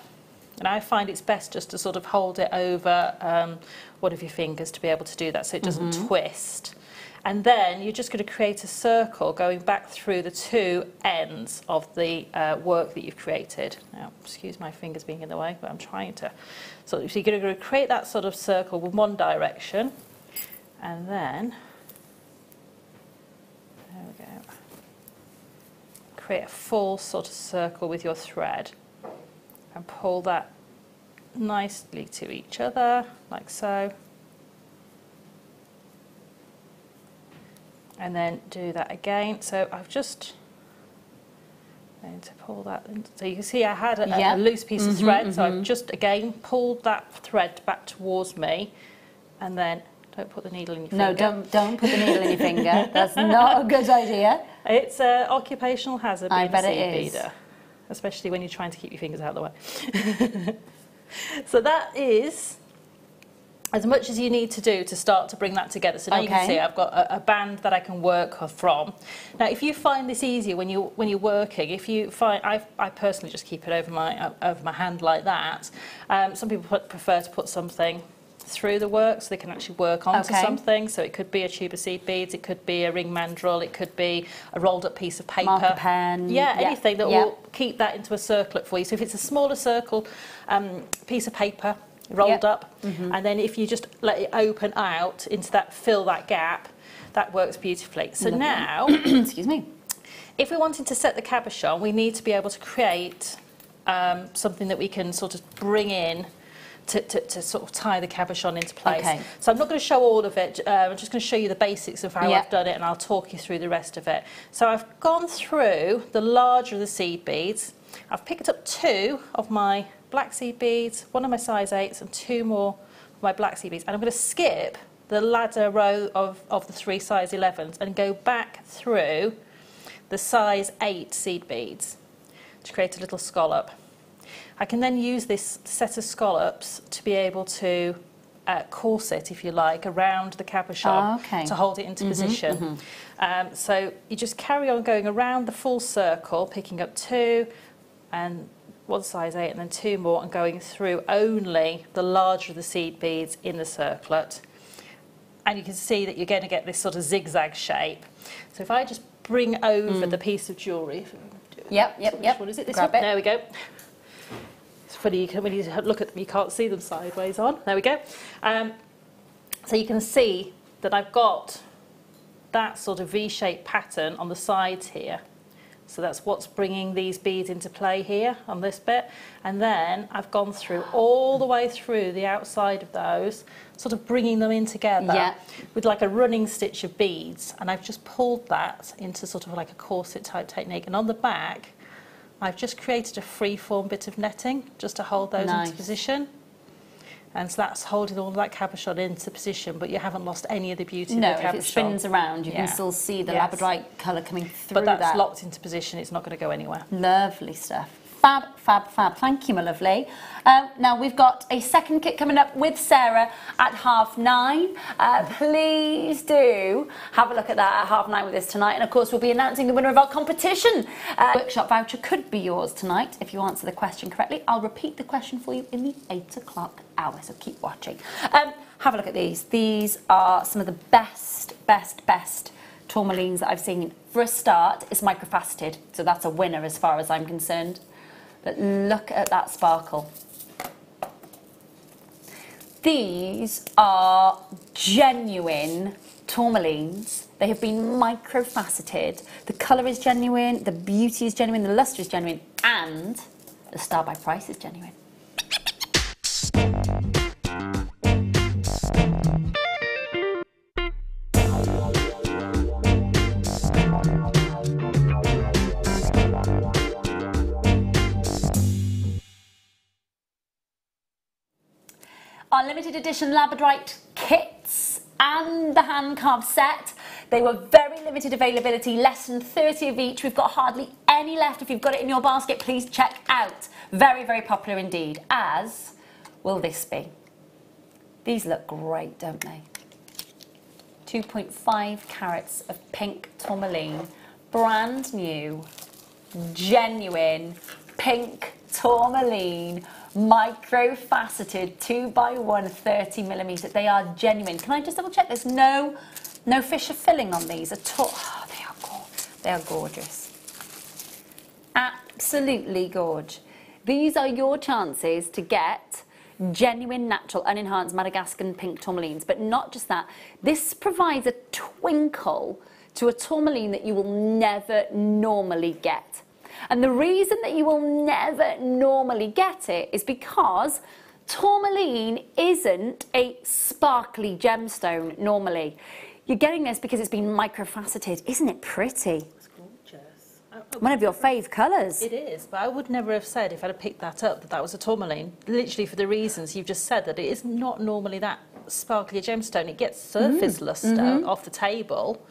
And I find it's best just to sort of hold it over one of your fingers to be able to do that so it doesn't twist. And then you're just going to create a circle going back through the two ends of the work that you've created. Now, excuse my fingers being in the way, but I'm trying to. So you're going to create that sort of circle with one direction. And then, there we go. Create a full sort of circle with your thread. And pull that nicely to each other, like so. And then do that again. So I've just going to pull that in. So you can see I had a loose piece of thread, so I've just again pulled that thread back towards me, and then don't put the needle in your finger. No, don't put the needle in your finger. That's not a good idea. It's an occupational hazard being I bet a seed it is. beader, especially when you're trying to keep your fingers out of the way. So that is as much as you need to do to start to bring that together. So now you can see I've got a band that I can work from. Now, if you find this easier when you're working, if you find I personally just keep it over my hand like that. Some people prefer to put something through the work so they can actually work onto something. So it could be a tube of seed beads, it could be a ring mandrel, it could be a rolled up piece of paper. Marker pen. Yeah, anything that will keep that into a circlet for you. So if it's a smaller circle piece of paper, rolled up, and then if you just let it open out into that, fill that gap, that works beautifully. So now, excuse me, if we're wanting to set the cabochon, we need to be able to create something that we can sort of bring in to sort of tie the cabochon into place. Okay. So I'm not going to show all of it, I'm just going to show you the basics of how I've done it, and I'll talk you through the rest of it. So I've gone through the larger of the seed beads. I've picked up 2 of my black seed beads, 1 of my size 8s, and 2 more of my black seed beads. And I'm going to skip the ladder row of the 3 size 11s and go back through the size 8 seed beads to create a little scallop. I can then use this set of scallops to be able to corset, if you like, around the cabochon to hold it into position. So you just carry on going around the full circle, picking up 2 and 1 size 8 and then 2 more, and going through only the larger of the seed beads in the circlet. And you can see that you're going to get this sort of zigzag shape. So if I just bring over the piece of jewellery. Yep. What is it? This Grab one? it. There we go. It's funny, when you look at them, you can't see them sideways on. There we go. So you can see that I've got that sort of V-shaped pattern on the sides here. So that's what's bringing these beads into play here on this bit. And then I've gone through all the way through the outside of those, sort of bringing them in together with like a running stitch of beads. And I've just pulled that into sort of like a corset type technique. And on the back, I've just created a free-form bit of netting just to hold those into position. And so that's holding all of that cabochon into position, but you haven't lost any of the beauty of the cabochon. No, if it spins around, you can still see the labradorite colour coming through. But that's locked into position, it's not going to go anywhere. Lovely stuff. Fab, fab, fab. Thank you, my lovely. Now, we've got a second kit coming up with Sarah at 9:30. Please do have a look at that at 9:30 with us tonight. And, of course, we'll be announcing the winner of our competition. Workshop voucher could be yours tonight if you answer the question correctly. I'll repeat the question for you in the 8 o'clock hour, so keep watching. Have a look at these. These are some of the best tourmalines that I've seen. For a start, it's microfaceted, so that's a winner as far as I'm concerned. But look at that sparkle. These are genuine tourmalines. They have been microfaceted. The colour is genuine, the beauty is genuine, the lustre is genuine, and the star by price is genuine. Our limited edition labradorite kits and the hand carved set, they were very limited availability, less than 30 of each. We've got hardly any left. If you've got it in your basket, please check out. Very, very popular indeed, as will this be. These look great, don't they? 2.5 carats of pink tourmaline, brand new, genuine pink tourmaline, micro-faceted 2x1 30mm. They are genuine. Can I just double check? There's no Fisher filling on these at all. Oh, they are gorgeous. Absolutely gorgeous. These are your chances to get genuine, natural, unenhanced Madagascan pink tourmalines. But not just that. This provides a twinkle to a tourmaline that you will never normally get. And the reason that you will never normally get it is because tourmaline isn't a sparkly gemstone normally. You're getting this because it's been microfaceted. Isn't it pretty? It's gorgeous. One of your fave colours. It is, but I would never have said if I'd have picked that up that that was a tourmaline, literally for the reasons you've just said, that it is not normally that sparkly a gemstone. It gets surface lustre off the table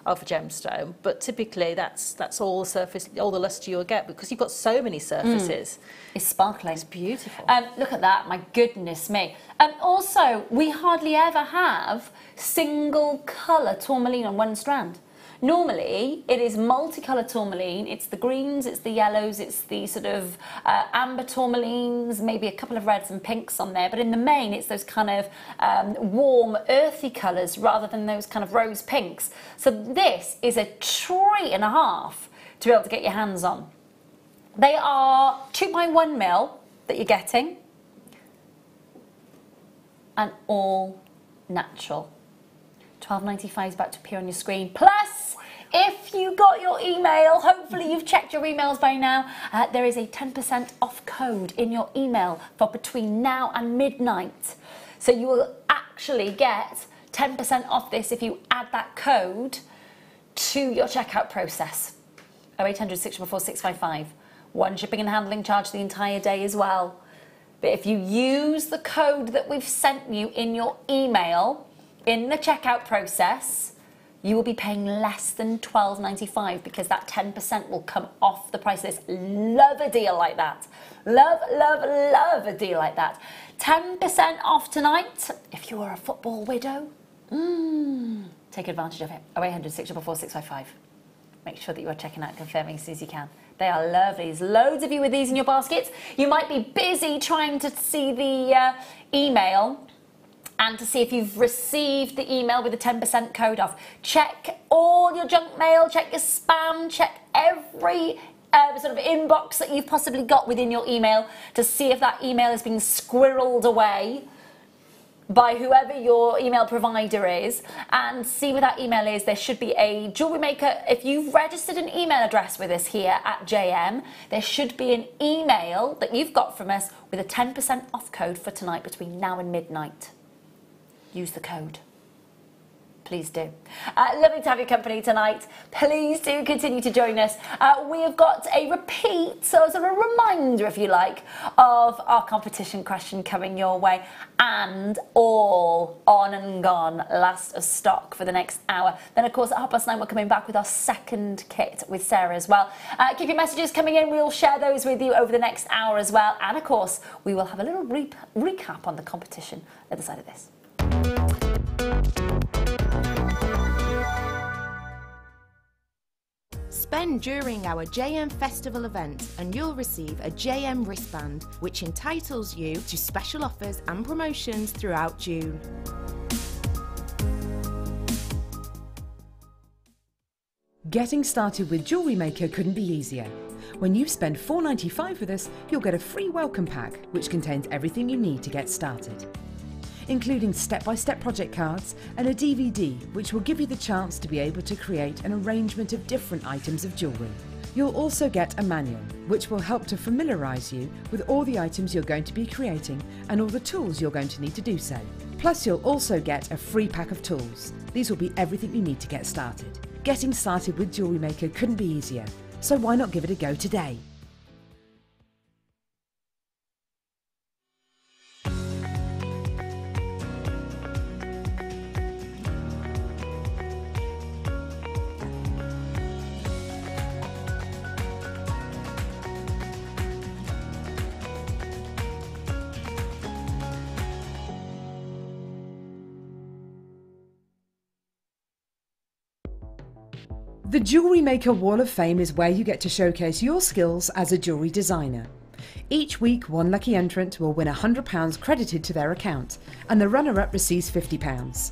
of a gemstone, but typically that's all the surface, all the lustre you'll get because you've got so many surfaces. It's sparkling. It's beautiful. Look at that, my goodness me. Also, we hardly ever have single colour tourmaline on one strand. Normally, it is multicolour tourmaline. It's the greens, it's the yellows, it's the sort of amber tourmalines, maybe a couple of reds and pinks on there. But in the main, it's those kind of warm, earthy colours rather than those kind of rose pinks. So this is a treat and a half to be able to get your hands on. They are 2x1mm that you're getting, and all natural. £12.95 is about to appear on your screen. Plus, if you got your email, hopefully you've checked your emails by now, there is a 10% off code in your email for between now and midnight. So you will actually get 10% off this if you add that code to your checkout process. 0800 644 655. One shipping and handling charge the entire day as well. But if you use the code that we've sent you in your email, in the checkout process, you will be paying less than £12.95 because that 10% will come off the price of this. Love a deal like that. Love, love, love a deal like that. 10% off tonight if you are a football widow. Take advantage of it. 0800 644 655. Make sure that you are checking out and confirming as soon as you can. They are lovely. There's loads of you with these in your baskets. You might be busy trying to see the email and to see if you've received the email with the 10% code off. Check all your junk mail, check your spam, check every sort of inbox that you've possibly got within your email to see if that email is being squirreled away. by whoever your email provider is and see what that email is. There should be a Jewellery Maker. If you've registered an email address with us here at JM, there should be an email that you've got from us with a 10% off code for tonight between now and midnight. Use the code. Please do. Lovely to have your company tonight. Please do continue to join us. We have got a repeat, so as a reminder, if you like, of our competition question coming your way, and all on and gone, last of stock for the next hour. Then, of course, at 9:30, we're coming back with our second kit with Sara as well. Keep your messages coming in. We'll share those with you over the next hour as well. And, of course, we will have a little recap on the competition at the side of this. Spend during our JM Festival event and you'll receive a JM wristband which entitles you to special offers and promotions throughout June. Getting started with Jewellery Maker couldn't be easier. When you spend $4.95 with us, you'll get a free welcome pack which contains everything you need to get started, including step-by-step project cards and a DVD which will give you the chance to be able to create an arrangement of different items of jewellery. You'll also get a manual which will help to familiarise you with all the items you're going to be creating and all the tools you're going to need to do so. Plus you'll also get a free pack of tools. These will be everything you need to get started. Getting started with Jewellery Maker couldn't be easier, so why not give it a go today? The Jewellery Maker Wall of Fame is where you get to showcase your skills as a jewellery designer. Each week, one lucky entrant will win £100 credited to their account, and the runner-up receives £50.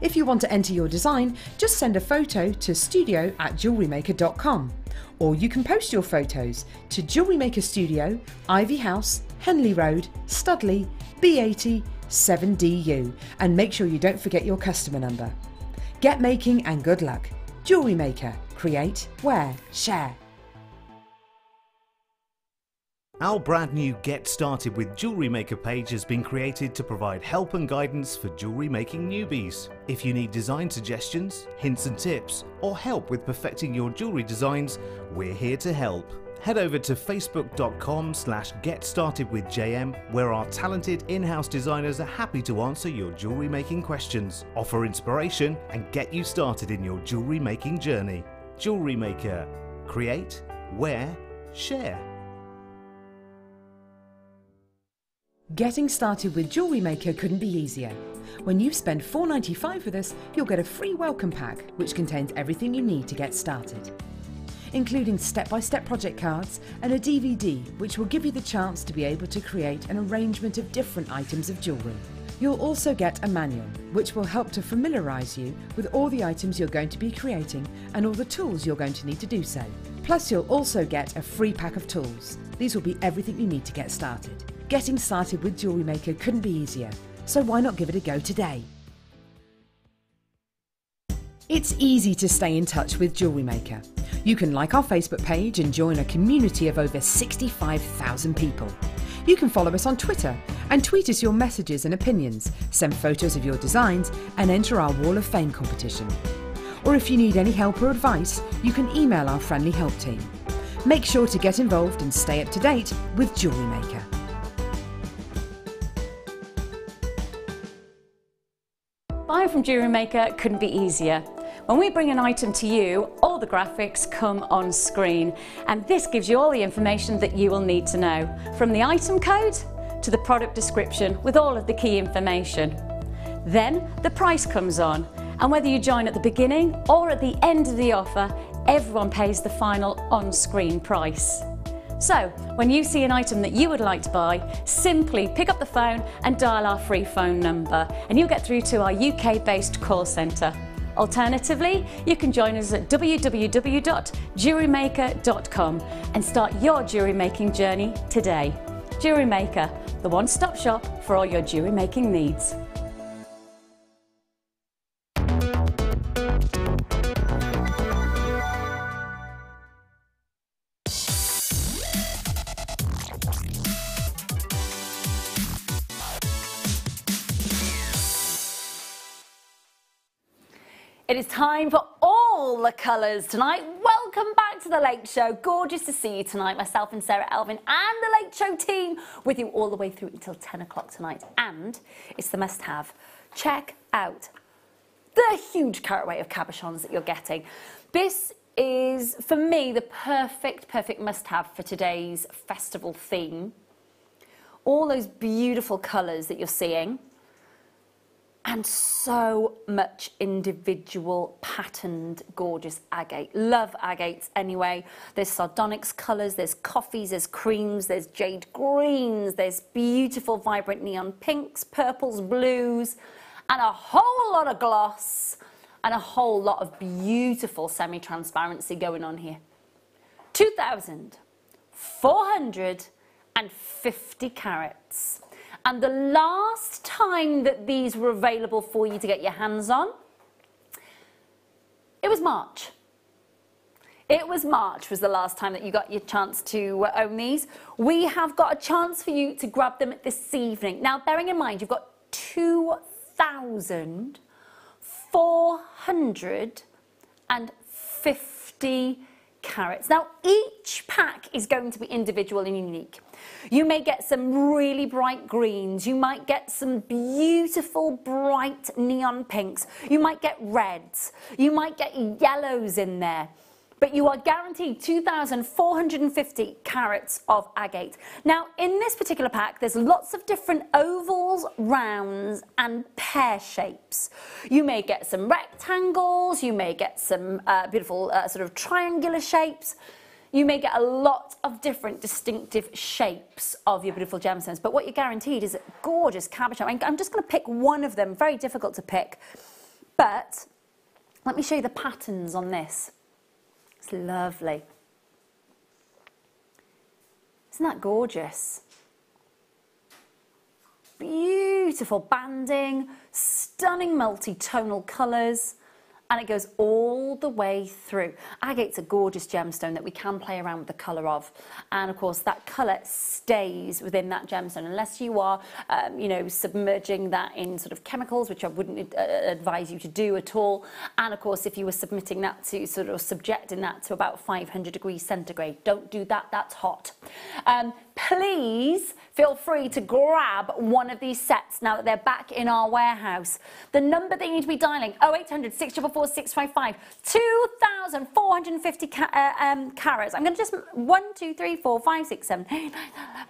If you want to enter your design, just send a photo to studio@jewellerymaker.com, or you can post your photos to Jewellery Maker Studio, Ivy House, Henley Road, Studley, B80 7DU, and make sure you don't forget your customer number. Get making and good luck. Jewellery Maker. Create, wear, share. Our brand new Get Started with Jewellery Maker page has been created to provide help and guidance for jewellery making newbies. If you need design suggestions, hints and tips, or help with perfecting your jewellery designs, we're here to help. Head over to facebook.com/getstartedwithjm, where our talented in-house designers are happy to answer your jewellery making questions, offer inspiration and get you started in your jewellery making journey. Jewellery Maker. Create, wear, share. Getting started with Jewellery Maker couldn't be easier. When you spend $4.95 with us, you'll get a free welcome pack which contains everything you need to get started, including step-by-step project cards and a DVD which will give you the chance to be able to create an arrangement of different items of jewellery. You'll also get a manual which will help to familiarise you with all the items you're going to be creating and all the tools you're going to need to do so. Plus you'll also get a free pack of tools. These will be everything you need to get started. Getting started with Jewellery Maker couldn't be easier, so why not give it a go today? It's easy to stay in touch with Jewellery Maker. You can like our Facebook page and join a community of over 65,000 people. You can follow us on Twitter and tweet us your messages and opinions, send photos of your designs and enter our Wall of Fame competition. Or if you need any help or advice, you can email our friendly help team. Make sure to get involved and stay up to date with Jewellery Maker. Buying from Jewellery Maker couldn't be easier. When we bring an item to you, all the graphics come on screen, and this gives you all the information that you will need to know, from the item code to the product description with all of the key information. Then the price comes on, and whether you join at the beginning or at the end of the offer, everyone pays the final on-screen price. So, when you see an item that you would like to buy, simply pick up the phone and dial our free phone number, and you'll get through to our UK-based call centre. Alternatively, you can join us at www.jewellerymaker.com and start your jewellery making journey today. Jewellery Maker, the one-stop shop for all your jewellery making needs. It is time for all the colours tonight. Welcome back to the Late Show. Gorgeous to see you tonight. Myself and Sarah, Alvin and the Late Show team with you all the way through until 10 o'clock tonight. And it's the must-have. Check out the huge caratweight of cabochons that you're getting. This is, for me, the perfect must-have for today's festival theme. All those beautiful colours that you're seeing. And so much individual patterned gorgeous agate. Love agates anyway. There's sardonyx colours, there's coffees, there's creams, there's jade greens, there's beautiful vibrant neon pinks, purples, blues, and a whole lot of gloss and a whole lot of beautiful semi-transparency going on here. 2,450 carats. And the last time that these were available for you to get your hands on, it was March. It was March was the last time that you got your chance to own these. We have got a chance for you to grab them this evening. Now, bearing in mind, you've got 2,450 carats. Now, each pack is going to be individual and unique. You may get some really bright greens. You might get some beautiful bright neon pinks. You might get reds. You might get yellows in there. But you are guaranteed 2,450 carats of agate. Now, in this particular pack, there's lots of different ovals, rounds, and pear shapes. You may get some rectangles. You may get some beautiful sort of triangular shapes. You may get a lot of different distinctive shapes of your beautiful gemstones. But what you're guaranteed is a gorgeous cabochon. I'm just going to pick one of them. Very difficult to pick. But let me show you the patterns on this. It's lovely. Isn't that gorgeous? Beautiful banding, stunning multi-tonal colours, and it goes all the way through. Agate's a gorgeous gemstone that we can play around with the colour of. And of course, that colour stays within that gemstone unless you are, you know, submerging that in sort of chemicals, which I wouldn't advise you to do at all. And of course, if you were submitting that to sort of subjecting that to about 500 degrees centigrade, don't do that, that's hot. Please feel free to grab one of these sets now that they're back in our warehouse. The number that you need to be dialing, 0800 644 655, 2,450 carats. I'm going to just 1, 2, 3, 4, 5, 6, 7, 8, 9,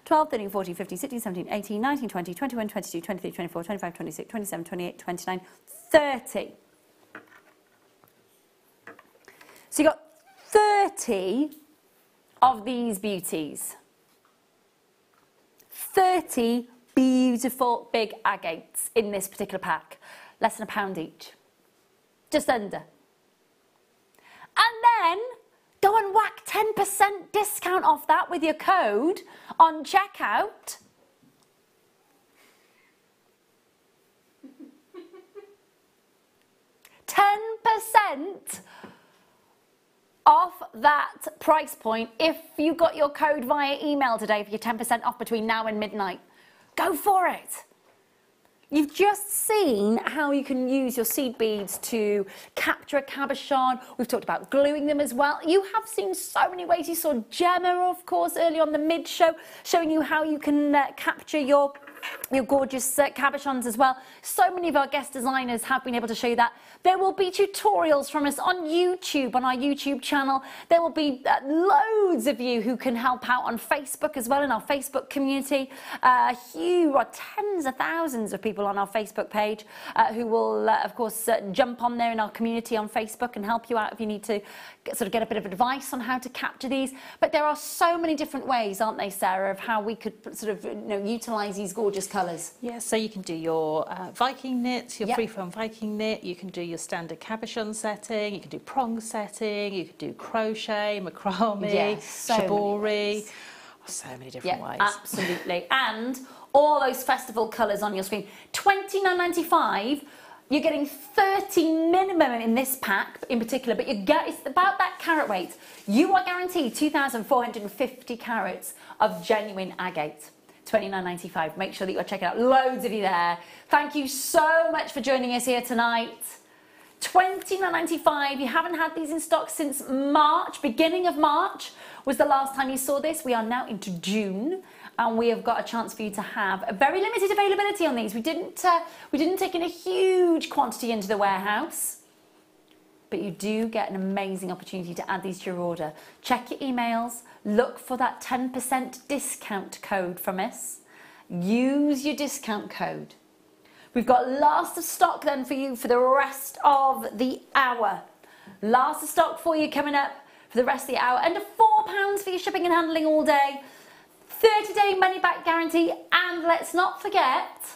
12, 13, 14, 15, 16, 17, 18, 19, 20, 21, 22, 23, 24, 25, 26, 27, 28, 29, 30. So you've got 30 of these beauties. 30 beautiful big agates in this particular pack. Less than £1 each. Just under. And then go and whack 10% discount off that with your code on checkout. %10 off that price point if you got your code via email today for your 10% off between now and midnight. Go for it. You've just seen how you can use your seed beads to capture a cabochon. We've talked about gluing them as well. You have seen so many ways. You saw Gemma, of course, early on the mid-show, showing you how you can capture your gorgeous cabochons as well. So many of our guest designers have been able to show you that. There will be tutorials from us on YouTube, on our YouTube channel. There will be loads of you who can help out on Facebook as well, in our Facebook community. Tens of thousands of people on our Facebook page who will, of course, jump on there in our community on Facebook and help you out if you need to get a bit of advice on how to capture these. But there are so many different ways, aren't they, Sarah, of how we could utilise these gorgeous colours. Yeah, so you can do your Viking knit, your freeform Viking knit, you can do your standard cabochon setting, you can do prong setting, you can do crochet, macrame, shibori. So many different ways. Absolutely. And all those festival colours on your screen. $29.95. You're getting 30 minimum in this pack in particular, but it's about that carat weight. You are guaranteed 2,450 carats of genuine agate. $29.95. Make sure that you're checking out. Loads of you there. Thank you so much for joining us here tonight. $29.95. You haven't had these in stock since March. Beginning of March was the last time you saw this. We are now into June, and we have got a chance for you to have a very limited availability on these. We didn't take in a huge quantity into the warehouse, but you do get an amazing opportunity to add these to your order. Check your emails, look for that 10% discount code from us. Use your discount code. We've got last of stock then for you for the rest of the hour. Last of stock for you coming up for the rest of the hour. Under £4 for your shipping and handling all day. 30-day money-back guarantee. And let's not forget,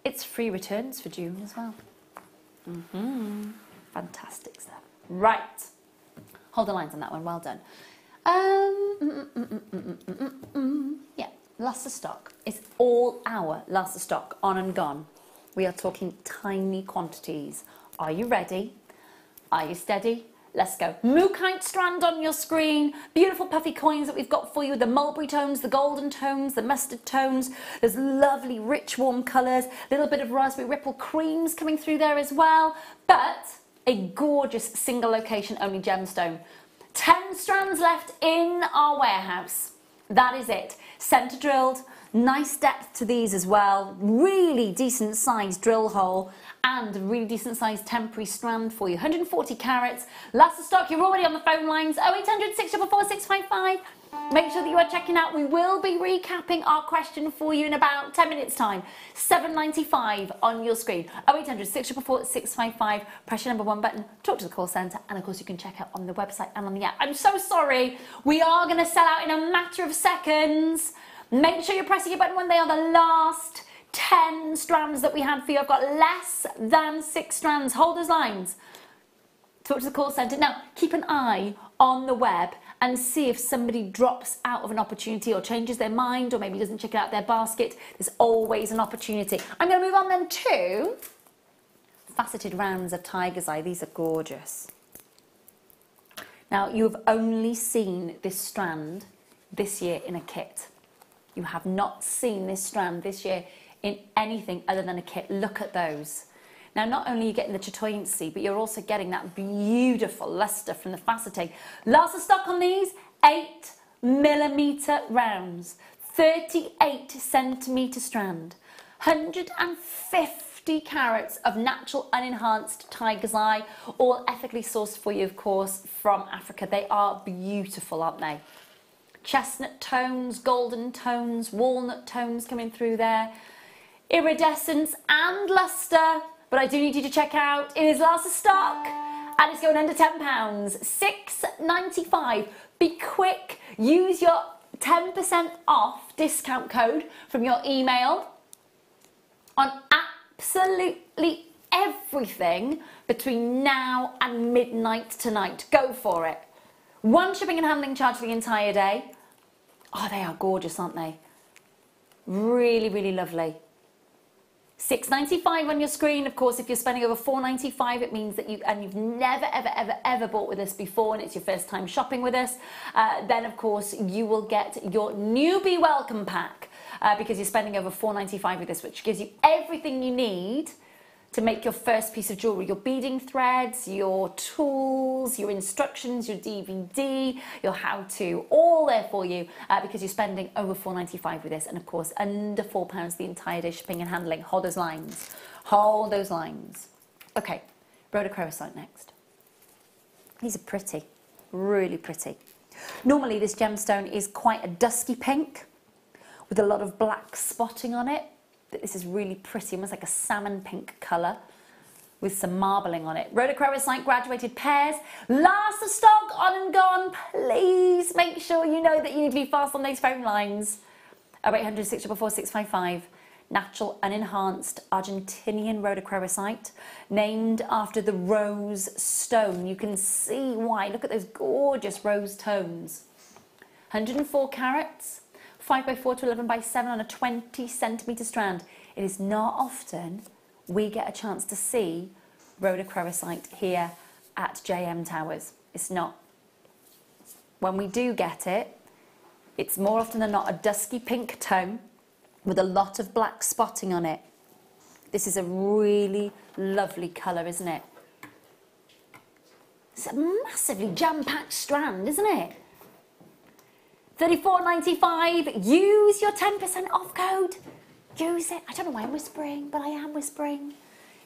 it's free returns for June as well. Fantastic stuff. Right. Hold the lines on that one. Well done. Yeah. Last of stock. It's all our last of stock, on and gone. We are talking tiny quantities. Are you ready? Are you steady? Let's go. Bouquet strand on your screen. Beautiful puffy coins that we've got for you. The mulberry tones, the golden tones, the mustard tones. There's lovely, rich, warm colours. A little bit of raspberry ripple creams coming through there as well. But a gorgeous single location only gemstone. 10 strands left in our warehouse. That is it. Centre drilled, nice depth to these as well, really decent sized drill hole and a really decent sized temporary strand for you. 140 carats, last of stock. You're already on the phone lines. 0800 644 655. Make sure that you are checking out. We will be recapping our question for you in about 10 minutes time. $7.95 on your screen. 0800 644 655. Press your number 1 button, talk to the call centre, and of course you can check out on the website and on the app. I'm so sorry. We are going to sell out in a matter of seconds. Make sure you're pressing your button when they are the last 10 strands that we had for you. I've got less than 6 strands. Hold those lines. Talk to the call centre. Now, keep an eye on the web and see if somebody drops out of an opportunity or changes their mind or maybe doesn't check out their basket. There's always an opportunity. I'm going to move on then to faceted rounds of tiger's eye. These are gorgeous. Now, you've only seen this strand this year in a kit. You have not seen this strand this year in anything other than a kit. Look at those. Now, not only are you getting the chatoyancy, but you're also getting that beautiful lustre from the faceting. Last of stock on these, 8mm rounds, 38 centimetre strand, 150 carats of natural unenhanced tiger's eye, all ethically sourced for you, of course, from Africa. They are beautiful, aren't they? Chestnut tones, golden tones, walnut tones coming through there, iridescence and lustre. But I do need you to check out, it is last of stock and it's going under £10. $6.95. Be quick, use your 10% off discount code from your email on absolutely everything between now and midnight tonight. Go for it. 1 shipping and handling charge for the entire day. Oh, they are gorgeous, aren't they? Really, really lovely. $6.95 on your screen. Of course, if you're spending over $4.95, it means that you've never, ever, ever, ever bought with us before and it's your first time shopping with us, then of course you will get your newbie welcome pack because you're spending over $4.95 with us, which gives you everything you need to make your first piece of jewellery. Your beading threads, your tools, your instructions, your DVD, your how-to, all there for you because you're spending over $4.95 with this, and of course under £4 the entire day shipping and handling. Hold those lines. Hold those lines. Okay, rhodochrosite next. These are pretty, really pretty. Normally this gemstone is quite a dusky pink with a lot of black spotting on it. This is really pretty, almost like a salmon pink colour with some marbling on it. Rhodochrosite graduated pairs. Last of stock, on and gone. Please make sure you know that you need to be fast on those phone lines. 0800 644 655. Natural unenhanced Argentinian rhodochrosite, named after the rose stone. You can see why. Look at those gorgeous rose tones. 104 carats. 5x4 to 11x7 on a 20 centimetre strand. It is not often we get a chance to see rhodochrosite here at JM Towers. It's not. When we do get it, it's more often than not a dusky pink tone with a lot of black spotting on it. This is a really lovely colour, isn't it? It's a massively jam-packed strand, isn't it? $34.95. Use your 10% off code. Use it. I don't know why I'm whispering, but I am whispering.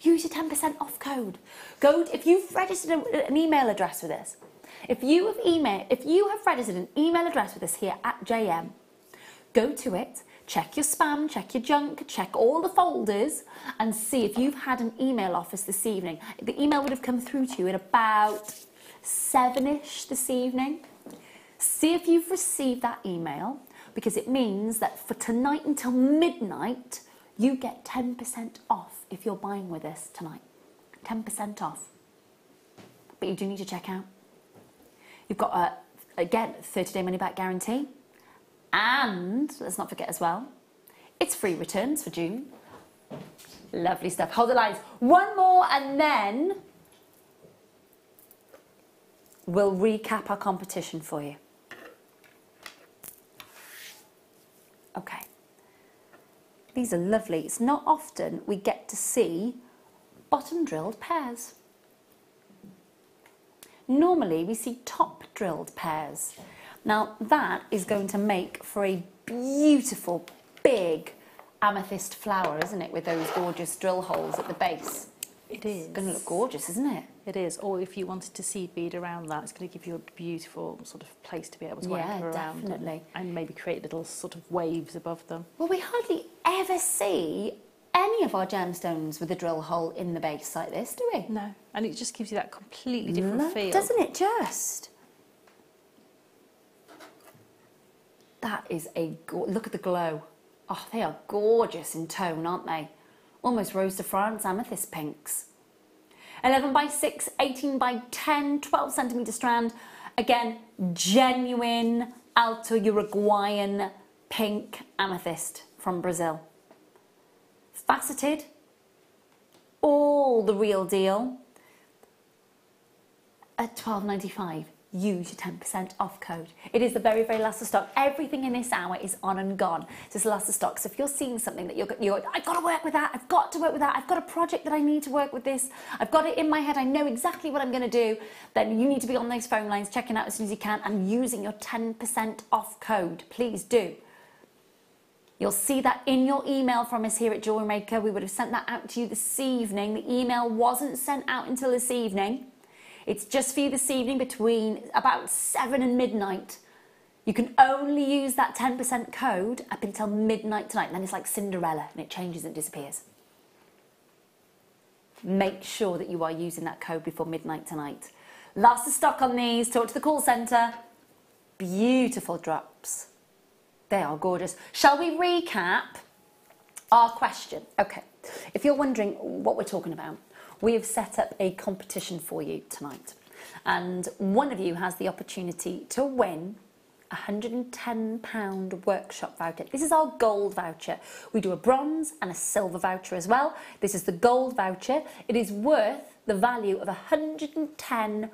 Use your 10% off code. If you've registered an email address with us, if you have registered an email address with us here at JM, go to it, check your spam, check your junk, check all the folders, and see if you've had an email off us this evening. The email would have come through to you at about 7ish this evening. See if you've received that email, because it means that for tonight until midnight, you get 10% off if you're buying with us tonight. 10% off. But you do need to check out. You've got, again, 30-day money-back guarantee. And, let's not forget as well, it's free returns for June. Lovely stuff. Hold the lines. One more and then we'll recap our competition for you. Okay. These are lovely. It's not often we get to see bottom drilled pears. Normally we see top drilled pears. Now that is going to make for a beautiful big amethyst flower, isn't it, with those gorgeous drill holes at the base. It is. It's going to look gorgeous, isn't it? It is. Or if you wanted to seed bead around that, it's going to give you a beautiful sort of place to be able to anchor around. Definitely. And maybe create little sort of waves above them. Well, we hardly ever see any of our gemstones with a drill hole in the base like this, do we? No. And it just gives you that completely different feel. Doesn't it just? That is a... Look at the glow. Oh, they are gorgeous in tone, aren't they? Almost Rose de France amethyst pinks. 11 by 6, 18 by 10, 12 centimetre strand. Again, genuine Alto Uruguayan pink amethyst from Brazil. Faceted, all the real deal. At $12.95, use your 10% off code. It is the very, very last of stock. Everything in this hour is on and gone. This is the last of stock. So if you're seeing something that you're I've got to work with that, I've got to work with that, I've got a project that I need to work with this, I've got it in my head, I know exactly what I'm going to do, then you need to be on those phone lines, checking out as soon as you can and using your 10% off code. Please do. You'll see that in your email from us here at JewelleryMaker. We would have sent that out to you this evening. The email wasn't sent out until this evening. It's just for you this evening between about 7 and midnight. You can only use that 10% code up until midnight tonight. And then it's like Cinderella and it changes and disappears. Make sure that you are using that code before midnight tonight. Last of stock on these. Talk to the call centre. Beautiful drops. They are gorgeous. Shall we recap our question? Okay. If you're wondering what we're talking about, we have set up a competition for you tonight. And one of you has the opportunity to win a £110 workshop voucher. This is our gold voucher. We do a bronze and a silver voucher as well. This is the gold voucher. It is worth the value of £110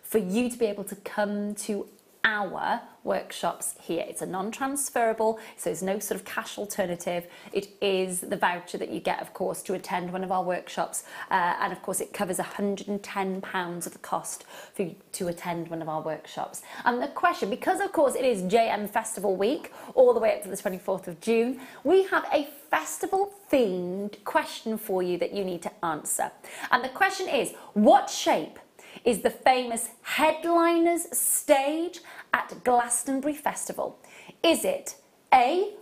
for you to be able to come to our workshops here. It's a non-transferable, so there's no sort of cash alternative. It is the voucher that you get, of course, to attend one of our workshops, and of course it covers £110 of the cost for you to attend one of our workshops. And the question, because of course it is JM Festival Week, all the way up to the 24th of June, we have a festival themed question for you that you need to answer. And the question is, what shape is the famous Headliners stage at Glastonbury Festival? Is it A,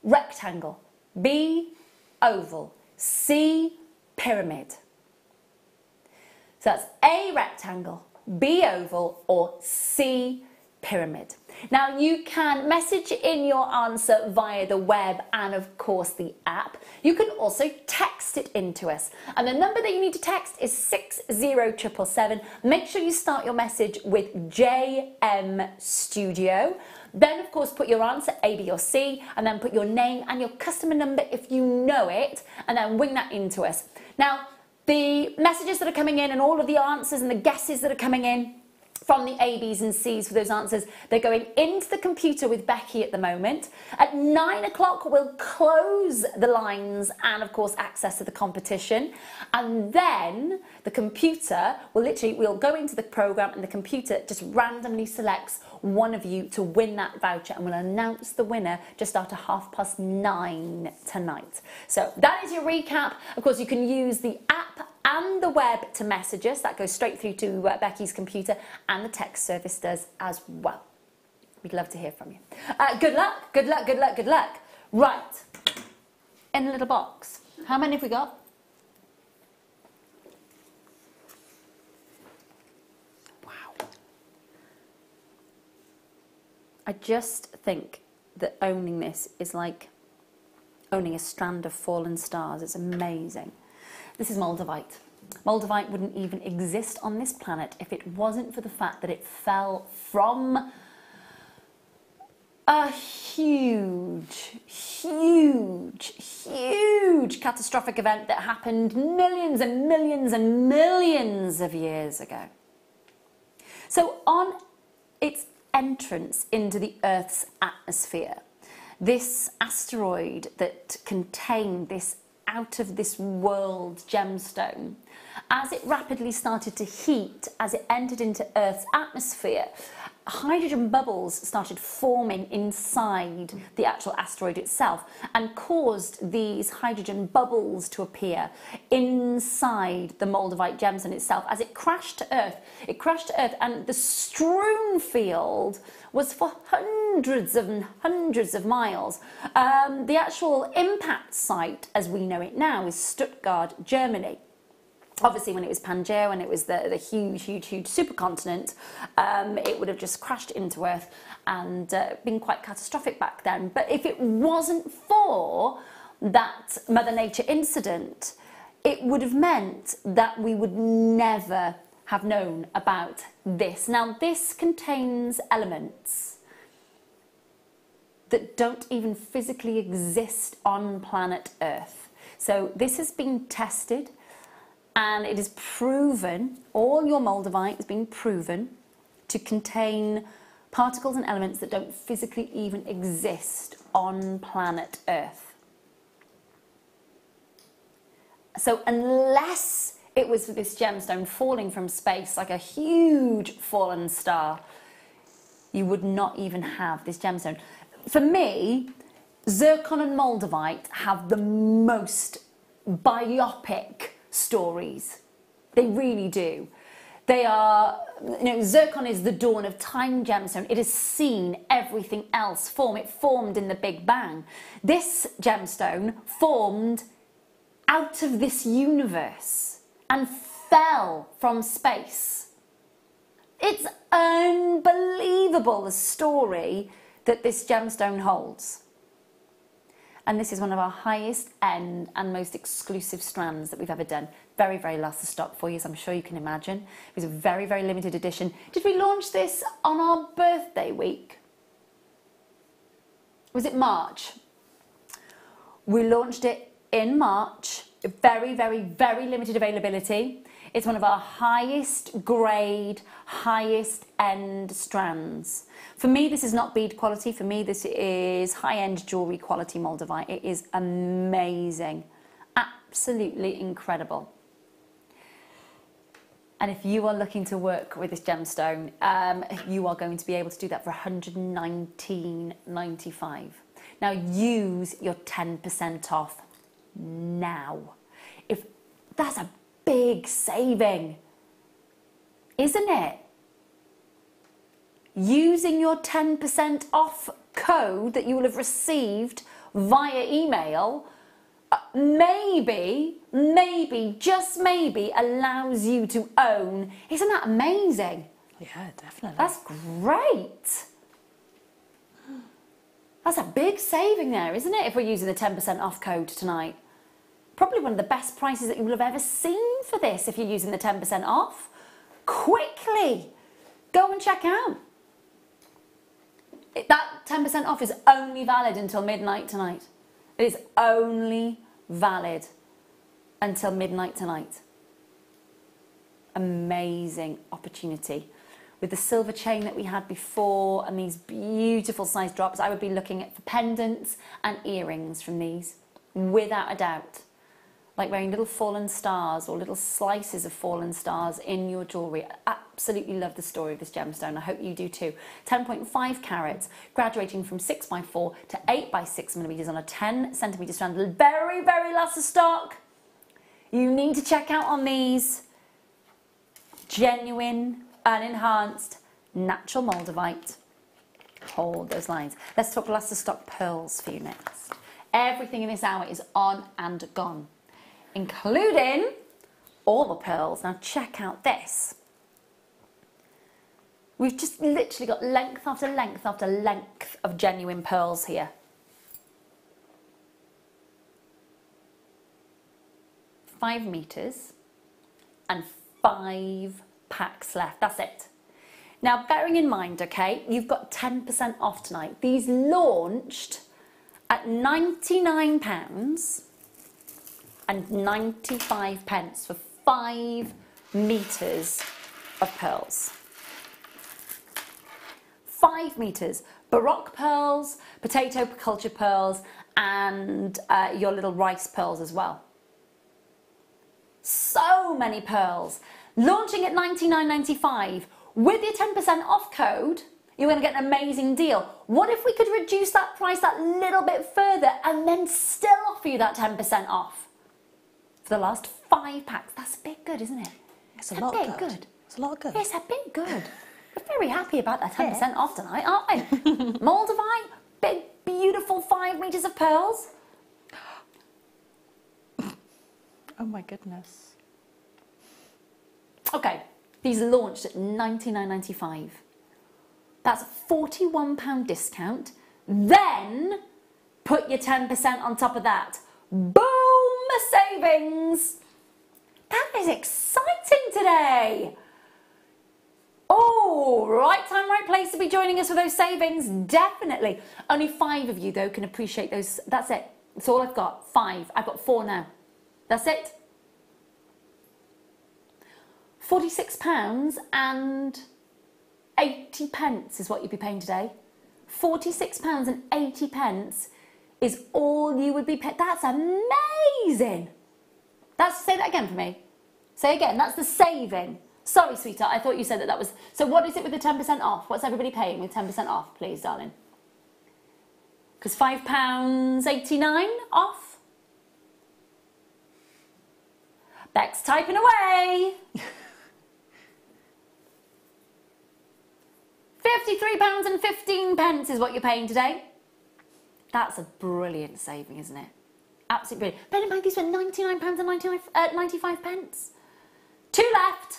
rectangle, B, oval, C, pyramid? So that's A, rectangle, B, oval, or C, pyramid. Now you can message in your answer via the web and of course the app. You can also text it into us, and the number that you need to text is 60777. Make sure you start your message with JM Studio. Then of course put your answer A, B or C, and then put your name and your customer number if you know it, and then wing that into us. Now the messages that are coming in and all of the answers and the guesses that are coming in, from the A, B's and C's for those answers. They're going into the computer with Becky at the moment. At 9 o'clock, we'll close the lines and, of course, access to the competition. And then the computer we'll go into the program and the computer just randomly selects one of you to win that voucher, and we'll announce the winner just after 9:30 tonight. So that is your recap. Of course, you can use the app and the web to message us. That goes straight through to Becky's computer, and the text service does as well. We'd love to hear from you. Good luck, good luck, good luck, good luck. Right, in a little box. How many have we got? Wow. I just think that owning this is like owning a strand of fallen stars. It's amazing. This is Moldavite. Moldavite wouldn't even exist on this planet if it wasn't for the fact that it fell from a huge catastrophic event that happened millions and millions and millions of years ago. So on its entrance into the Earth's atmosphere, this asteroid that contained this out-of-this-world gemstone, as it rapidly started to heat, as it entered into Earth's atmosphere, hydrogen bubbles started forming inside the actual asteroid itself and caused these hydrogen bubbles to appear inside the Moldavite gemstone itself. As it crashed to Earth, and the strewn field was for hundreds and hundreds of miles. The actual impact site, as we know it now, is Stuttgart, Germany. Obviously, when it was Pangea, when it was the huge supercontinent, it would have just crashed into Earth and been quite catastrophic back then. But if it wasn't for that Mother Nature incident, it would have meant that we would never have known about this. Now, this contains elements that don't even physically exist on planet Earth. So this has been tested, and it is proven, all your Moldavite has been proven to contain particles and elements that don't physically even exist on planet Earth. So unless it was for this gemstone falling from space like a huge fallen star, you would not even have this gemstone. For me, zircon and Moldavite have the most biopic stories. They really do. They are, zircon is the dawn of time gemstone. It has seen everything else form. It formed in the Big Bang. This gemstone formed out of this universe and fell from space. It's unbelievable, the story that this gemstone holds. And this is one of our highest end and most exclusive strands that we've ever done. Very, very last of stock for you, as I'm sure you can imagine. It was a very, very limited edition. Did we launch this on our birthday week? Was it March? We launched it in March. Very, very, very limited availability. It's one of our highest grade, highest end strands. For me, this is not bead quality. For me, this is high-end jewellery quality Moldavite. It is amazing. Absolutely incredible. And if you are looking to work with this gemstone, you are going to be able to do that for $119.95. Now, use your 10% off now. If that's a big saving, isn't it? Using your 10% off code that you will have received via email, maybe, just maybe, allows you to own. Isn't that amazing? Yeah, definitely. That's great. That's a big saving there, isn't it, if we're using the 10% off code tonight? Probably one of the best prices that you will have ever seen for this if you're using the 10% off. Quickly, go and check out. That 10% off is only valid until midnight tonight. It is only valid until midnight tonight. Amazing opportunity. with the silver chain that we had before and these beautiful size drops, I would be looking at for pendants and earrings from these, without a doubt. Like wearing little fallen stars or little slices of fallen stars in your jewellery. I absolutely love the story of this gemstone. I hope you do too. 10.5 carats, graduating from 6x4 to 8x6mm on a 10cm strand. The very, very last of stock. You need to check out on these. Genuine, unenhanced, natural moldavite. Hold those lines. Let's talk last of stock pearls for you next. Everything in this hour is on and gone, including all the pearls. Now check out this. We've just literally got length after length after length of genuine pearls here. 5 meters and 5 packs left. That's it. Now, bearing in mind, okay, you've got 10% off tonight. These launched at £99 and 95 pence for 5 meters of pearls. 5 meters. Baroque pearls, potato culture pearls, and your little rice pearls as well. So many pearls. Launching at £99.95. With your 10% off code, you're going to get an amazing deal. What if we could reduce that price that little bit further and then still offer you that 10% off for the last 5 packs? That's a bit good, isn't it? It's a lot good. It's a lot good. It's a bit good. We're very happy about that 10% off tonight, aren't we? Moldavite, big, beautiful 5 meters of pearls. Oh my goodness. Okay, these launched at £99.95. That's a £41 discount. Then put your 10% on top of that. Boom! Savings! That is exciting today. Oh, right time, right place to be joining us for those savings. Definitely. Only 5 of you, though, can appreciate those. That's it. That's all I've got. 5. I've got 4 now. That's it. £46 and 80 pence is what you'd be paying today. £46 and 80 pence is all you would be paying. That's amazing. Say that again for me. Say again. That's the saving. Sorry, sweetheart. I thought you said that was... So what is it with the 10% off? What's everybody paying with 10% off, please, darling? Because £5.89 off. Beck's typing away. £53 and 15 pence is what you're paying today. That's a brilliant saving, isn't it? Absolutely brilliant. Bear in mind, these were £99 and 95 pence. 2 left.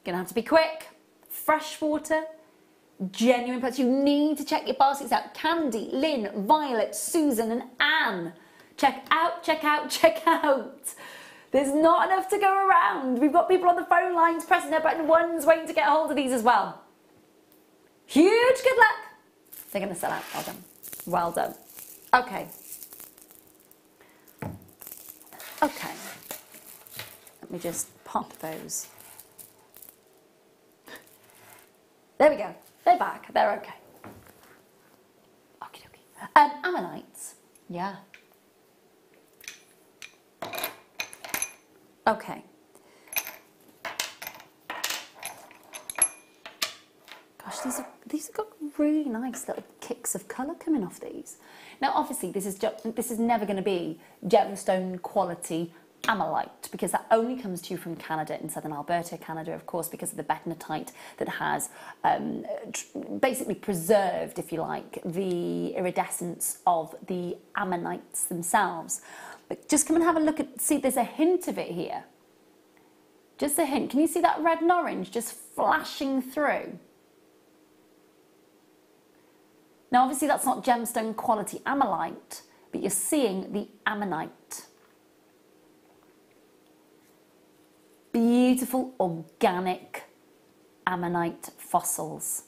Gonna have to be quick. Fresh water, genuine pearls. You need to check your baskets out. Candy, Lynn, Violet, Susan and Anne. Check out, check out, check out. There's not enough to go around. We've got people on the phone lines pressing their button ones waiting to get a hold of these as well. Huge good luck. They're going to sell out. Well done. Well done. Okay. Okay. Let me just pop those. There we go. They're back. They're okay. Okie dokie. Ammonites. Yeah. Okay. Gosh, these have got really nice little kicks of colour coming off these. Now, obviously, this is never going to be gemstone quality Amethyst, because that only comes to you from Canada, in southern Alberta, Canada, of course, because of the betonite that has basically preserved, if you like, the iridescence of the ammonites themselves. But just come and have a look at, see, there's a hint of it here. Just a hint. Can you see that red and orange just flashing through? Now, obviously, that's not gemstone quality Amethyst, but you're seeing the ammonite. Beautiful organic ammonite fossils.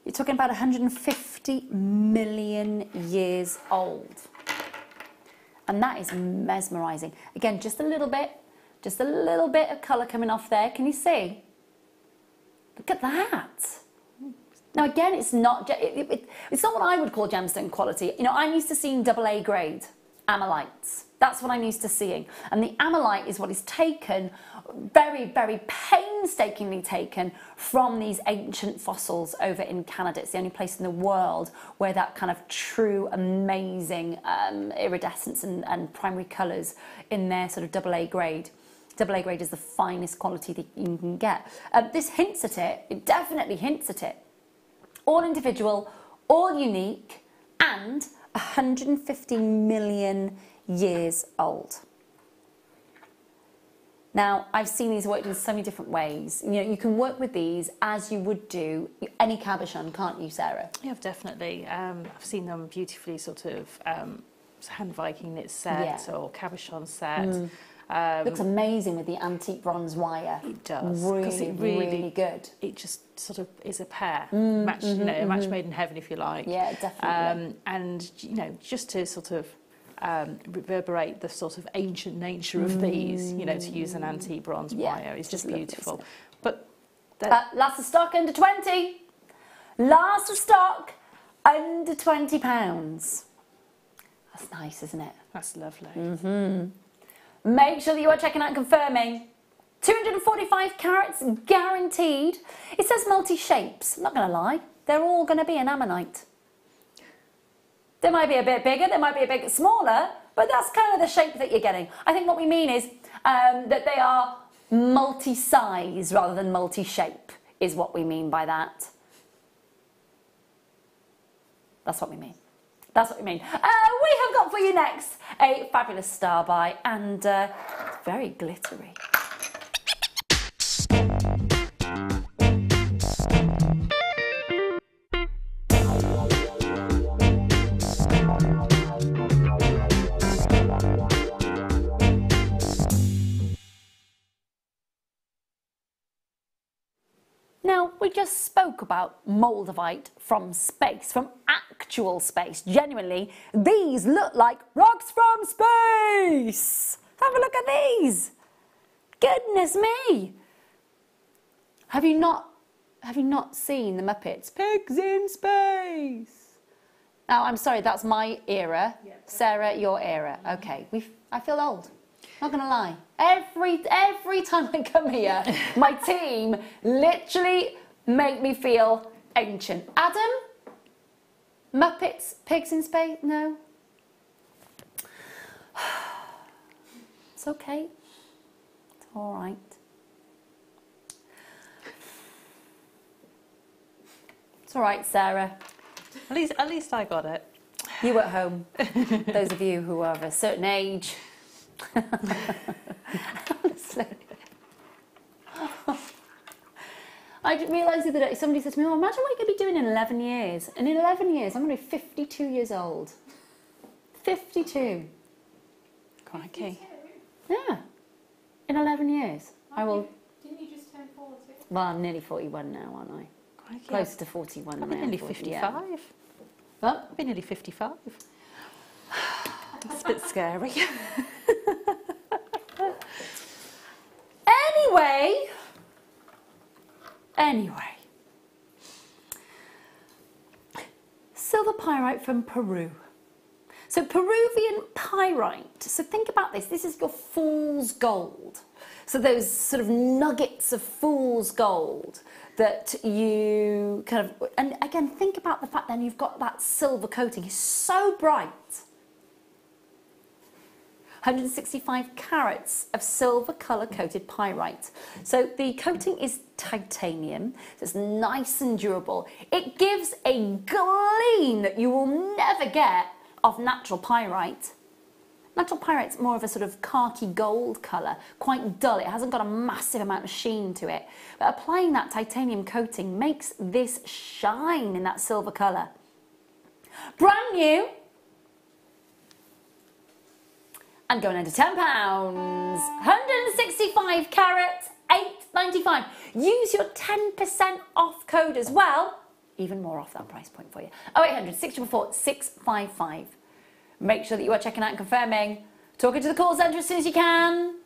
You're talking about 150 million years old. And that is mesmerising. Again, just a little bit Just a little bit of colour coming off there. Can you see? Look at that. Now again, it's not what I would call gemstone quality. You know, I'm used to seeing AA grade amylites. That's what I'm used to seeing. And the amylite is what is taken, very, very painstakingly taken from these ancient fossils over in Canada. It's the only place in the world where that kind of true, amazing iridescence and primary colours in their sort of AA grade. AA grade is the finest quality that you can get. This hints at it. It definitely hints at it. All individual, all unique, and 150 million years old. Now, I've seen these worked in so many different ways. You know, you can work with these as you would do any cabochon, can't you, Sarah? Yeah, definitely. I've seen them beautifully sort of hand Viking knit set or cabochon set. Looks amazing with the antique bronze wire. It does. Really, really good. It just sort of is a pair. Match, you know, a match made in heaven, if you like. Yeah, definitely. And, you know, just to sort of reverberate the sort of ancient nature of these, you know, to use an antique bronze wire is just beautiful. But last of stock under 20. Last of stock under £20. That's nice, isn't it? That's lovely. Make sure that you are checking out and confirming. 245 carats guaranteed. It says multi-shapes. I'm not going to lie. They're all going to be an ammonite. They might be a bit bigger, they might be a bit smaller, but that's kind of the shape that you're getting. I think what we mean is that they are multi-size rather than multi-shape is what we mean by that. That's what we mean. That's what we mean. We have got for you next a fabulous star buy and very glittery. Now, we just spoke about moldavite from space, from actual space. Genuinely, these look like rocks from space. Have a look at these. Goodness me. Have you not seen the Muppets? Pigs in Space. Now, I'm sorry, that's my era. Yeah, Sarah, your era. Okay, I feel old. Not gonna lie. Every time I come here, my team literally make me feel ancient. Adam? Muppets, Pigs in Space? No. It's okay. It's all right. It's all right, Sarah. At least I got it. You at home. Those of you who are of a certain age. Honestly. I realised the other day, somebody said to me, oh, imagine what you could be doing in 11 years. And in 11 years, I'm going to be 52 years old. 52. Crikey. Yeah. In 11 years. I will... Didn't you just turn 40? Well, I'm nearly 41 now, aren't I? Crikey. Close to 41. I'll be nearly 55. Yeah. What? I'll be nearly 55. That's a bit scary. Anyway, silver pyrite from Peru. So Peruvian pyrite, so think about this, this is your fool's gold. So those sort of nuggets of fool's gold that you kind of, and again, think about the fact then you've got that silver coating, it's so bright. 165 carats of silver colour-coated pyrite. So the coating is titanium, so it's nice and durable. It gives a gleam that you will never get of natural pyrite. Natural pyrite's more of a sort of khaki gold colour, quite dull. It hasn't got a massive amount of sheen to it. But applying that titanium coating makes this shine in that silver colour. Brand new. And going under £10, 165 carats, £8.95. Use your 10% off code as well. Even more off that price point for you. 0800 644 655. Make sure that you are checking out and confirming. Talking to the call centre as soon as you can.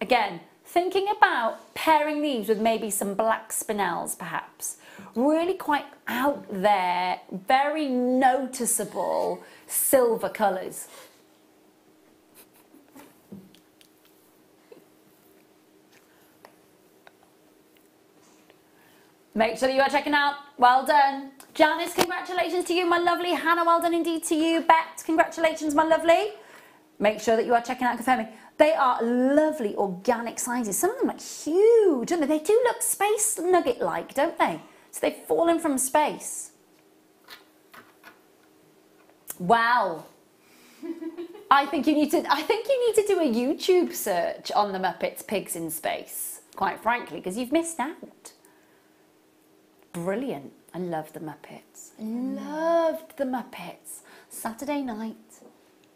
again, thinking about pairing these with maybe some black spinels perhaps. Really quite out there, very noticeable silver colours. Make sure that you are checking out. Well done. Janice, congratulations to you, my lovely. Hannah, well done indeed to you. Bet, congratulations, my lovely. Make sure that you are checking out and confirming. They are lovely organic sizes. Some of them look huge, don't they? They do look space nugget-like, don't they? So they've fallen from space. Wow. I think you need to do a YouTube search on the Muppets Pigs in Space, quite frankly, because you've missed out. Brilliant. I love the Muppets. I loved the Muppets. Saturday night,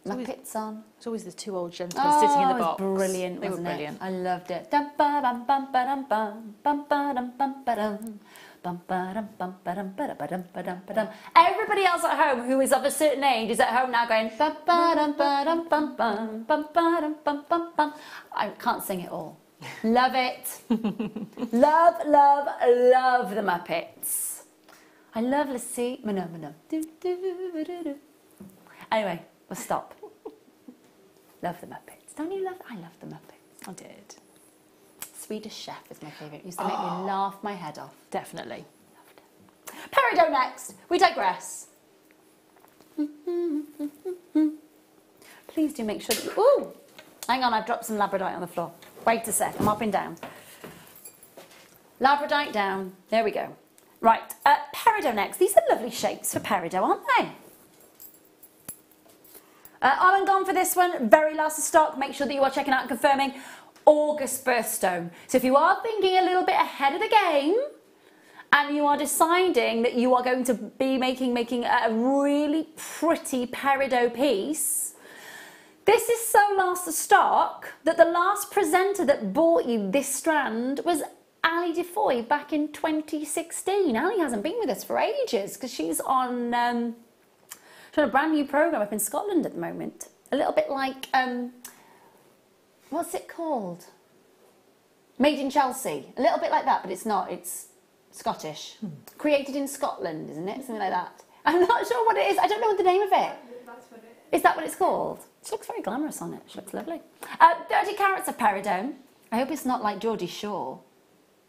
Muppets on. It's always the two old gentlemen sitting in the box. Brilliant, They were wasn't brilliant. it? I loved it. Dum ba dum bum ba dum bum bum ba dum bum ba dum. Bum ba dum bum ba dum ba dum ba dum ba dum. Everybody else at home who is of a certain age is at home now going ba ba dum ba dum bum bum bum ba dum bum bum bum. I can't sing it all. Love it. Love, love, love the Muppets. I love Lucy. Anyway, we'll stop. Love the Muppets. Don't you love? I love the Muppets. I did. Swedish Chef is my favourite. Used to make me laugh my head off. Definitely. Loved it. Peridot next. We digress. Please do make sure that you... Ooh! Hang on, I've dropped some labradorite on the floor. Wait a sec, I'm up and down. Labradorite down. There we go. Right, peridot next. These are lovely shapes for peridot, aren't they? On and gone for this one. Very last of stock. Make sure that you are checking out and confirming August birthstone. So if you are thinking a little bit ahead of the game and you are deciding that you are going to be making a really pretty peridot piece, this is so last of stock that the last presenter that bought you this strand was Ali DeFoy back in 2016. Ali hasn't been with us for ages because she's on a brand new programme up in Scotland at the moment. A little bit like, what's it called? Made in Chelsea. A little bit like that, but it's not. It's Scottish. Created in Scotland, isn't it? Something like that. I'm not sure what it is. I don't know the name of it. That's what it is. Is that what it's called? She looks very glamorous on it. She looks lovely. 30 carats of peridot. I hope it's not like Geordie Shore.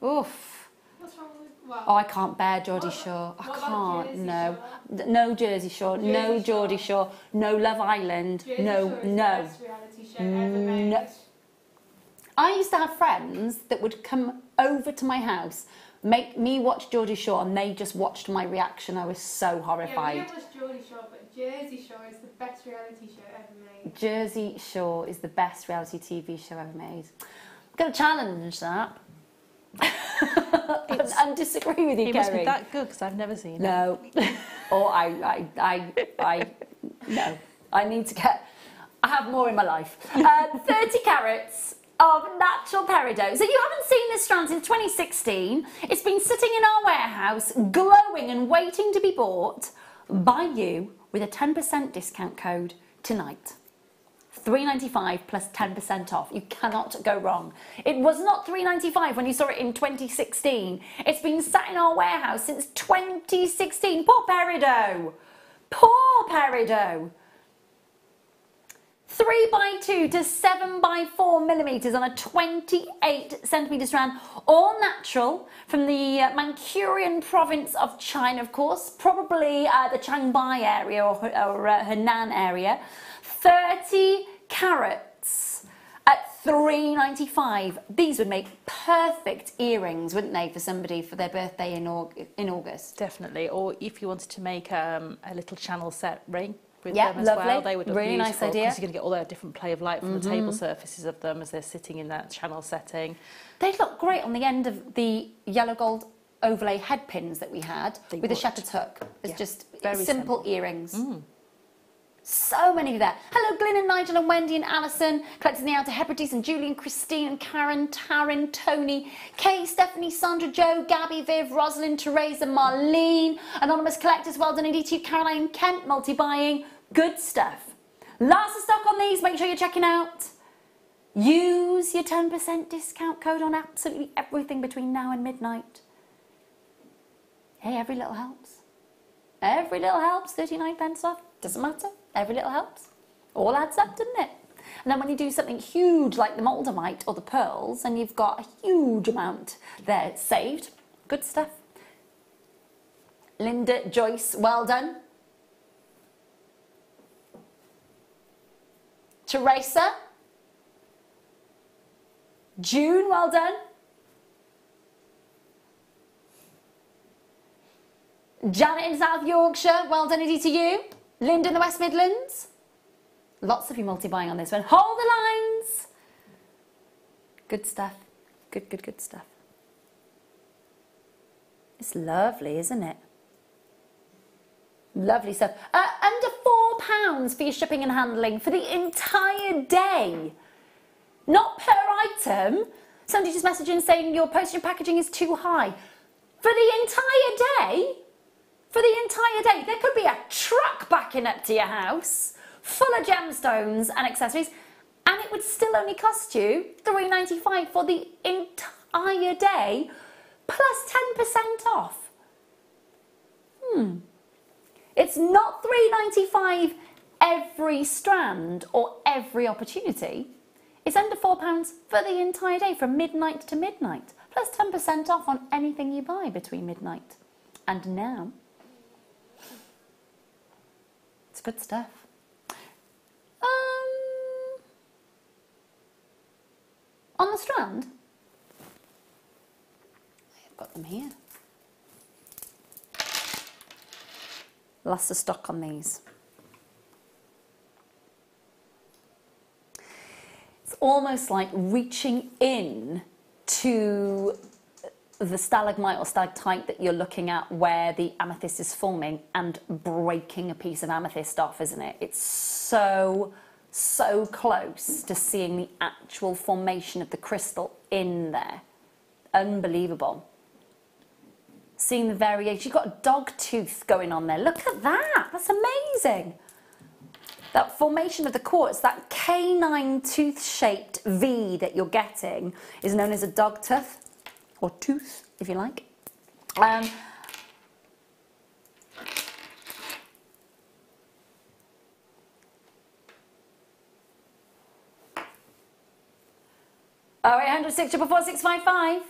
Oof. What's wrong with... Well, Oh, I can't bear Geordie Shore. I what about can't. Jersey No. Shore? No Jersey Shore. No Jersey Geordie Shore. Shore. No Love Island. Jersey No. Shore is No. the best reality show ever made. No. I used to have friends that would come over to my house, make me watch Geordie Shore, and they just watched my reaction. I was so Yeah, horrified. we don't watch Geordie Shore, but Jersey Shore is the best reality show ever made. Jersey Shore is the best reality TV show ever made. I'm going to challenge that. and disagree with you, It must Kerry. be that good because I've never seen it. No. Or no. I need to get... I have more in my life. 30 carats of natural peridot. So you haven't seen this strand since 2016. It's been sitting in our warehouse, glowing and waiting to be bought by you with a 10% discount code tonight. $3.95 plus 10% off. You cannot go wrong. It was not $3.95 when you saw it in 2016. It's been sat in our warehouse since 2016. Poor peridot. Poor peridot. 3x2 to 7x4 millimetres on a 28 centimetre strand, all natural from the Manchurian province of China, of course, probably the Chiangmai area or Henan area. 30 carats at $3.95. These would make perfect earrings, wouldn't they, for somebody for their birthday in August? Definitely. Or if you wanted to make a little channel set ring with Yeah, them as lovely. well, they would look Really nice beautiful idea. because you're going to get all that different play of light from the table surfaces of them as they're sitting in that channel setting. They'd look great on the end of the yellow gold overlay head pins that we had with a shepherd's hook. It's Yeah, just very simple earrings. So many there. Hello, Glyn and Nigel and Wendy and Alison. Collecting the Outer Hebrides and Julie and Christine and Karen, Taryn, Tony, Kay, Stephanie, Sandra, Joe, Gabby, Viv, Rosalind, Teresa, Marlene. Anonymous collectors, well done indeed to you. Caroline, Kent, multi-buying. Good stuff. Last of stock on these. Make sure you're checking out Use your 10% discount code on absolutely everything between now and midnight. Hey, every little helps. Every little helps, 39 pence off. Doesn't matter, every little helps. All adds up, doesn't it? And then when you do something huge like the moldavite or the pearls, and you've got a huge amount there saved, good stuff. Linda, Joyce, well done. Teresa, June, well done. Janet in South Yorkshire, well done indeed to you. Linda in the West Midlands. Lots of you multi-buying on this one. Hold the lines. Good stuff. Good, good, good stuff. It's lovely, isn't it? Lovely stuff. Under £4 for your shipping and handling for the entire day. Not per item. Somebody just messaging saying your postage and packaging is too high. For the entire day? For the entire day. There could be a truck backing up to your house full of gemstones and accessories, and it would still only cost you £3.95 for the entire day, plus 10% off. It's not £3.95 every strand or every opportunity. It's under £4 for the entire day, from midnight to midnight, plus 10% off on anything you buy between midnight and now. It's good stuff. On the strand, I've got them here. Lots of stock on these. It's almost like reaching in to the stalagmite or stalactite that you're looking at where the amethyst is forming and breaking a piece of amethyst off, isn't it? It's so close to seeing the actual formation of the crystal in there. Unbelievable. Seeing the variation. You've got a dog tooth going on there. Look at that. That's amazing. That formation of the quartz, that canine tooth-shaped V that you're getting is known as a dog tooth, or tooth, if you like. Oh, 800 644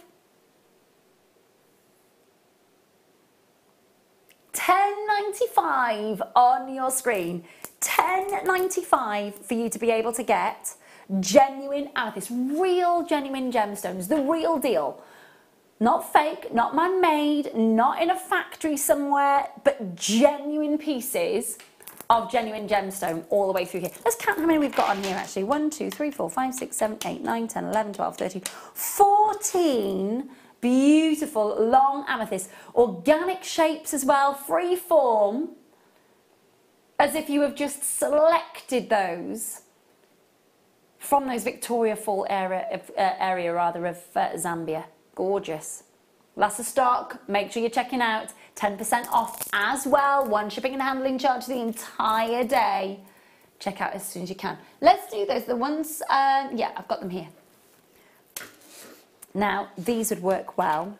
£10.95 on your screen. £10.95 for you to be able to get genuine amethyst, real genuine gemstones, the real deal. Not fake, not man-made, not in a factory somewhere, but genuine pieces of genuine gemstone all the way through here. Let's count how many we've got on here actually. 1, 2, 3, 4, 5, 6, 7, 8, 9, 10, 11, 12, 13, 14 beautiful long amethysts. Organic shapes as well, free form, as if you have just selected those from those Victoria Fall area of Zambia. Gorgeous. Lots of stock. Make sure you're checking out. 10% off as well. One shipping and handling charge the entire day. Check out as soon as you can. Let's do those. The ones, yeah, I've got them here. Now, these would work well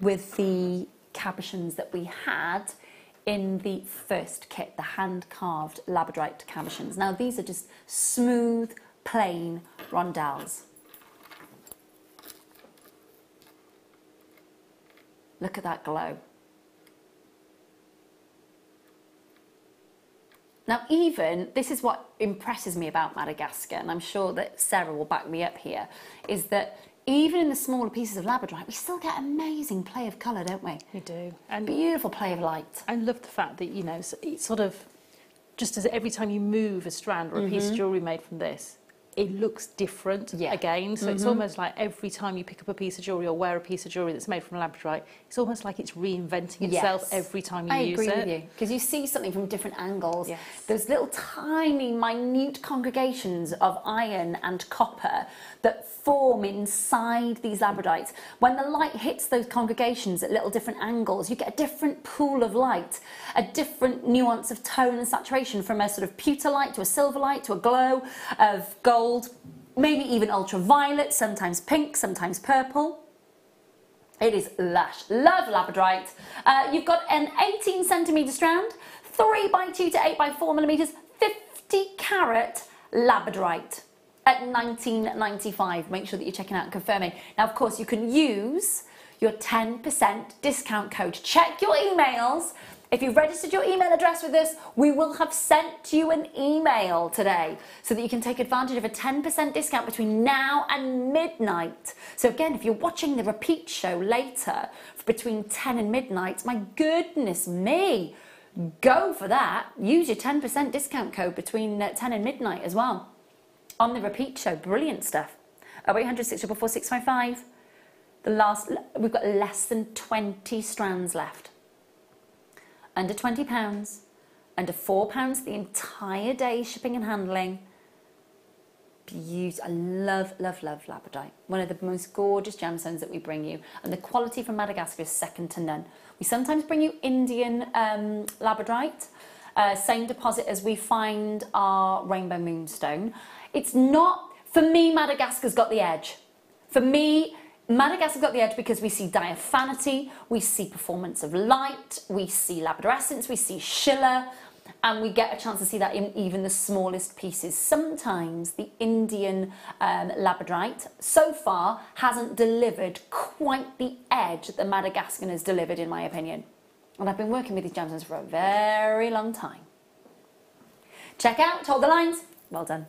with the cabochons that we had in the first kit, the hand-carved labradorite cabochons. Now, these are just smooth, plain rondelles. Look at that glow. Now, even, this is what impresses me about Madagascar, and I'm sure that Sarah will back me up here, is that even in the smaller pieces of labradorite, we still get amazing play of colour, don't we? We do. And beautiful play of light. I love the fact that, you know, it's sort of, just as every time you move a strand or a piece of jewellery made from this, it looks different again. So it's almost like every time you pick up a piece of jewellery or wear a piece of jewellery that's made from labradorite, it's almost like it's reinventing itself every time you use it. I agree with you, because you see something from different angles. Yes. There's little tiny, minute congregations of iron and copper that form inside these labradorites. When the light hits those congregations at little different angles, you get a different pool of light, a different nuance of tone and saturation, from a sort of pewter light to a silver light to a glow of gold. maybe even ultraviolet, sometimes pink, sometimes purple. It is lush. Love labradorite. You've got an 18 centimetre strand, 3 by 2 to 8 by 4 millimetres, 50 carat labradorite at $19.95. Make sure that you're checking out and confirming. Now, of course, you can use your 10% discount code. Check your emails. If you've registered your email address with us, we will have sent you an email today so that you can take advantage of a 10% discount between now and midnight. So again, if you're watching the repeat show later between 10 and midnight, my goodness me, go for that. Use your 10% discount code between 10 and midnight as well on the repeat show. Brilliant stuff. 0800 644 655. We've got less than 20 strands left. Under £20, under £4 the entire day shipping and handling. Beautiful. I love, love, love labradorite. One of the most gorgeous gemstones that we bring you, and the quality from Madagascar is second to none. We sometimes bring you Indian labradorite, same deposit as we find our rainbow moonstone. It's not, for me, Madagascar's got the edge. For me, Madagascar's got the edge because we see diaphanity, we see performance of light, we see labradorescence, we see schiller, and we get a chance to see that in even the smallest pieces. Sometimes the Indian labradorite so far hasn't delivered quite the edge that the Madagascar has delivered, in my opinion. And I've been working with these gemstones for a very long time. Check out, hold the lines, well done.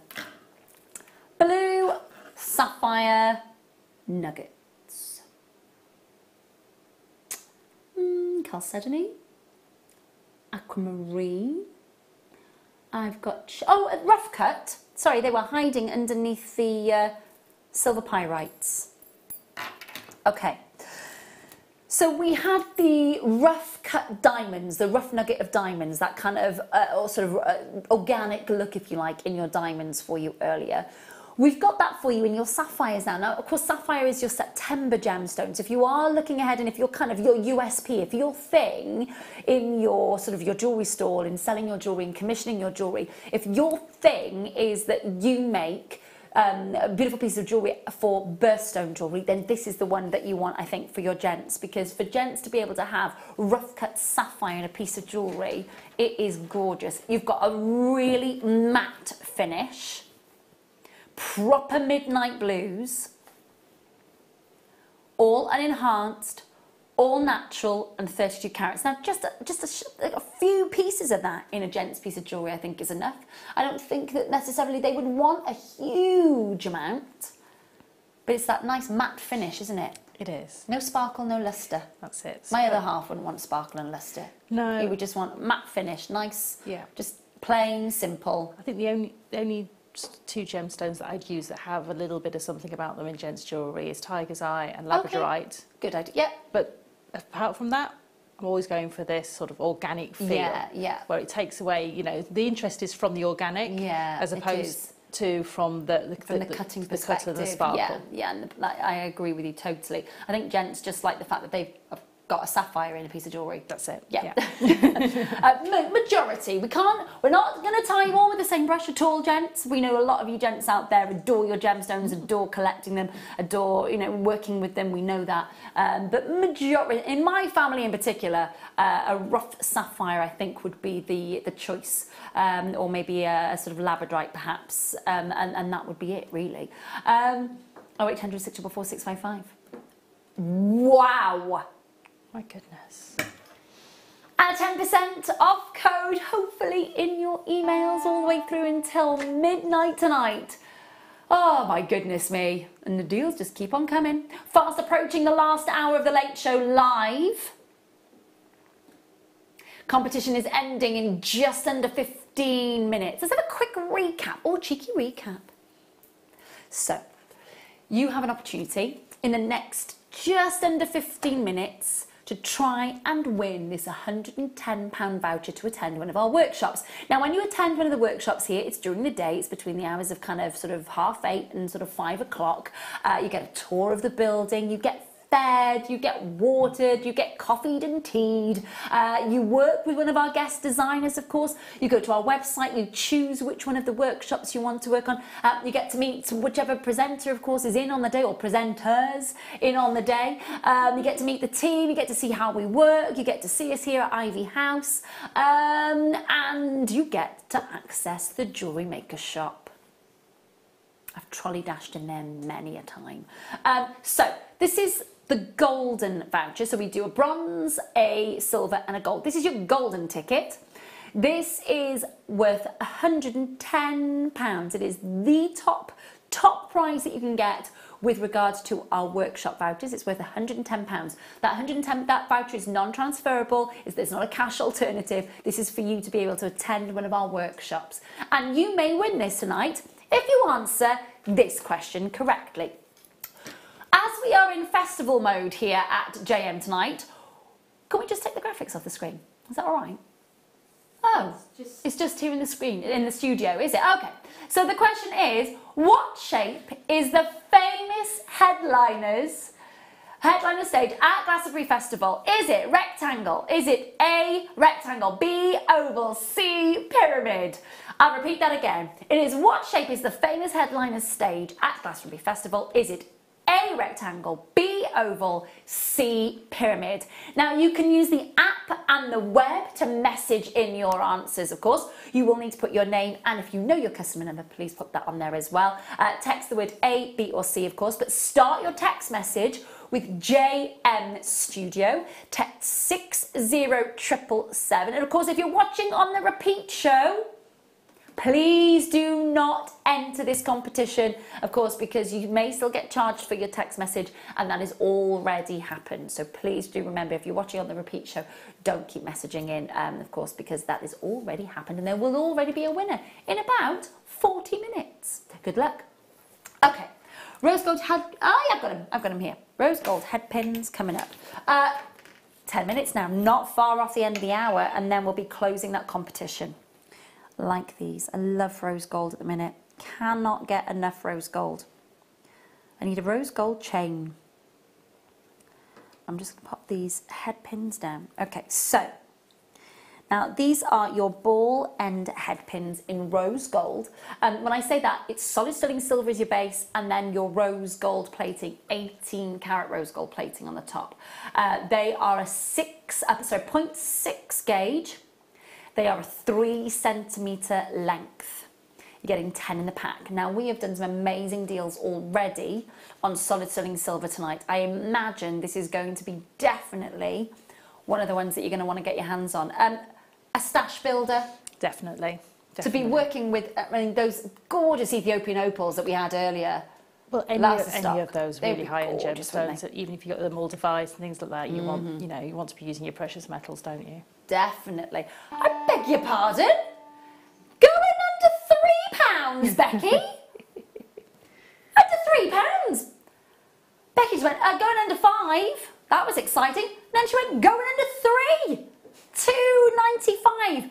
Blue sapphire nugget. Chalcedony, aquamarine. I've got, oh, a rough cut. Sorry, they were hiding underneath the silver pyrites. Okay. So we had the rough cut diamonds, the rough nugget of diamonds, that kind of sort of organic look, if you like, in your diamonds for you earlier. We've got that for you in your sapphires now. Now, of course, sapphire is your September gemstones. If you are looking ahead and if you're kind of your USP, if your thing in your sort of your jewellery stall, in selling your jewellery and commissioning your jewellery, if your thing is that you make beautiful pieces of jewellery for birthstone jewellery, then this is the one that you want, I think, for your gents. Because for gents to be able to have rough cut sapphire in a piece of jewellery, it is gorgeous. You've got a really matte finish. Proper midnight blues, all unenhanced, all natural, and 32 carats. Now, just a few pieces of that in a gent's piece of jewellery, I think, is enough. I don't think that necessarily they would want a huge amount, but it's that nice matte finish, isn't it? It is. No sparkle, no lustre. That's it. My other half wouldn't want sparkle and lustre. No. He would just want matte finish, nice, yeah, just plain, simple. I think the only two gemstones that I'd use that have a little bit of something about them in gents jewellery is tiger's eye and labradorite. Okay. Good idea. Yeah. But apart from that, I'm always going for this sort of organic feel. Yeah, yeah. Where it takes away, you know, the interest is from the organic, yeah, as opposed to from the cutting the perspective. cut of the sparkle. Yeah, yeah, and I agree with you totally. I think gents just like the fact that they've got a sapphire in a piece of jewellery. That's it. Yeah. Majority. We're not going to tie you all with the same brush at all, gents. We know a lot of you gents out there adore your gemstones, adore collecting them, adore, you know, working with them. We know that. But majority, in my family in particular, a rough sapphire, I think, would be the choice. Or maybe a sort of labradorite, perhaps. And that would be it, really. 0800 644 655. Wow. My goodness. And a 10% off code, hopefully in your emails all the way through until midnight tonight. Oh my goodness me. And the deals just keep on coming. Fast approaching the last hour of the Late Show live. Competition is ending in just under 15 minutes. Let's have a quick recap, or cheeky recap. So, you have an opportunity in the next just under 15 minutes to try and win this £110 voucher to attend one of our workshops. Now, when you attend one of the workshops here, it's during the day, it's between the hours of kind of sort of 8:30 and sort of 5 o'clock. You get a tour of the building, you get fed, you get watered, you get coffeed and teed. You work with one of our guest designers, of course. You go to our website, you choose which one of the workshops you want to work on. You get to meet whichever presenter, of course, is in on the day, or presenters in on the day. You get to meet the team, you get to see how we work, you get to see us here at Ivy House, and you get to access the Jewellery Maker shop. I've trolley dashed in there many a time. So this is the golden voucher. So we do a bronze, a silver and a gold. This is your golden ticket. This is worth £110. It is the top prize that you can get with regards to our workshop vouchers. It's worth £110. That voucher is non-transferable. There's not a cash alternative. This is for you to be able to attend one of our workshops. And you may win this tonight if you answer this question correctly. As we are in festival mode here at JM tonight, can we just take the graphics off the screen? Is that all right? Oh, it's just here in the screen, in the studio, is it? Okay. So the question is, what shape is the famous headliner stage at Glastonbury Festival? Is it rectangle? Is it A, rectangle, B, oval, C, pyramid? I'll repeat that again. It is, what shape is the famous headliner stage at Glastonbury Festival? Is it A, rectangle, B, oval, C, pyramid? Now you can use the app and the web to message in your answers, of course. You will need to put your name, and if you know your customer number, please put that on there as well. Text the word A, B or C, of course, but start your text message with JM Studio. Text 60777. And of course, if you're watching on the repeat show, please do not enter this competition, of course, because you may still get charged for your text message, and that has already happened. So please do remember, if you're watching on the repeat show, don't keep messaging in, of course, because that has already happened, and there will already be a winner in about 40 minutes. Good luck. Okay, rose gold head. Oh, yeah, I've got them here. Rose gold head pins coming up. 10 minutes now, not far off the end of the hour, and then we'll be closing that competition. Like these. I love rose gold at the minute. Cannot get enough rose gold. I need a rose gold chain. I'm just going to pop these head pins down. Okay, so now these are your ball end head pins in rose gold. When I say that, it's solid sterling silver as your base, and then your rose gold plating, 18 karat rose gold plating on the top. They are a 0.6 gauge. They are a 3 centimetre length. You're getting 10 in the pack. Now, we have done some amazing deals already on solid sterling silver tonight. I imagine this is going to be definitely one of the ones that you're going to want to get your hands on. A stash builder. Definitely. To be working with, I mean, those gorgeous Ethiopian opals that we had earlier. Well, any of those really high-end gemstones, even if you've got them all devised and things like that, you want, you know, you want to be using your precious metals, don't you? Definitely. I beg your pardon? Going under £3, Becky? Under £3? Becky just went, going under 5. That was exciting. Then she went, going under 3. £2.95.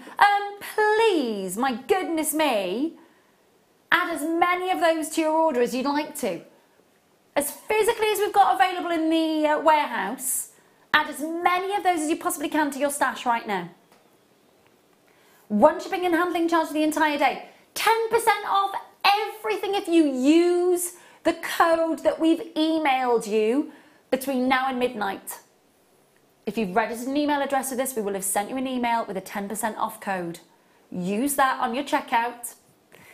Please, my goodness me, add as many of those to your order as you'd like to. As physically as we've got available in the warehouse, add as many of those as you possibly can to your stash right now. One shipping and handling charge for the entire day. 10% off everything if you use the code that we've emailed you between now and midnight. If you've registered an email address with this, we will have sent you an email with a 10% off code. Use that on your checkout.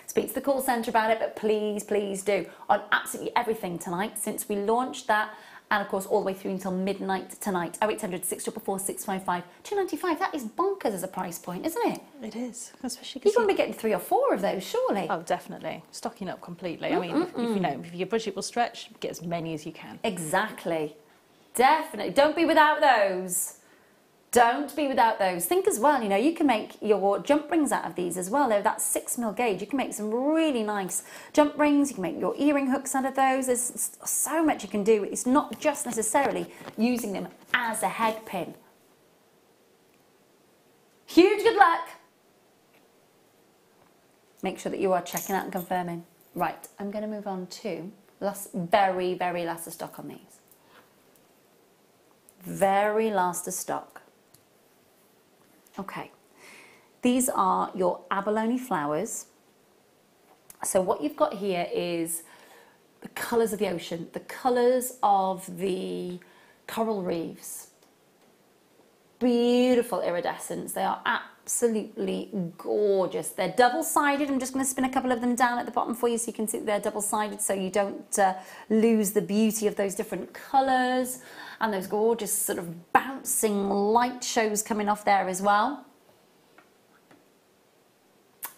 Speak to the call centre about it, but please, please do. On absolutely everything tonight since we launched that, and of course all the way through until midnight tonight. 0800 644 655 £2.95. That is bonkers as a price point, isn't it? It is, especially because you're going to be getting 3 or 4 of those, surely. Oh, definitely. Stocking up completely. I mean, if you know, if your budget will stretch, get as many as you can. Exactly. Definitely. Don't be without those. Don't be without those. Think as well, you know, you can make your jump rings out of these as well. They're that 6mm gauge. You can make some really nice jump rings. You can make your earring hooks out of those. There's so much you can do. It's not just necessarily using them as a head pin. Huge good luck. Make sure that you are checking out and confirming. Right, I'm going to move on to very, very last of stock on these. Very last of stock. Okay, these are your abalone flowers. So what you've got here is the colours of the ocean, the colours of the coral reefs. Beautiful iridescence. They are absolutely gorgeous. They're double-sided. I'm just going to spin a couple of them down at the bottom for you so you can see they're double-sided so you don't lose the beauty of those different colours and those gorgeous sort of bouncing light shows coming off there as well.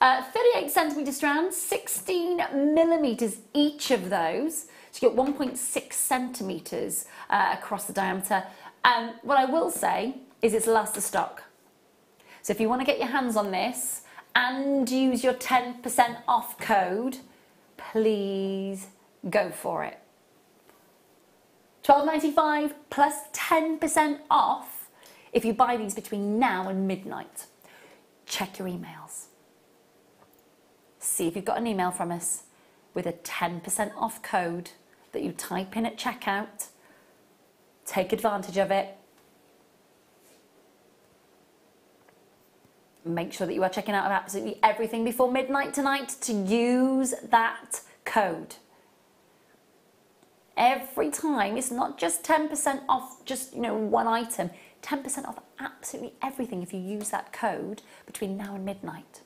38 centimetre strands, 16 millimetres each of those. So you get 1.6 centimetres across the diameter. And what I will say is it's last of stock. So if you want to get your hands on this and use your 10% off code, please go for it. $12.95 plus 10% off if you buy these between now and midnight. Check your emails. See if you've got an email from us with a 10% off code that you type in at checkout. Take advantage of it. Make sure that you are checking out absolutely everything before midnight tonight to use that code. Every time, it's not just 10% off just, one item. 10% off absolutely everything if you use that code between now and midnight.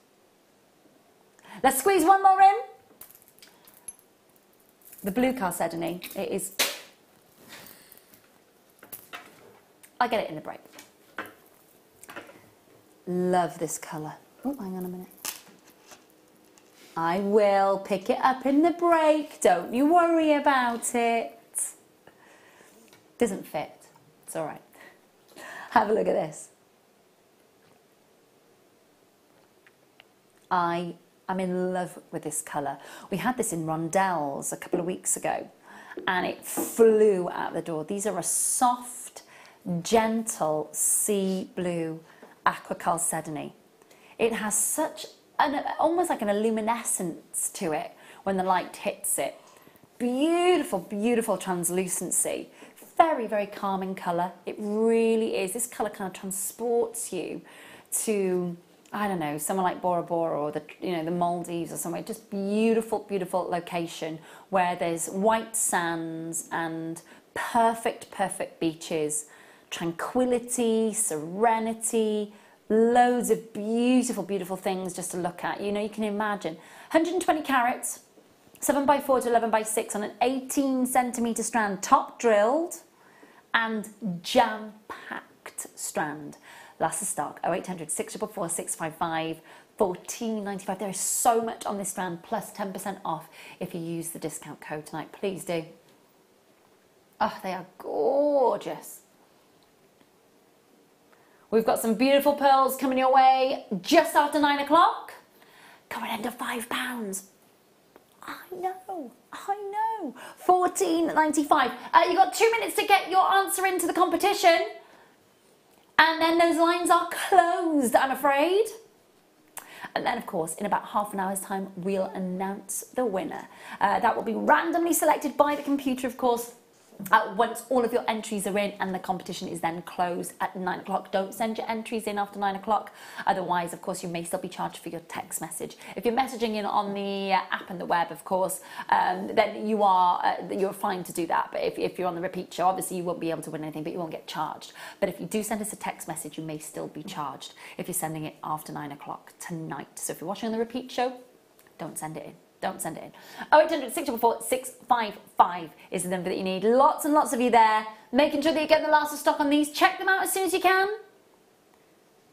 Let's squeeze one more in. The blue chalcedony, it is... I get it in the break. Love this colour. Oh, hang on a minute. I will pick it up in the break. Don't you worry about it. Doesn't fit. It's all right. Have a look at this. I'm in love with this colour. We had this in rondelles a couple of weeks ago and it flew out the door. These are a soft, gentle sea blue aqua chalcedony. It has such almost like an luminescence to it when the light hits it. Beautiful, beautiful translucency. Very, very calming colour. It really is. This colour kind of transports you to, I don't know, somewhere like Bora Bora or the Maldives or somewhere. Just beautiful, beautiful location where there's white sands and perfect, perfect beaches. Tranquility, serenity, loads of beautiful, beautiful things just to look at. You can imagine. 120 carats, 7x4 to 11x6 on an 18 centimetre strand, top drilled and jam-packed strand. Last of stock, 0800 644 655, $14.95. There is so much on this strand, plus 10% off if you use the discount code tonight. Please do. Oh, they are gorgeous. We've got some beautiful pearls coming your way just after 9 o'clock. Coming under £5. I know. $14.95. You've got 2 minutes to get your answer into the competition. And then those lines are closed, I'm afraid. And then, of course, in about half an hour's time, we'll announce the winner. That will be randomly selected by the computer, of course, once all of your entries are in, and the competition is then closed at 9 o'clock. Don't send your entries in after 9 o'clock. Otherwise, of course, you may still be charged for your text message. If you're messaging in on the app and the web, of course, then you're fine to do that. But if you're on the repeat show, obviously you won't be able to win anything, but you won't get charged. But if you do send us a text message, you may still be charged if you're sending it after 9 o'clock tonight. So if you're watching on the repeat show, don't send it in. Don't send it in. 0800 644 655 is the number that you need. Lots and lots of you there, making sure that you get the last of stock on these. Check them out as soon as you can.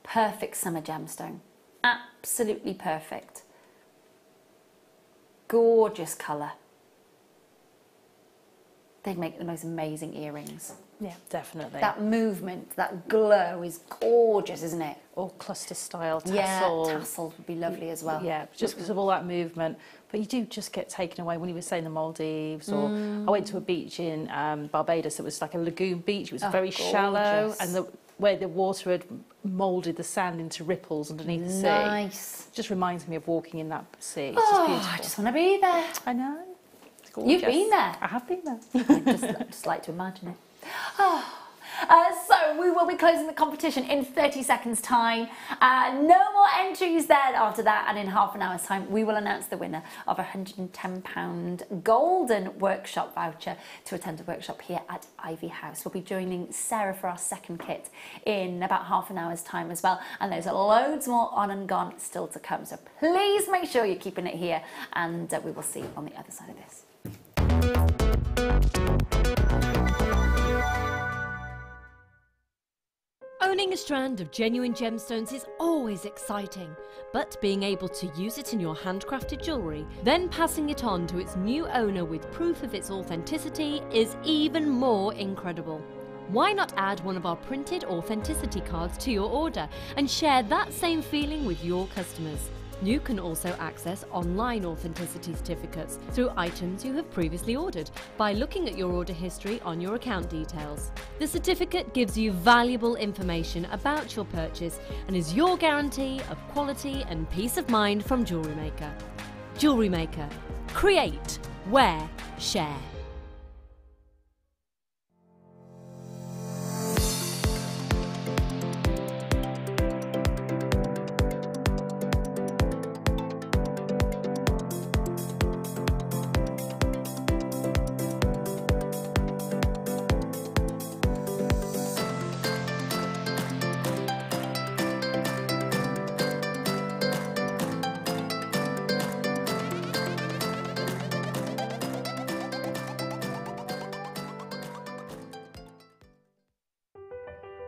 Perfect summer gemstone. Absolutely perfect. Gorgeous colour. They'd make the most amazing earrings. Yeah, definitely. That movement, that glow is gorgeous, isn't it? Or cluster style tassel. Yeah, tassels would be lovely as well. Yeah, just because of all that movement. But you do just get taken away when you were saying the Maldives, or I went to a beach in Barbados. It was like a lagoon beach. It was very shallow, and where the water had moulded the sand into ripples underneath the sea. Nice. Just reminds me of walking in that sea. It's just just beautiful. I just want to be there. I know. You've been there. I have been there. I just like to imagine it. Oh, So we will be closing the competition in 30 seconds time. No more entries then after that, and in half an hour's time we will announce the winner of a £110 golden workshop voucher to attend a workshop here at Ivy House. We'll be joining Sara for our second kit in about half an hour's time as well, and there's loads more on and gone still to come, so please make sure you're keeping it here, and we will see you on the other side of this. Owning a strand of genuine gemstones is always exciting, but being able to use it in your handcrafted jewellery, then passing it on to its new owner with proof of its authenticity is even more incredible. Why not add one of our printed authenticity cards to your order and share that same feeling with your customers? You can also access online authenticity certificates through items you have previously ordered by looking at your order history on your account details. The certificate gives you valuable information about your purchase and is your guarantee of quality and peace of mind from JewelleryMaker. JewelleryMaker. Create, wear, share.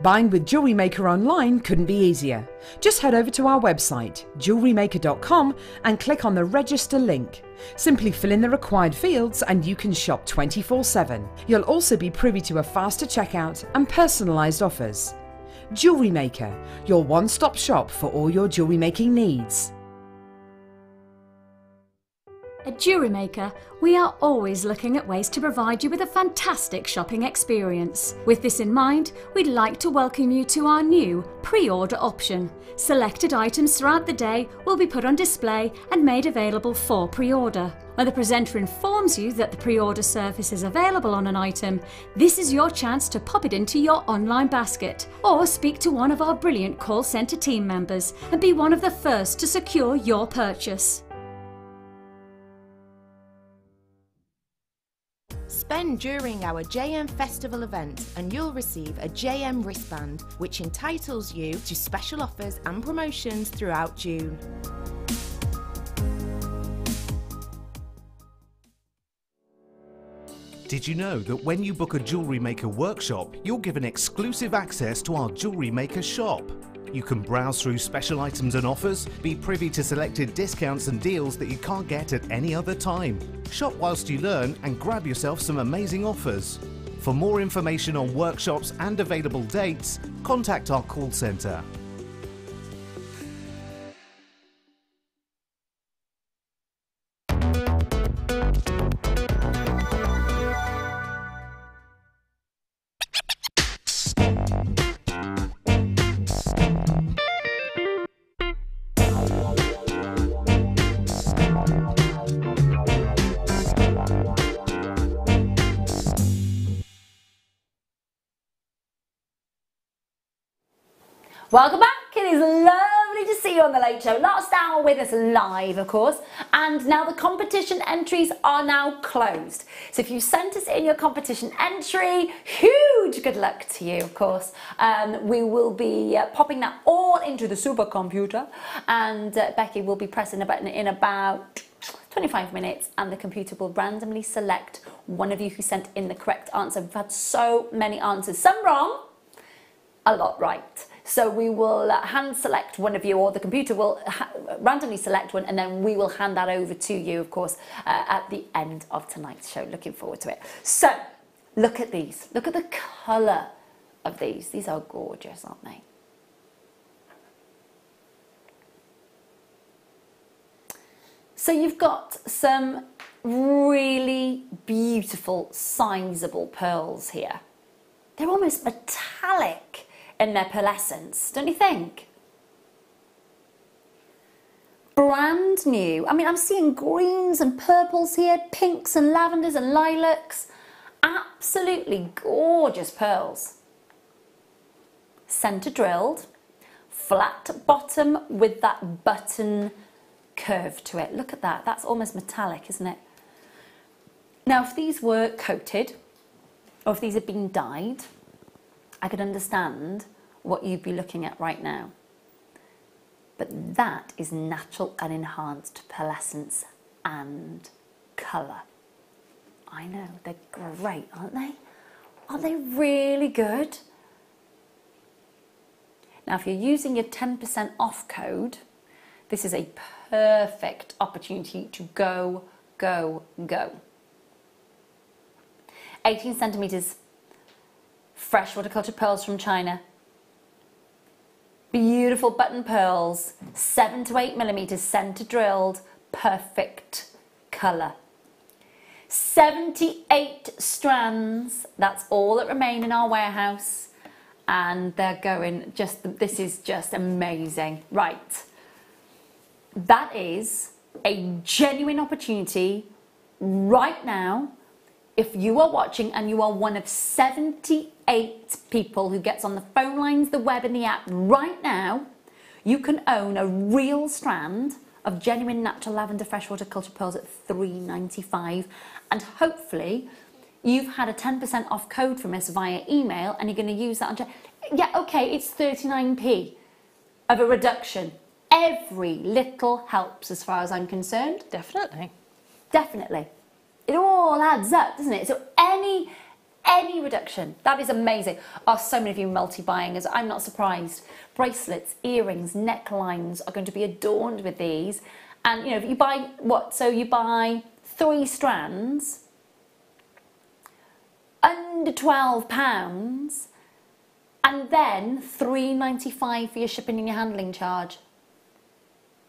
Buying with JewelleryMaker online couldn't be easier. Just head over to our website, JewelleryMaker.com, and click on the register link. Simply fill in the required fields and you can shop 24/7. You'll also be privy to a faster checkout and personalised offers. JewelleryMaker, your one-stop shop for all your jewellery making needs. At JewelleryMaker, we are always looking at ways to provide you with a fantastic shopping experience. With this in mind, we'd like to welcome you to our new pre-order option. Selected items throughout the day will be put on display and made available for pre-order. When the presenter informs you that the pre-order service is available on an item, this is your chance to pop it into your online basket or speak to one of our brilliant call centre team members and be one of the first to secure your purchase. Spend during our JM Festival event and you'll receive a JM wristband which entitles you to special offers and promotions throughout June. Did you know that when you book a JewelleryMaker workshop, you're given exclusive access to our JewelleryMaker shop? You can browse through special items and offers, be privy to selected discounts and deals that you can't get at any other time. Shop whilst you learn and grab yourself some amazing offers. For more information on workshops and available dates, contact our call centre. Welcome back. It is lovely to see you on the Late Show. Last hour with us live, of course. And now the competition entries are now closed. So if you sent us in your competition entry, huge good luck to you, of course. We will be popping that all into the supercomputer. And Becky will be pressing a button in about 25 minutes and the computer will randomly select one of you who sent in the correct answer. We've had so many answers, some wrong, a lot right. So we will hand select one of you, or the computer will randomly select one, and then we will hand that over to you, of course, at the end of tonight's show. Looking forward to it. So, look at these. Look at the colour of these. These are gorgeous, aren't they? So you've got some really beautiful, sizable pearls here. They're almost metallic in their pearlescence, don't you think? Brand new. I mean, I'm seeing greens and purples here, pinks and lavenders and lilacs. Absolutely gorgeous pearls. centre drilled, flat bottom with that button curve to it. Look at that, that's almost metallic, isn't it? Now, if these were coated, or if these had been dyed, I could understand what you'd be looking at right now. But that is natural and enhanced pearlescence and colour. I know, they're great, aren't they? Aren't they really good? Now, if you're using your 10% off code, this is a perfect opportunity to go, go, go. 18 centimetres, fresh waterculture pearls from China. Beautiful button pearls, 7 to 8 millimetres, centre drilled, perfect colour. 78 strands, that's all that remain in our warehouse, and they're going this is just amazing. Right, that is a genuine opportunity right now. If you are watching and you are one of 78 people who gets on the phone lines, the web and the app right now, you can own a real strand of genuine natural lavender freshwater culture pearls at $3.95, and hopefully you've had a 10% off code from us via email and you're going to use that on... Yeah, okay, it's 39p of a reduction. Every little helps as far as I'm concerned. Definitely. Definitely. It all adds up, doesn't it? So any reduction, that is amazing. Oh, so many of you multi-buying, I'm not surprised. Bracelets, earrings, necklines are going to be adorned with these. And you know, if you buy so you buy 3 strands, under £12, and then $3.95 for your shipping and your handling charge.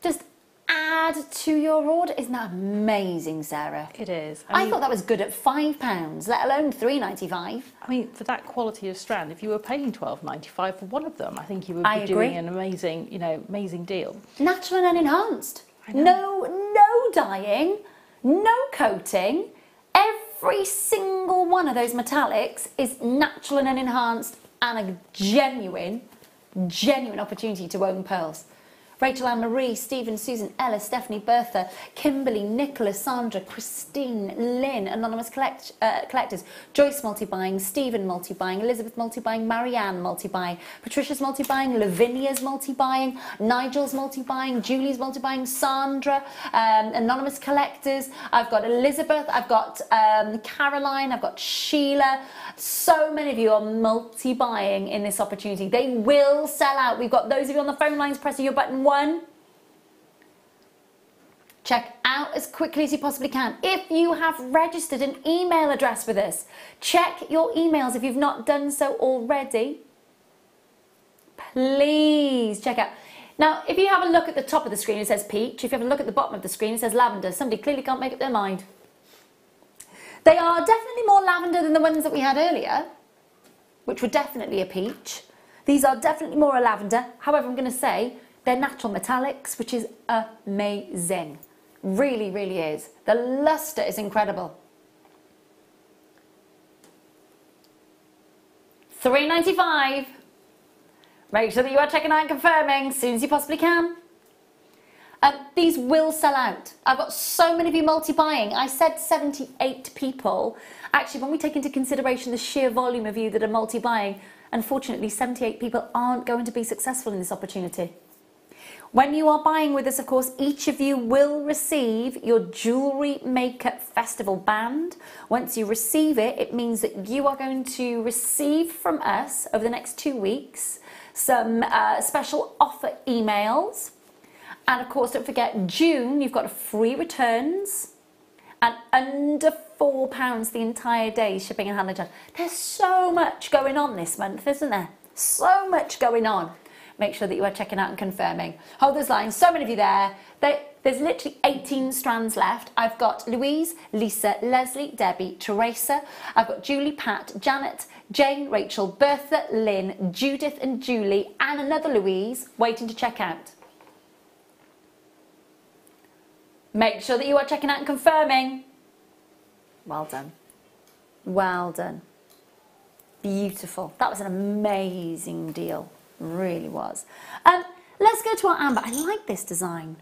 Just add to your order. Isn't that amazing, Sarah? It is. I thought that was good at £5, let alone $3.95. I mean, for that quality of strand, if you were paying $12.95 for one of them, I think you would be doing an amazing, amazing deal. Natural and enhanced. No dyeing, no coating. Every single one of those metallics is natural and enhanced, and a genuine opportunity to own pearls. Rachel, Anne Marie, Stephen, Susan, Ella, Stephanie, Bertha, Kimberly, Nicholas, Sandra, Christine, Lynn, Anonymous Collectors, Joyce multi-buying, Stephen multi-buying, Elizabeth multi-buying, Marianne multi-buying, Patricia's multi-buying, Lavinia's multi-buying, Nigel's multi-buying, Julie's multi-buying, Sandra, Anonymous Collectors, I've got Elizabeth, I've got Caroline, I've got Sheila. So many of you are multi-buying in this opportunity. They will sell out. We've got those of you on the phone lines pressing your button 1. Check out as quickly as you possibly can. If you have registered an email address with us, check your emails if you've not done so already. Please check out. Now, if you have a look at the top of the screen, it says peach. If you have a look at the bottom of the screen, it says lavender. Somebody clearly can't make up their mind. They are definitely more lavender than the ones that we had earlier, which were definitely a peach. These are definitely more a lavender. However, I'm going to say they're natural metallics, which is amazing. Really, really is. The luster is incredible. $3.95. Make sure that you are checking out and confirming as soon as you possibly can. These will sell out. I've got so many of you multi-buying. I said 78 people. Actually, when we take into consideration the sheer volume of you that are multi-buying, unfortunately, 78 people aren't going to be successful in this opportunity. When you are buying with us, of course, each of you will receive your JewelleryMaker Festival band. Once you receive it, it means that you are going to receive from us over the next 2 weeks some special offer emails. And of course, don't forget, June, you've got free returns and under £4 the entire day shipping and handling charge. There's so much going on this month, isn't there? So much going on. Make sure that you are checking out and confirming. Hold those lines, so many of you there. There's literally 18 strands left. I've got Louise, Lisa, Leslie, Debbie, Teresa. I've got Julie, Pat, Janet, Jane, Rachel, Bertha, Lynn, Judith and Julie, and another Louise waiting to check out. Make sure that you are checking out and confirming. Well done. Well done. Beautiful. That was an amazing deal. Really was. Let's go to our amber. I like this design.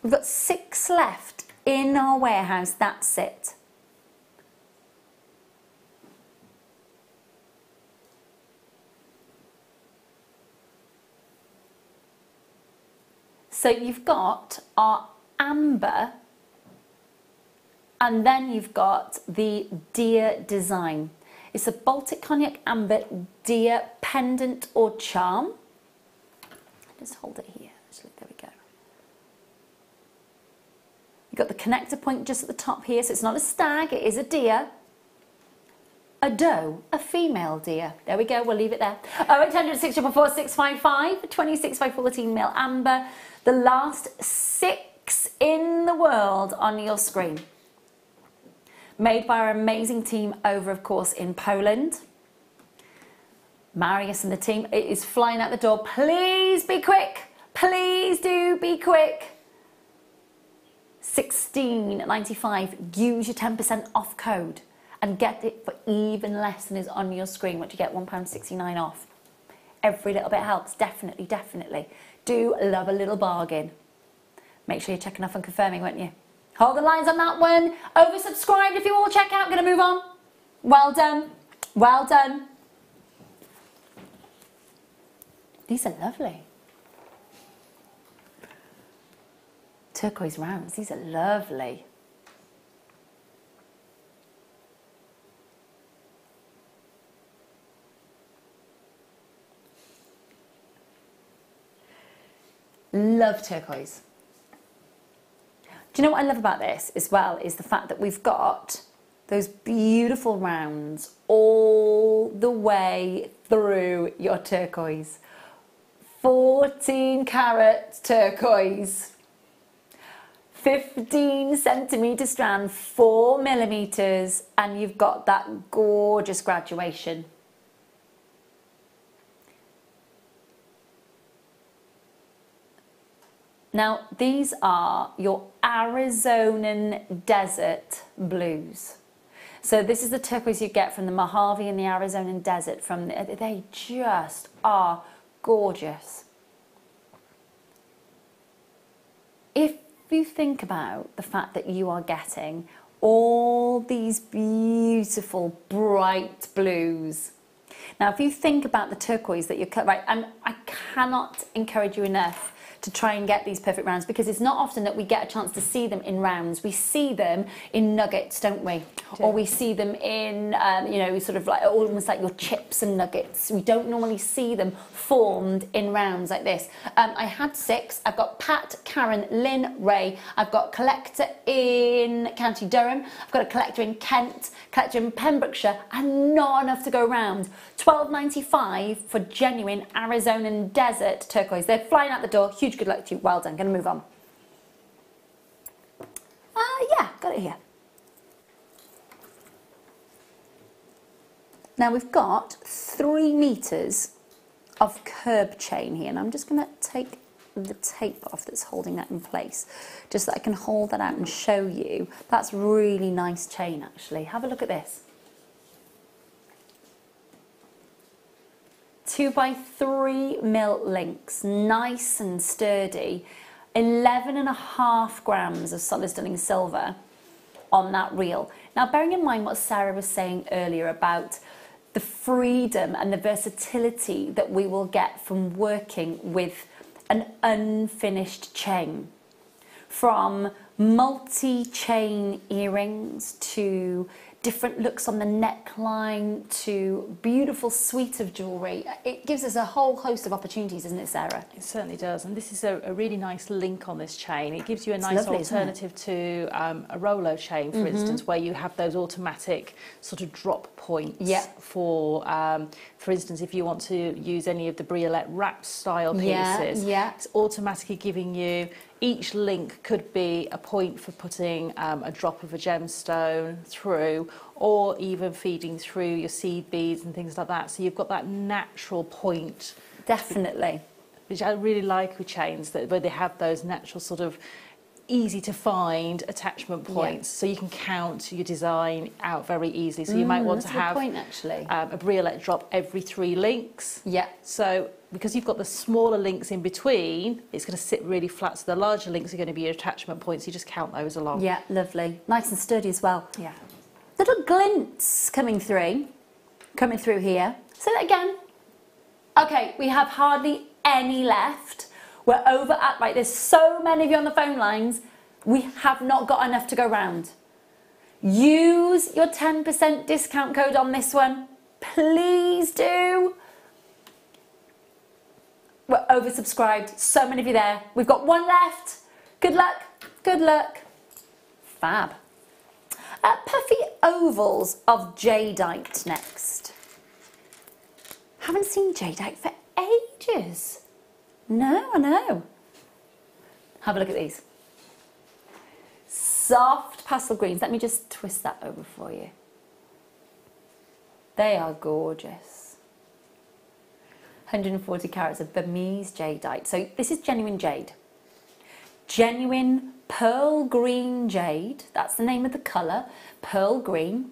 We've got 6 left in our warehouse. That's it. So you've got our amber, and then you've got the deer design. It's a Baltic Cognac Amber deer pendant or charm. Just hold it here, actually, there we go. You've got the connector point just at the top here, so it's not a stag, it is a deer. A doe, a female deer. There we go, we'll leave it there. 0800 644 655, 26 by 14 mil amber. The last 6 in the world on your screen. Made by our amazing team over, of course, in Poland. Marius and the team, it is flying out the door. Please be quick. Please do be quick. $16.95. Use your 10% off code and get it for even less than is on your screen, which you get £1.69 off. Every little bit helps. Definitely, definitely. Do love a little bargain. Make sure you're checking off and confirming, won't you? Hold the lines on that one. Oversubscribed if you all check out. Going to move on. Well done. Well done. These are lovely. Turquoise rounds. These are lovely. Love turquoise. Do you know what I love about this as well is the fact that we've got those beautiful rounds all the way through your turquoise. 14 carat turquoise. 15 centimetre strand, 4 millimetres, and you've got that gorgeous graduation. Now, these are your Arizonan desert blues. So this is the turquoise you get from the Mojave and the Arizonan desert. They just are gorgeous. If you think about the fact that you are getting all these beautiful bright blues. Now, if you think about the turquoise that you're right, I cannot encourage you enough to try and get these perfect rounds, because it's not often that we get a chance to see them in rounds. We see them in nuggets, don't we? Or we see them in, you know, sort of like almost like your chips and nuggets. We don't normally see them formed in rounds like this. I had 6. I've got Pat, Karen, Lynn, Ray. I've got collector in County Durham. I've got a collector in Kent, collector in Pembrokeshire, and not enough to go round. $12.95 for genuine Arizonan desert turquoise. They're flying out the door. Huge good luck to you. Well done. Going to move on. Yeah, got it here. Now we've got 3 meters of curb chain here, and I'm just going to take the tape off that's holding that in place, just so I can hold that out and show you. That's really nice chain, actually. Have a look at this. 2x3 mil links, nice and sturdy. 11.5 grams of solid sterling silver on that reel. Now, bearing in mind what Sarah was saying earlier about the freedom and the versatility that we will get from working with an unfinished chain, from multi-chain earrings to different looks on the neckline to beautiful suite of jewellery. It gives us a whole host of opportunities, doesn't it, Sarah? It certainly does, and this is a really nice link on this chain. It gives you a nice alternative to a Rolo chain, for instance, where you have those automatic sort of drop points for instance, if you want to use any of the Briolette wrap style pieces, it's automatically giving you, each link could be a point for putting a drop of a gemstone through, or even feeding through your seed beads and things like that. So you've got that natural point. Definitely. Which I really like with chains, that where they have those natural sort of easy to find attachment points, so you can count your design out very easily. So you might want to have point, actually. A briolette drop every 3 links. Yeah. So because you've got the smaller links in between, it's going to sit really flat. So the larger links are going to be your attachment points. You just count those along. Yeah, lovely. Nice and sturdy as well. Yeah. Little glints coming through here. Say that again. Okay, we have hardly any left. We're over at, right, there's so many of you on the phone lines. We have not got enough to go round. Use your 10% discount code on this one. Please do. We're oversubscribed. So many of you there. We've got one left. Good luck. Good luck. Fab. Puffy ovals of jadeite next. Haven't seen jadeite for ages. No, I know. Have a look at these. Soft pastel greens. Let me just twist that over for you. They are gorgeous. 140 carats of Burmese jadeite. So this is genuine jade. Genuine pearl green jade. That's the name of the colour. Pearl green.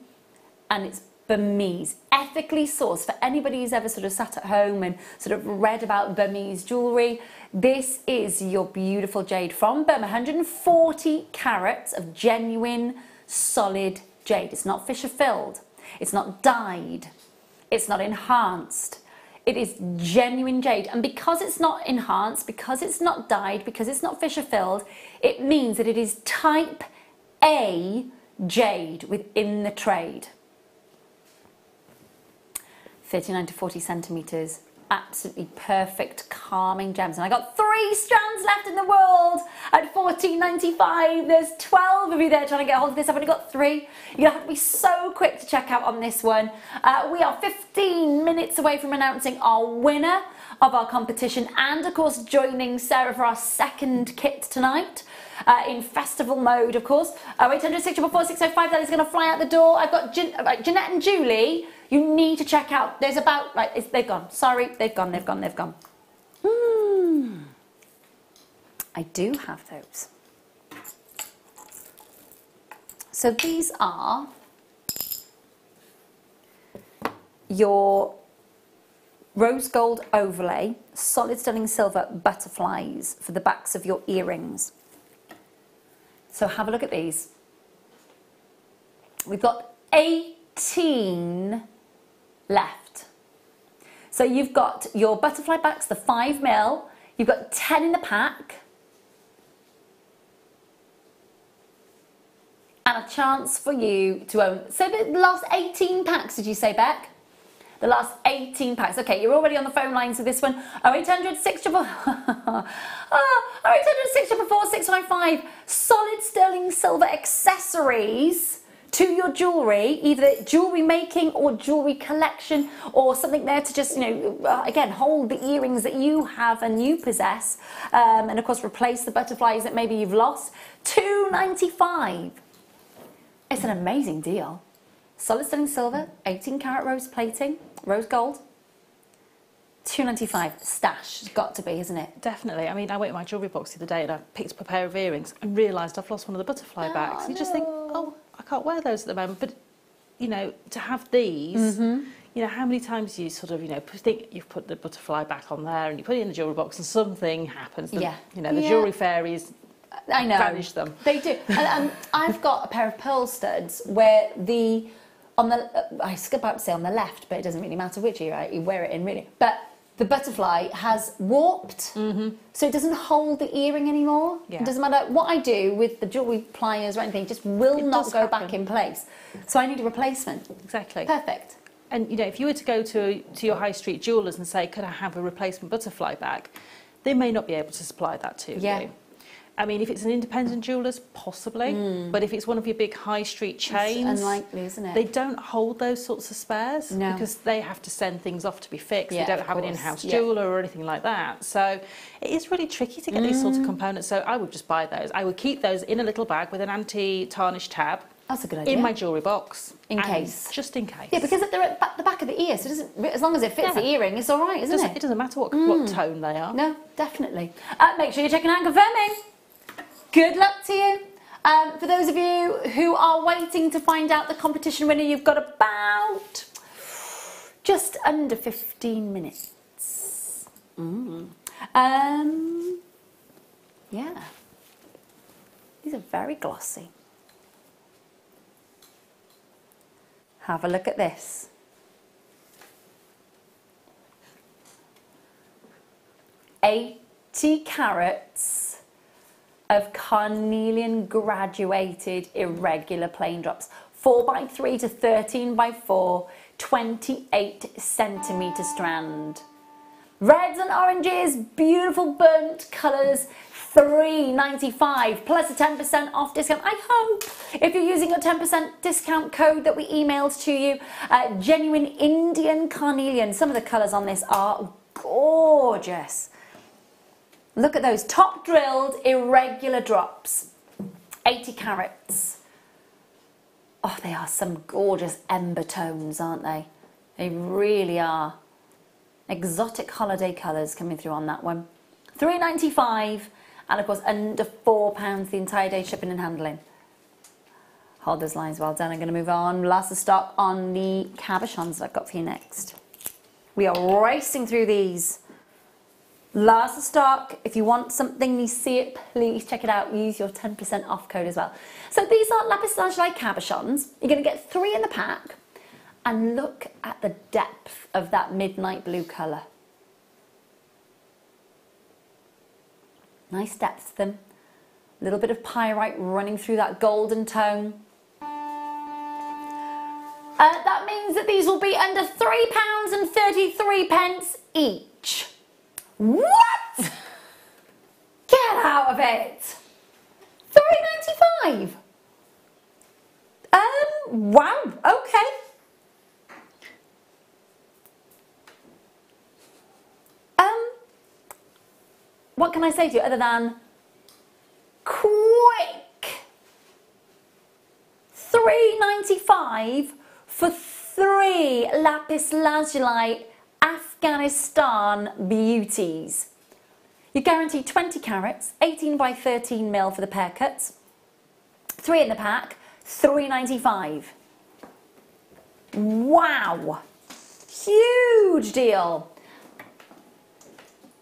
And it's Burmese, ethically sourced. For anybody who's ever sort of sat at home and sort of read about Burmese jewellery, this is your beautiful jade from Burma. 140 carats of genuine, solid jade. It's not Fisher filled. It's not dyed. It's not enhanced. It is genuine jade. And because it's not enhanced, because it's not dyed, because it's not Fisher filled, it means that it is type A jade within the trade. 39 to 40 centimetres, absolutely perfect calming gems. And I got 3 strands left in the world at $14.95. There's 12 of you there trying to get hold of this. I've only got 3. You're gonna have to be so quick to check out on this one. We are 15 minutes away from announcing our winner of our competition, and of course joining Sarah for our second kit tonight. In festival mode, of course. 800 644 605, that is going to fly out the door. I've got Jeanette and Julie. You need to check out. There's about, right, they've gone. Sorry, they've gone. I do have those. So these are your rose gold overlay, solid sterling silver butterflies for the backs of your earrings. So have a look at these. We've got 18 left. So you've got your butterfly backs, the 5mm. You've got 10 in the pack. And a chance for you to own. So the last 18 packs, did you say, Beck? The last 18 packs. Okay, you're already on the phone lines for this one. 0800 644 655. Solid sterling silver accessories to your jewellery, either jewellery making or jewellery collection, or something there to just, you know, again, hold the earrings that you have and you possess, and of course replace the butterflies that maybe you've lost. $2.95. It's an amazing deal. Solid sterling silver, 18 carat rose plating, rose gold. $2.95. Stash. It's got to be, isn't it? Definitely. I mean, I went in my jewellery box the other day and I picked up a pair of earrings and realised I've lost one of the butterfly backs. You just think, oh, I can't wear those at the moment. But, you know, to have these, you know, how many times you sort of, you know, think you've put the butterfly back on there and you put it in the jewellery box and something happens. You know, the jewellery fairies, I know. vanish them. They do. And I've got a pair of pearl studs where the, on the, I was about to say on the left, but it doesn't really matter which ear you wear it in, really. But the butterfly has warped, so it doesn't hold the earring anymore. It doesn't matter what I do with the jewellery pliers or anything, it just will not go back in place. So I need a replacement. Exactly. Perfect. And, you know, if you were to go to your high street jewellers and say, could I have a replacement butterfly back, they may not be able to supply that to you. I mean, if it's an independent jeweller's, possibly. But if it's one of your big high street chains, it's unlikely, isn't it? They don't hold those sorts of spares because they have to send things off to be fixed. They don't have an in-house jeweller or anything like that. So it is really tricky to get these sorts of components. So I would just buy those. I would keep those in a little bag with an anti-tarnish tab. That's a good idea. In my jewellery box. In case. Just in case. Yeah, because they're at the back of the ear, so it doesn't, as long as it fits the earring, it's all right, isn't it? It doesn't matter what tone they are. No, definitely. Make sure you're checking out and confirming. Good luck to you. For those of you who are waiting to find out the competition winner, you've got about just under 15 minutes. Yeah, these are very glossy. Have a look at this. $80 carats of carnelian graduated irregular plain drops. 4x3 to 13x4, 28 centimetre strand. Reds and oranges, beautiful burnt colours, $3.95 plus a 10% off discount. I hope if you're using your 10% discount code that we emailed to you, genuine Indian carnelian. Some of the colours on this are gorgeous. Look at those top drilled irregular drops, 80 carats. Oh, they are some gorgeous ember tones, aren't they? They really are. Exotic holiday colours coming through on that one. $3.95 and of course under £4 the entire day shipping and handling. Hold those lines well done. I'm going to move on. Last of stock on the cabochons that I've got for you next. We are racing through these. Last of stock. If you want something, you see it, please check it out. Use your 10% off code as well. So these are lapis lazuli cabochons. You're going to get 3 in the pack. And look at the depth of that midnight blue colour. Nice depth to them. A little bit of pyrite running through that golden tone. That means that these will be under £3.33 each. What? Get out of it. $3.95. Wow, okay. What can I say to you other than quick? $3.95 for 3 lapis lazuli Afghanistan beauties. You're guaranteed 20 carats, 18x13 mil for the pair cuts. 3 in the pack, $3.95. Wow, huge deal.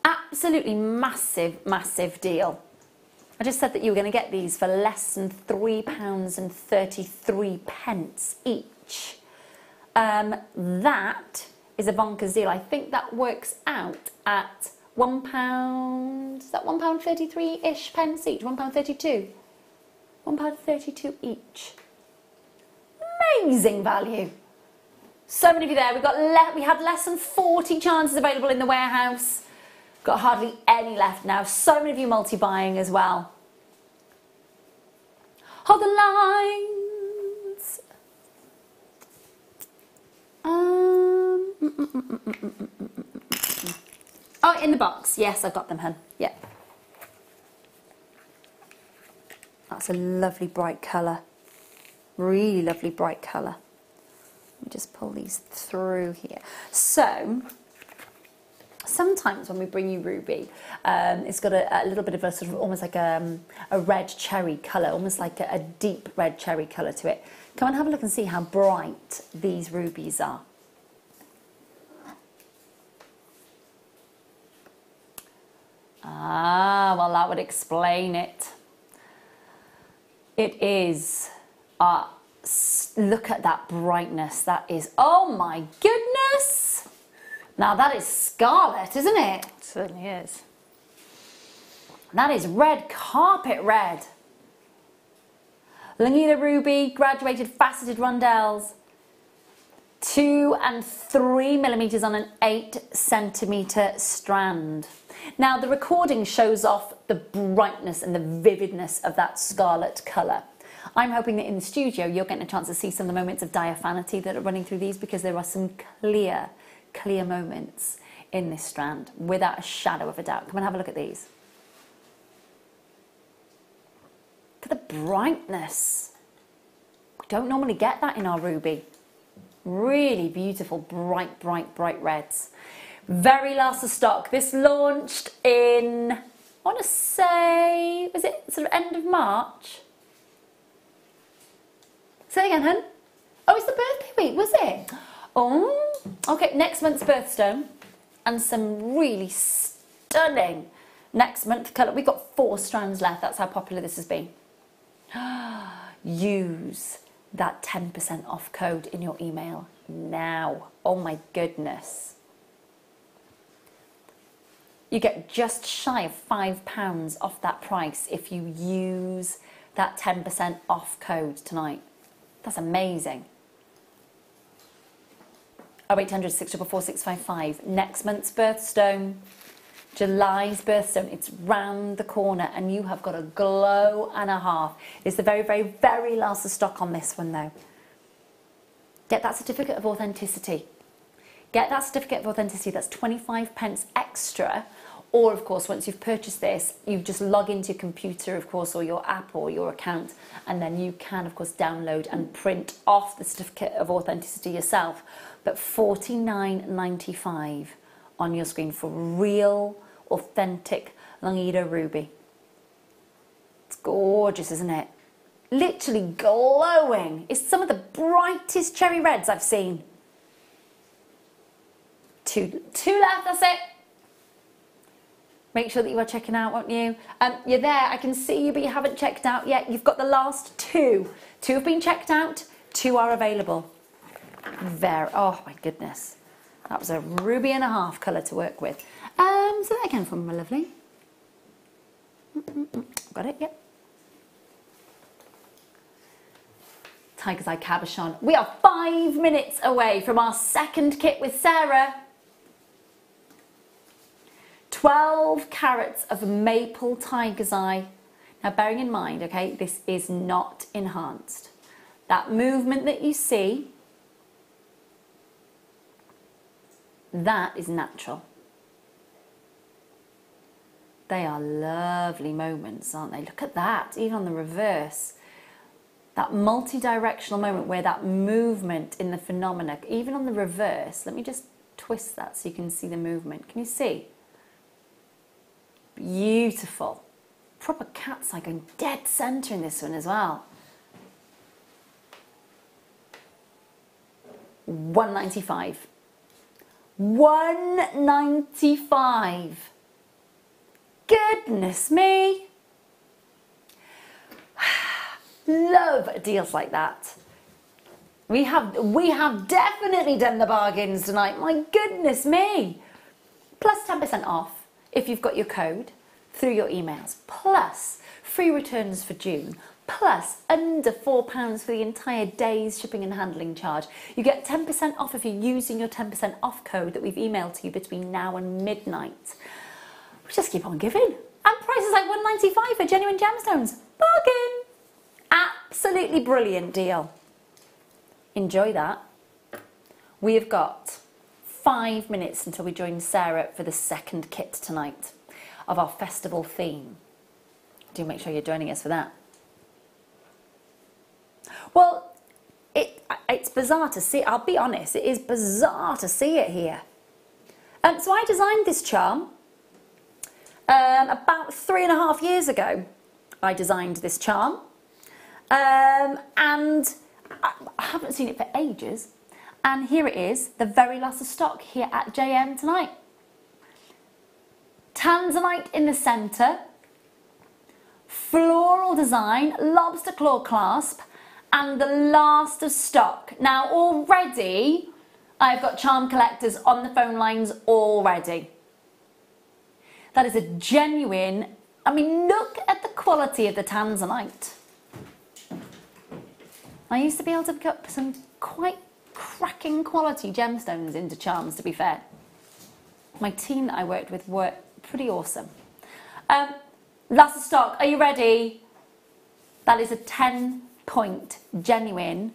Absolutely massive, massive deal. I just said that you were going to get these for less than £3.33 each. That is a bonkers deal. I think that works out at £1, is that £1.33-ish pence each? £1.32? £1.32 each. Amazing value. So many of you there. We had less than 40 chances available in the warehouse. Got hardly any left now. So many of you multi-buying as well. Hold the lines. Oh, in the box. Yes, I've got them, hun. Yeah. That's a lovely bright colour. Really lovely bright colour. Let me just pull these through here. So sometimes when we bring you ruby, it's got a little bit of a sort of almost like a red cherry colour, almost like a deep red cherry colour to it. Come and have a look and see how bright these rubies are. Ah, well, that would explain it. It is. Look at that brightness. That is, oh my goodness. Now that is scarlet, isn't it? It certainly is. That is red carpet red. Languila ruby, graduated faceted rondelles. 2 and 3 millimeters on an 8 centimetre strand. Now the recording shows off the brightness and the vividness of that scarlet colour. I'm hoping that in the studio you're getting a chance to see some of the moments of diaphanity that are running through these, because there are some clear moments in this strand without a shadow of a doubt. Come and have a look at these. Look at the brightness. We don't normally get that in our ruby. Really beautiful, bright reds. Very last of stock. This launched in I want to say, was it sort of end of March? Say again, hun. Oh, it's the birthday week, was it? Oh, okay, next month's birthstone. And some really stunning next month colour. We've got 4 strands left. That's how popular this has been. Use that 10% off code in your email now. Oh my goodness. You get just shy of £5 off that price if you use that 10% off code tonight. That's amazing. 0800 644 655. Next month's birthstone, July's birthstone, it's round the corner and you have got a glow and a half. It's the very, very, very last of stock on this one though. Get that certificate of authenticity. Get that certificate of authenticity, that's 25p extra. Or of course, once you've purchased this, you just log into your computer, of course, or your app or your account, and then you can, of course, download and print off the certificate of authenticity yourself. But $49.95 on your screen for real, authentic Languedoc ruby. It's gorgeous, isn't it? Literally glowing. It's some of the brightest cherry reds I've seen. Two left, that's it. Make sure that you are checking out, won't you? You're there, I can see you, but you haven't checked out yet. You've got the last 2. 2 have been checked out, 2 are available. Oh my goodness. That was a ruby and a half colour to work with. Say that again for me, my lovely. Got it, yep. Tiger's Eye Cabochon. We are 5 minutes away from our second kit with Sara. 12 carats of maple tiger's eye. Now bearing in mind, okay, this is not enhanced. That movement that you see, that is natural. They are lovely moments, aren't they? Look at that, even on the reverse. That multi-directional moment where that movement in the phenomena, even on the reverse, let me just twist that so you can see the movement. Can you see? Beautiful. Proper cat's eye going dead centre in this one as well. $195. $195. Goodness me. Love deals like that. We have definitely done the bargains tonight. My goodness me. Plus 10% off if you've got your code through your emails. Plus free returns for June. Plus under £4 for the entire day's shipping and handling charge. You get 10% off if you're using your 10% off code that we've emailed to you between now and midnight. We just keep on giving. And prices like $195 for genuine gemstones. Bargain. Absolutely brilliant deal. Enjoy that. We have got 5 minutes until we join Sara for the second kit tonight of our festival theme. Do make sure you're joining us for that. Well, it's bizarre to see. I'll be honest, it is bizarre to see it here. So I designed this charm about 3.5 years ago. I designed this charm. And I haven't seen it for ages. And here it is, the very last of stock here at JM tonight. Tanzanite in the centre, floral design, lobster claw clasp, and the last of stock. Now already, I've got charm collectors on the phone lines already. That is a genuine, I mean, look at the quality of the Tanzanite. I used to be able to pick up some quite cracking quality gemstones into charms, to be fair. My team that I worked with were pretty awesome. Last of stock, are you ready? That is a 10-point genuine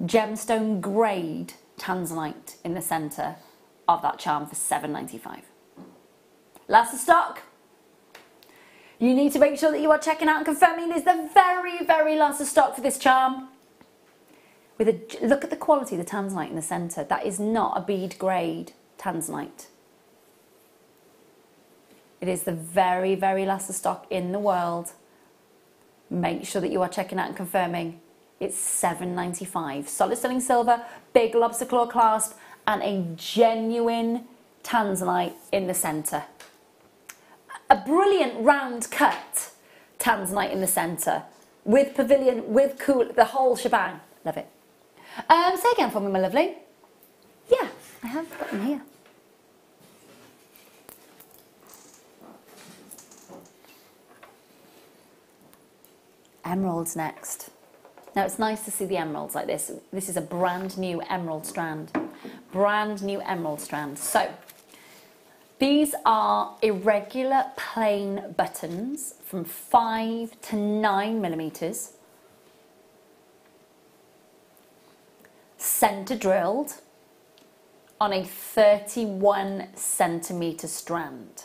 gemstone grade Tanzanite in the centre of that charm for $7.95. Last of stock. You need to make sure that you are checking out and confirming it is the very, very last of stock for this charm. Look at the quality of the Tanzanite in the centre. That is not a bead grade Tanzanite. It is the very, very last of stock in the world. Make sure that you are checking out and confirming. It's $7.95. Solid sterling silver, big lobster claw clasp, and a genuine tanzanite in the centre. A brilliant round cut tanzanite in the centre, with pavilion, with cool, the whole shebang. Love it. Say again for me, my lovely. Yeah, I have got them here. Emeralds next. Now it's nice to see the emeralds like this. This is a brand new emerald strand. Brand new emerald strand. So, these are irregular plain buttons from 5 to 9 millimeters. Centre drilled on a 31 centimetre strand.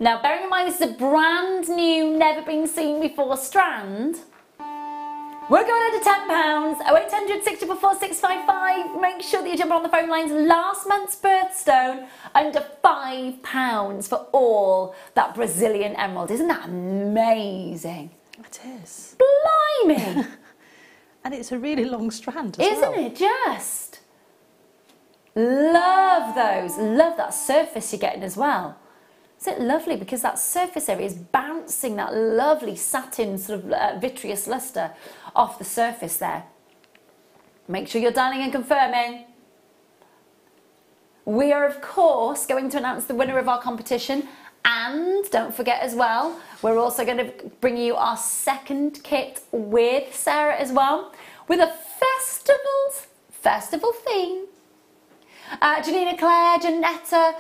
Now, bearing in mind this is a brand new, never been seen before strand, we're going under £10, 0800 644 655. Make sure that you jump on the phone lines. Last month's birthstone, under £5 for all that Brazilian emerald. Isn't that amazing? It is. Blimey! And it's a really long strand as well. Isn't it just? Love those. Love that surface you're getting as well. Isn't it lovely? Because that surface area is bouncing that lovely satin sort of vitreous lustre off the surface there. Make sure you're dialing and confirming. We are, of course, going to announce the winner of our competition. And don't forget as well, we're also going to bring you our second kit with Sara as well, with a festival theme. Janina Claire, Janetta,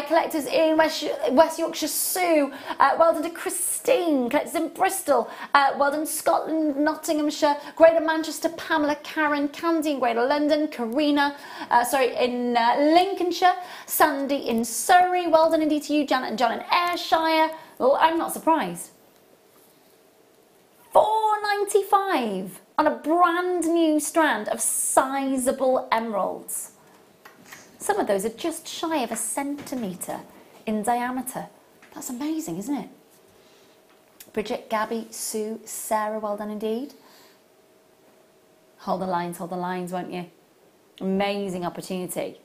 collectors in West Yorkshire, Sue, well done to Christine, collectors in Bristol, well done Scotland, Nottinghamshire, Greater Manchester, Pamela, Karen, Candy in Greater London, Karina, in Lincolnshire, Sandy in Surrey, well done indeed to you, Janet and John in Ayrshire. Well, I'm not surprised. £4.95 on a brand new strand of sizeable emeralds. Some of those are just shy of 1 centimetre in diameter. That's amazing, isn't it? Bridget, Gabby, Sue, Sarah, well done indeed. Hold the lines, won't you? Amazing opportunity.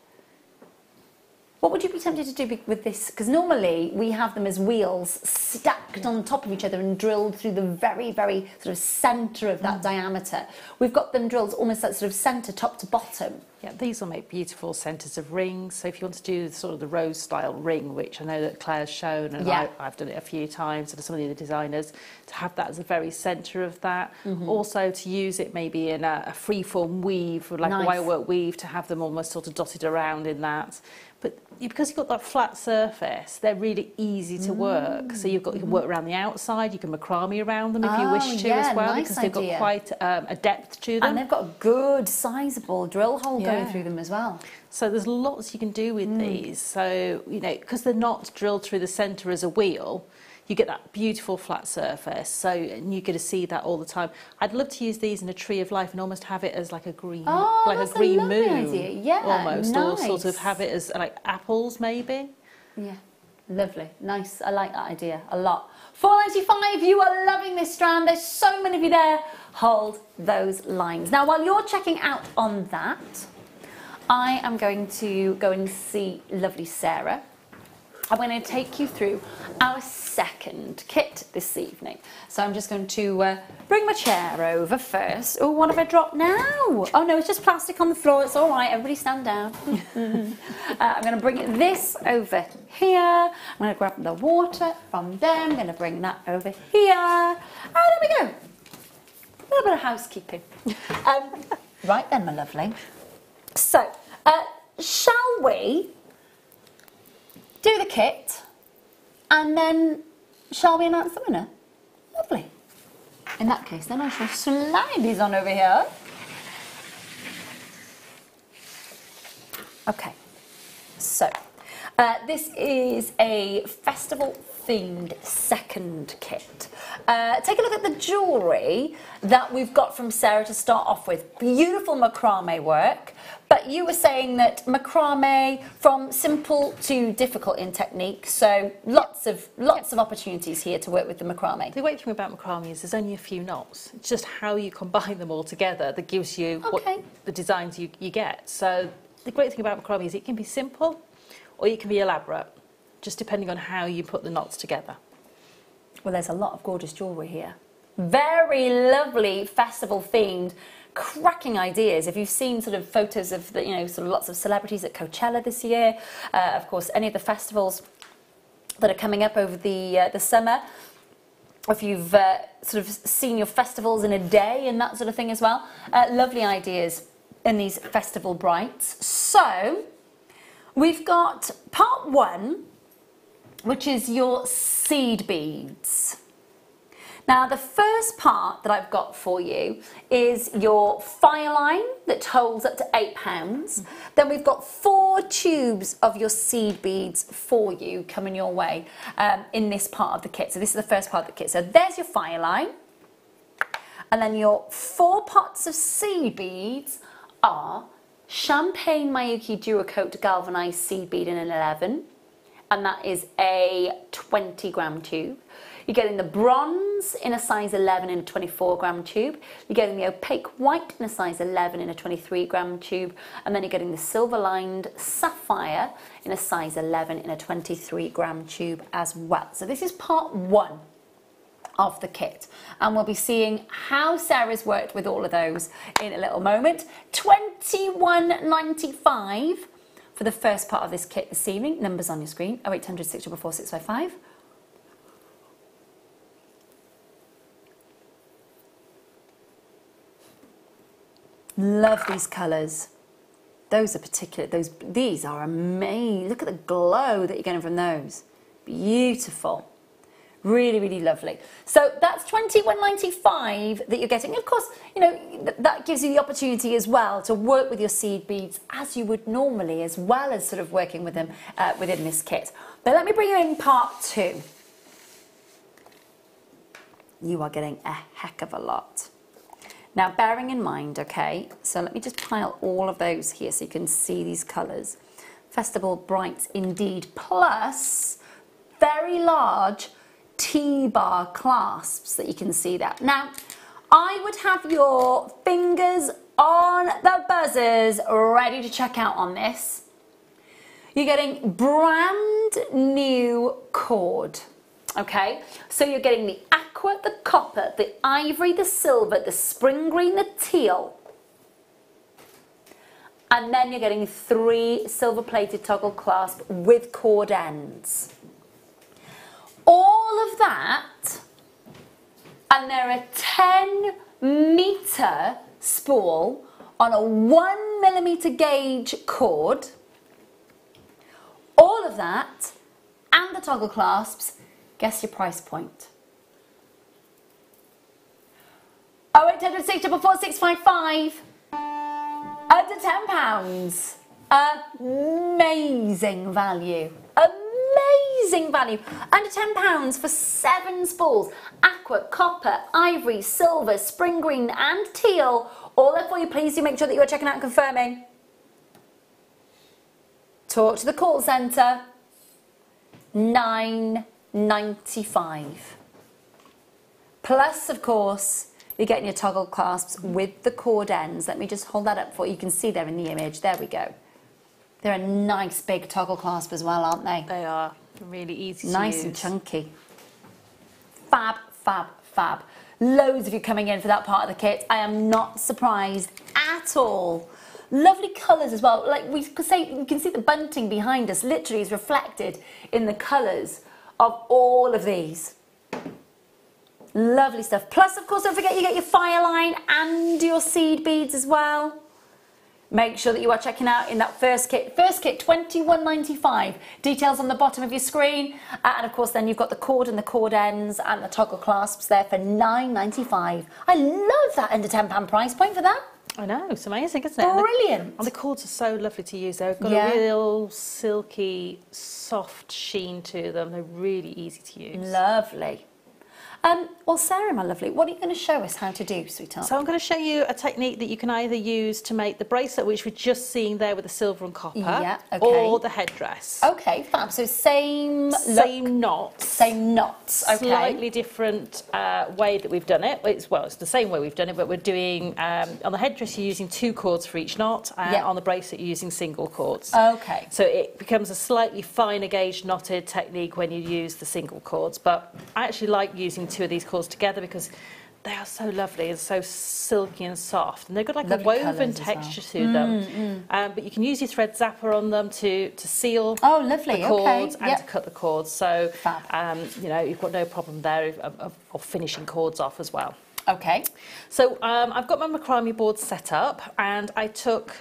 What would you be tempted to do with this? Because normally we have them as wheels stacked on top of each other and drilled through the very, very sort of centre of that diameter. We've got them drilled almost that sort of centre, top to bottom. Yeah, these will make beautiful centres of rings. So if you want to do sort of the rose style ring, which I know that Claire's shown, and I've done it a few times, and some of the other designers, to have that as the very centre of that. Also to use it maybe in a freeform weave, like a wirework weave, to have them almost sort of dotted around in that. But because you've got that flat surface, they're really easy to work. So you can work around the outside, you can macrame around them if you wish to as well, because they've got quite a depth to them. And they've got a good sizable drill hole going through them as well. So there's lots you can do with these. So, you know, because they're not drilled through the centre as a wheel, you get that beautiful flat surface. So and you get to see that all the time. I'd love to use these in a tree of life and almost have it as like a green, like a green moon, idea. Yeah, almost, or sort of have it as like apples maybe. Yeah, lovely, nice. I like that idea a lot. £4.95. You are loving this strand. There's so many of you there. Hold those lines. Now, while you're checking out on that, I am going to go and see lovely Sara. I'm going to take you through our second kit this evening. So I'm just going to bring my chair over first. Oh, what have I dropped now? Oh no, it's just plastic on the floor. It's all right. Everybody stand down. I'm going to bring this over here. I'm going to grab the water from there. I'm going to bring that over here. Oh, there we go. A little bit of housekeeping. Right then, my lovely. So, shall we do the kit, and then shall we announce the winner? Lovely. In that case, then I shall slide these on over here. Okay. So, This is a festival-themed second kit. Take a look at the jewellery that we've got from Sara to start off with. Beautiful macrame work, but you were saying that macrame from simple to difficult in technique, so lots of opportunities here to work with the macrame. The great thing about macrame is there's only a few knots. It's just how you combine them all together that gives you what the designs you get. So the great thing about macrame is it can be simple, or you can be elaborate, just depending on how you put the knots together. Well, there's a lot of gorgeous jewellery here. Very lovely festival themed, cracking ideas. If you've seen sort of photos of the, sort of lots of celebrities at Coachella this year, of course, any of the festivals that are coming up over the summer, or if you've sort of seen your festivals in a day and that sort of thing as well, lovely ideas in these festival brights. So we've got part one, which is your seed beads. Now, the first part that I've got for you is your fire line that holds up to 8 pounds. Then we've got 4 tubes of your seed beads for you coming your way in this part of the kit. So this is the first part of the kit. So there's your fire line. And then your 4 pots of seed beads are Champagne Miyuki Duracoat Galvanized Seed Bead in an 11. And that is a 20-gram tube. You're getting the bronze in a size 11 in a 24-gram tube. You're getting the opaque white in a size 11 in a 23-gram tube. And then you're getting the silver-lined sapphire in a size 11 in a 23-gram tube as well. So this is part one of the kit. And we'll be seeing how Sara's worked with all of those in a little moment. £21.95 for the first part of this kit this evening. Numbers on your screen, 0800 644 655. Love these colours. Those are particular, these are amazing. Look at the glow that you're getting from those. Beautiful. Really, really lovely. So that's £21.95 that you're getting. Of course, that gives you the opportunity as well to work with your seed beads as you would normally, as well as sort of working with them within this kit. But let me bring you in part two. You are getting a heck of a lot. Now, bearing in mind, okay, so let me just pile all of those here so you can see these colours. Festival Brights Indeed, plus very large T-bar clasps that you can see there. Now, I would have your fingers on the buzzers ready to check out on this. You're getting brand new cord. Okay, so you're getting the aqua, the copper, the ivory, the silver, the spring green, the teal. And then you're getting 3 silver-plated toggle clasp with cord ends. All of that, and they're a 10-metre spool on a 1mm gauge cord. All of that, and the toggle clasps. Guess your price point. 0800 644 655. Under £10. Amazing value. Amazing value. Under £10 for 7 spools. Aqua, copper, ivory, silver, spring green and teal. All there for you. Please do make sure that you are checking out and confirming. Talk to the call centre. £9.95. Plus, of course, you're getting your toggle clasps with the cord ends. Let me just hold that up for you. You can see there in the image. There we go. They're a nice big toggle clasp as well, aren't they? They are. Really easy to use. Nice and chunky. Fab, fab, fab. Loads of you coming in for that part of the kit. I am not surprised at all. Lovely colours as well. Like we could say, you can see the bunting behind us literally is reflected in the colours of all of these. Lovely stuff. Plus, of course, don't forget you get your fire line and your seed beads as well. Make sure that you are checking out in that first kit. First kit, £21.95. Details on the bottom of your screen. And of course, then you've got the cord and the cord ends and the toggle clasps there for £9.95. I love that under £10 price point for that. I know, it's amazing, isn't it? Brilliant. And the cords are so lovely to use. They've got a real silky, soft sheen to them. They're really easy to use. Lovely. Well, Sarah, my lovely, what are you going to show us how to do, sweetheart? So I'm going to show you a technique that you can either use to make the bracelet, which we're just seeing there with the silver and copper, or the headdress. Okay, fab. So same knots. Same knots. Okay. Slightly different way that we've done it. It's the same way we've done it, but we're doing, on the headdress you're using 2 cords for each knot, and on the bracelet you're using single cords. Okay. So it becomes a slightly finer gauge knotted technique when you use the single cords, but I actually like using 2 of these cords together because they are so lovely and so silky and soft, and they've got like lovely a woven texture to them. But you can use your thread zapper on them to seal the cords and to cut the cords. So you know, you've got no problem there of finishing cords off as well. Okay. So I've got my macrame board set up, and I took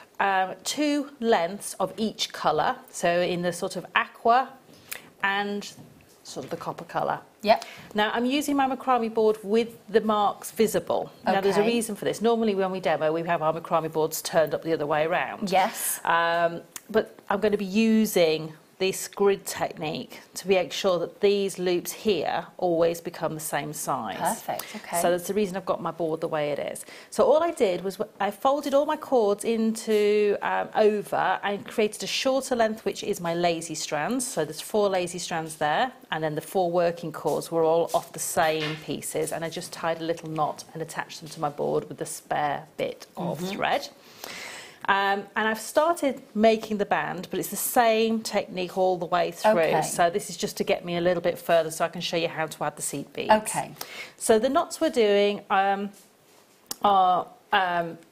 2 lengths of each colour, so in the sort of aqua and sort of the copper colour. Yep. Now I'm using my macrame board with the marks visible. Now there's a reason for this. Normally when we demo, we have our macrame boards turned up the other way around. Yes. But I'm going to be using this grid technique to make sure that these loops here always become the same size. Perfect, okay. So that's the reason I've got my board the way it is. So all I did was I folded all my cords into over and created a shorter length, which is my lazy strands. So there's 4 lazy strands there, and then the 4 working cords were all off the same pieces, and I just tied a little knot and attached them to my board with the spare bit of thread. And I've started making the band, but it's the same technique all the way through. Okay. So this is just to get me a little bit further so I can show you how to add the seed beads. Okay. So the knots we're doing are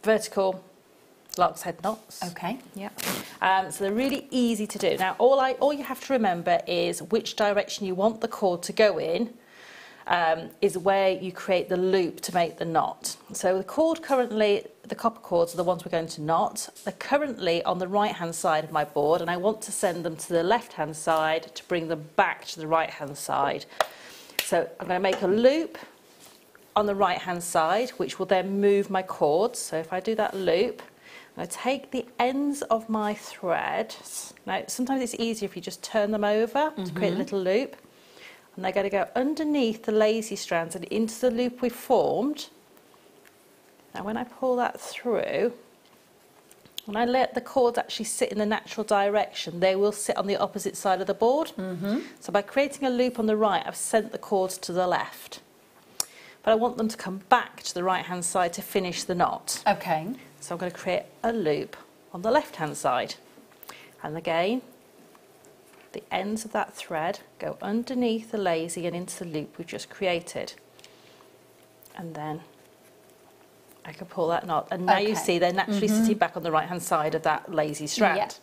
vertical lark's head knots. Okay. Yeah. So they're really easy to do. Now all you have to remember is which direction you want the cord to go in. Is where you create the loop to make the knot. So the cord currently, the copper cords are the ones we're going to knot. They're currently on the right hand side of my board, and I want to send them to the left hand side to bring them back to the right hand side. So I'm going to make a loop on the right hand side, which will then move my cords. So if I do that loop, I take the ends of my thread. Now sometimes it's easier if you just turn them over to create a little loop. And they're going to go underneath the lazy strands and into the loop we formed. Now when I pull that through, when I let the cords actually sit in the natural direction, they will sit on the opposite side of the board. So by creating a loop on the right, I've sent the cords to the left. But I want them to come back to the right hand side to finish the knot. Okay. So I'm going to create a loop on the left hand side. And again, the ends of that thread go underneath the lazy and into the loop we've just created. And then I can pull that knot. And now you see they're naturally sitting back on the right hand side of that lazy strand.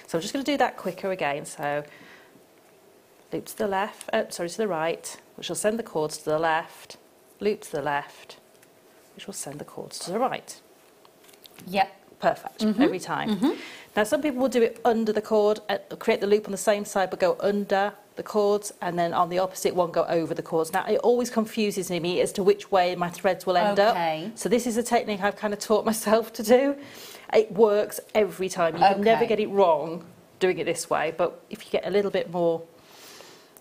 So I'm just going to do that quicker again. So loop to the left, to the right, which will send the cords to the left, loop to the left, which will send the cords to the right. Yep. Perfect, every time. Now some people will do it under the cord, create the loop on the same side but go under the cords, and then on the opposite one go over the cords. Now it always confuses me as to which way my threads will end up. So this is a technique I've kind of taught myself to do. It works every time. You can never get it wrong doing it this way, but if you get a little bit more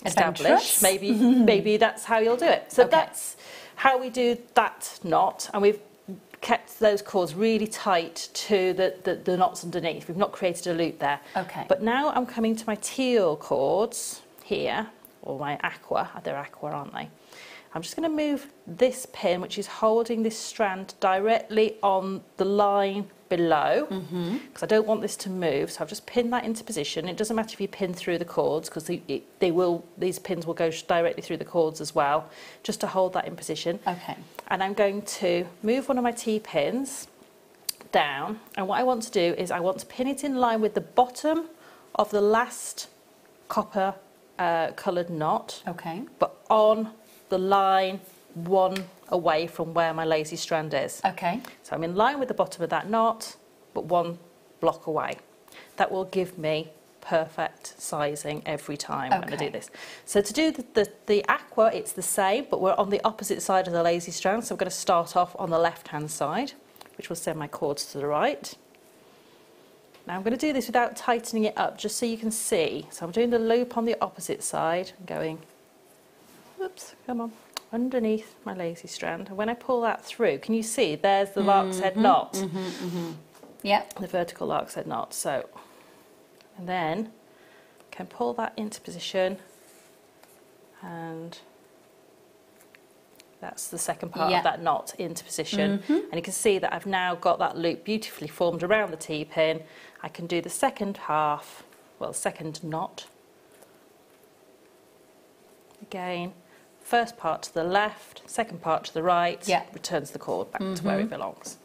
established, maybe that's how you'll do it. So that's how we do that knot, and we've kept those cords really tight to the knots underneath. We've not created a loop there. Okay. But now I'm coming to my teal cords here, or my aqua. They're aqua, aren't they? I'm just going to move this pin, which is holding this strand directly on the line below, because I don't want this to move. So I've just pinned that into position. It doesn't matter if you pin through the cords, because these pins will go directly through the cords as well, just to hold that in position. Okay. And I'm going to move one of my T-pins down, and what I want to do is I want to pin it in line with the bottom of the last copper coloured knot, but on the line one away from where my lazy strand is. Okay. So I'm in line with the bottom of that knot, but one block away. That will give me perfect sizing every time when I do this. So to do the aqua, it's the same, but we're on the opposite side of the lazy strand. So we're going to start off on the left hand side which will send my cords to the right. Now I'm going to do this without tightening it up, just so you can see. So I'm doing the loop on the opposite side and going, oops, come on, underneath my lazy strand. And when I pull that through, can you see there's the lark's head knot? Yep. The vertical lark's head knot. So, and then can pull that into position, and that's the second part of that knot into position. And you can see that I've now got that loop beautifully formed around the T-pin. I can do the second half, well, second knot. Again, first part to the left, second part to the right, returns the cord back to where it belongs.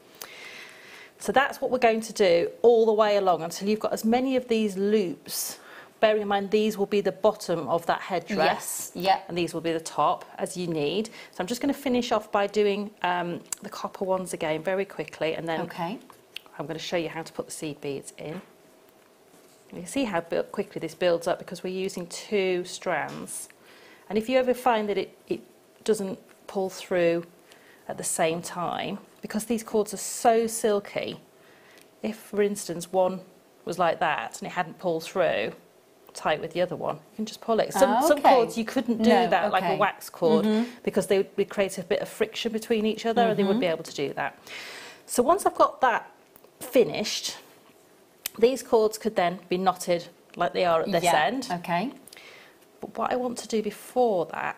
So that's what we're going to do all the way along until you've got as many of these loops. Bearing in mind these will be the bottom of that headdress, and these will be the top as you need. So I'm just going to finish off by doing the copper ones again very quickly, and then I'm going to show you how to put the seed beads in. You can see how quickly this builds up because we're using 2 strands. And if you ever find that it doesn't pull through at the same time, because these cords are so silky, if for instance one was like that and it hadn't pulled through tight with the other one, you can just pull it. Some cords you couldn't do that, like a wax cord, because they would create a bit of friction between each other, and they wouldn't be able to do that. So once I've got that finished, these cords could then be knotted like they are at this end. But what I want to do before that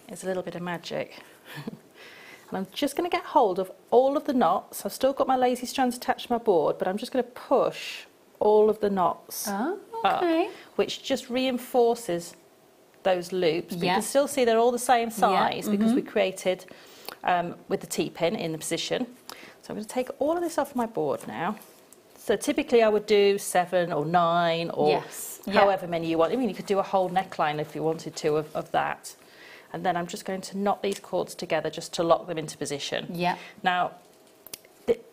is a little bit of magic. And I'm just going to get hold of all of the knots. I've still got my lazy strands attached to my board, but I'm just going to push all of the knots up, which just reinforces those loops. But you can still see they're all the same size because we created with the T-pin in the position. So I'm going to take all of this off my board now. So typically I would do 7 or 9 or however many you want. I mean, you could do a whole neckline if you wanted to of that. And then I'm just going to knot these cords together just to lock them into position. Now,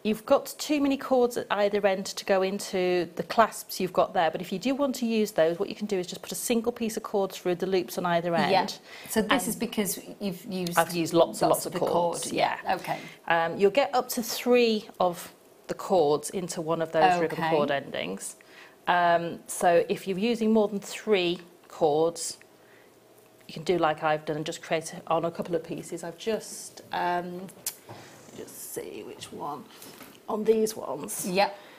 you've got too many cords at either end to go into the clasps you've got there, but if you do want to use those, what you can do is just put a single piece of cord through the loops on either end. So this is because I've used lots and lots of cords. You'll get up to 3 of the cords into one of those ribbon cord endings. So if you're using more than 3 cords, you can do like I've done and just create it on a couple of pieces. I've just see which one on these ones.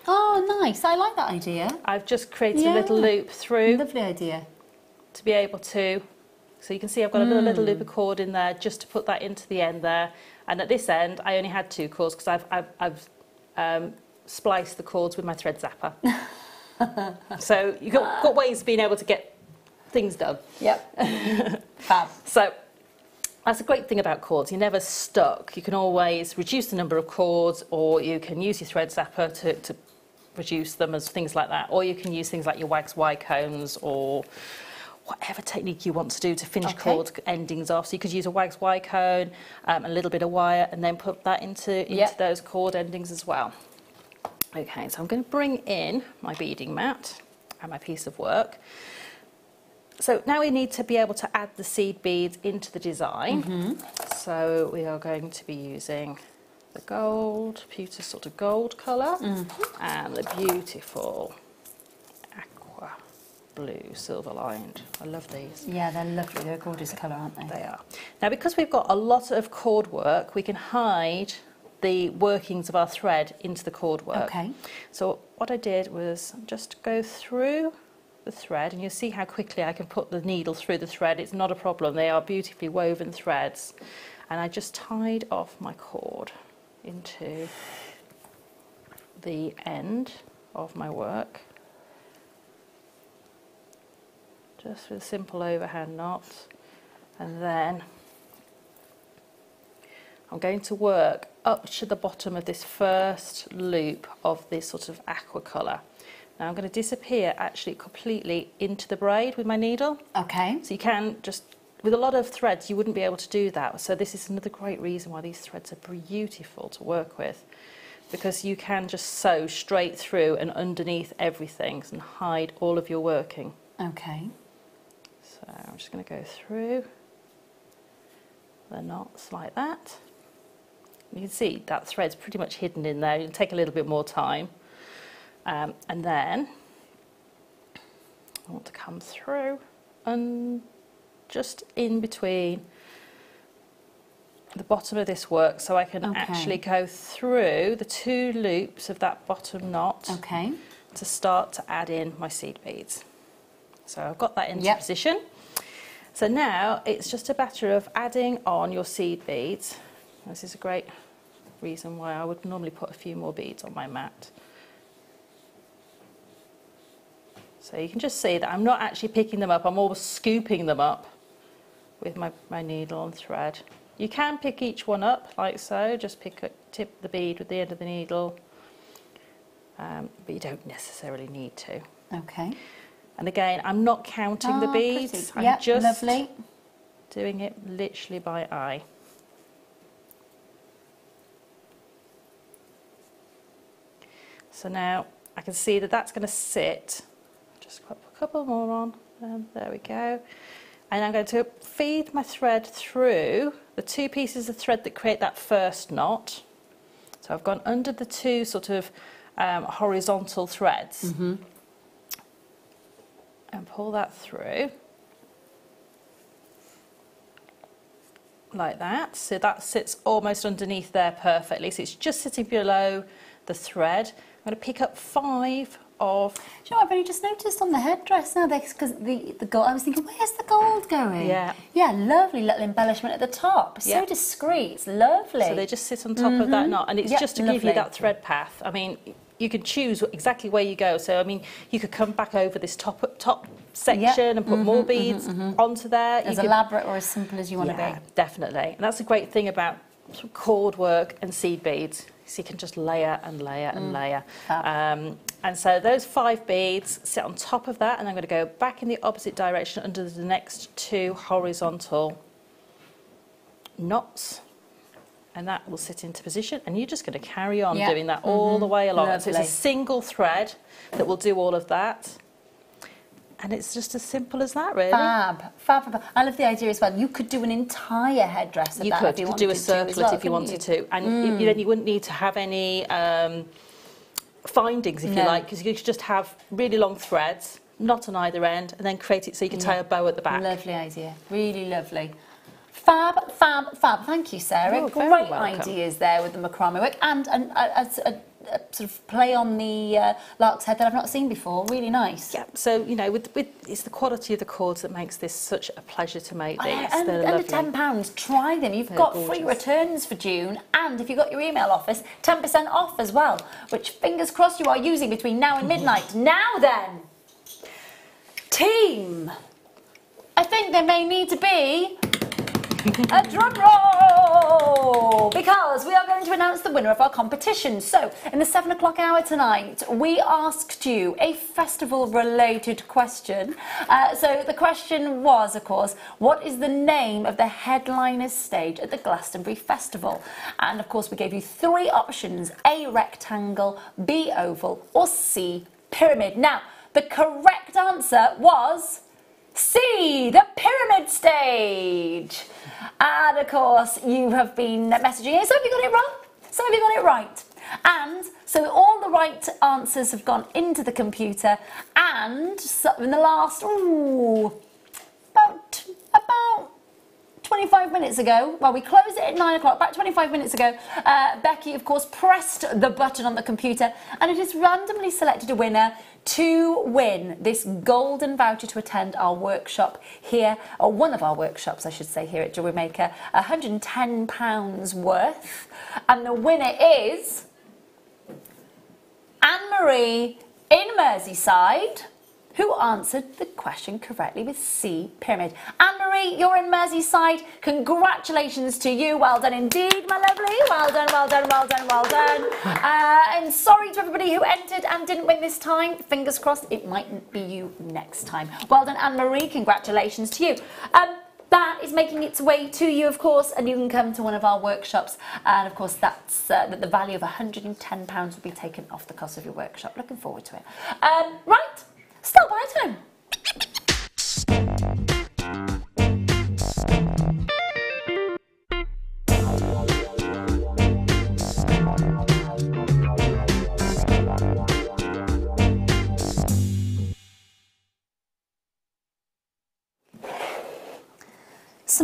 Oh, nice. I like that idea. I've just created a little loop through. Lovely idea. To be able to, so you can see I've got a little loop of cord in there just to put that into the end there. And at this end, I only had 2 cords because I've spliced the cords with my thread zapper. So you've got ways of being able to get things done. Fab. So that's a great thing about cords. You're never stuck. You can always reduce the number of cords, or you can use your thread zapper to reduce them as things like that, or you can use things like your wax Y cones or whatever technique you want to do to finish cord endings off. So you could use a wax Y cone, a little bit of wire, and then put that into those cord endings as well. Okay, so I'm going to bring in my beading mat and my piece of work. So now we need to be able to add the seed beads into the design. So we are going to be using the gold, pewter sort of gold colour, and the beautiful aqua blue silver lined. I love these. Yeah, they're lovely. They're a gorgeous colour, aren't they? They are. Now, because we've got a lot of cord work, we can hide the workings of our thread into the cord work. So what I did was just go through the thread, and you'll see how quickly I can put the needle through the thread. It's not a problem. They are beautifully woven threads. And I just tied off my cord into the end of my work, just with a simple overhand knot. And then I'm going to work up to the bottom of this first loop of this sort of aqua colour. Now I'm going to disappear actually completely into the braid with my needle. So you can just, with a lot of threads you wouldn't be able to do that. So this is another great reason why these threads are beautiful to work with, because you can just sew straight through and underneath everything and hide all of your working. So I'm just going to go through the knots like that. You can see that thread's pretty much hidden in there. It'll take a little bit more time. And then I want to come through and just in between the bottom of this work, so I can actually go through the 2 loops of that bottom knot to start to add in my seed beads. So I've got that into position. So now it's just a matter of adding on your seed beads. This is a great reason why I would normally put a few more beads on my mat. So you can just see that I'm not actually picking them up, I'm almost scooping them up with my needle and thread. You can pick each one up like so, just tip the bead with the end of the needle, but you don't necessarily need to. Okay. And again, I'm not counting the beads, I'm just doing it literally by eye. So now I can see that that's going to sit, just put a couple more on, there we go. And I'm going to feed my thread through the 2 pieces of thread that create that first knot. So I've gone under the 2 sort of horizontal threads and pull that through like that. So that sits almost underneath there perfectly. So it's just sitting below the thread. I'm going to pick up 5 of... Do you know, I've only just noticed on the headdress now, because the gold, I was thinking, where's the gold going? Yeah. Yeah, lovely little embellishment at the top. So discreet, it's lovely. So they just sit on top of that knot, and it's just to give you that thread path. I mean, you can choose exactly where you go. So, I mean, you could come back over this top section and put more beads onto there. As elaborate or as simple as you want to be. Definitely. And that's the great thing about cord work and seed beads. So you can just layer and layer and layer. And so those 5 beads sit on top of that, and I'm going to go back in the opposite direction under the next 2 horizontal knots, and that will sit into position, and you're just going to carry on doing that all the way along. And so it's a single thread that will do all of that. And it's just as simple as that, really. Fab, fab, fab. I love the idea as well. You could do an entire headdress of you that could. if you You could wanted do a circlet if you wanted to. And you wouldn't need to have any findings, if you like, because you could just have really long threads, knot on either end, and then create it so you can tie a bow at the back. Lovely idea. Really lovely. Fab, fab, fab. Thank you, Sarah. You're Great very welcome. ideas there with the macrame work, and a sort of play on the lark's head that I've not seen before. Really nice. Yeah. So you know, it's the quality of the cords that makes this such a pleasure to make these. Under £10. Try them. You've got free returns for June, and if you've got your email office, 10% off as well. Which fingers crossed you are using between now and midnight. Now then, team. I think there may need to be a drum roll, because we are going to announce the winner of our competition. So, in the 7 o'clock hour tonight, we asked you a festival-related question. So, the question was, of course, what is the name of the headliner stage at the Glastonbury Festival? And, of course, we gave you 3 options: A, rectangle, B, oval, or C, pyramid. Now, the correct answer was C, the pyramid stage. And of course, you have been messaging. Some of you got it wrong, some of you got it right. And so all the right answers have gone into the computer. And so in the last, about 25 minutes ago, well, we closed it at 9 o'clock, about 25 minutes ago, Becky, of course, pressed the button on the computer, and it has randomly selected a winner to win this golden voucher to attend our workshop here, or one of our workshops, I should say, here at JewelleryMaker, £110 worth. And the winner is Anne-Marie in Merseyside, who answered the question correctly with C, pyramid. Anne-Marie, you're in Merseyside. Congratulations to you. Well done indeed, my lovely. Well done, well done, well done, well done. And sorry to everybody who entered and didn't win this time. Fingers crossed it mightn't be you next time. Well done, Anne-Marie. Congratulations to you. That is making its way to you, of course, and you can come to one of our workshops. And, of course, that's that the value of £110 will be taken off the cost of your workshop. Looking forward to it. Right. Still buy time.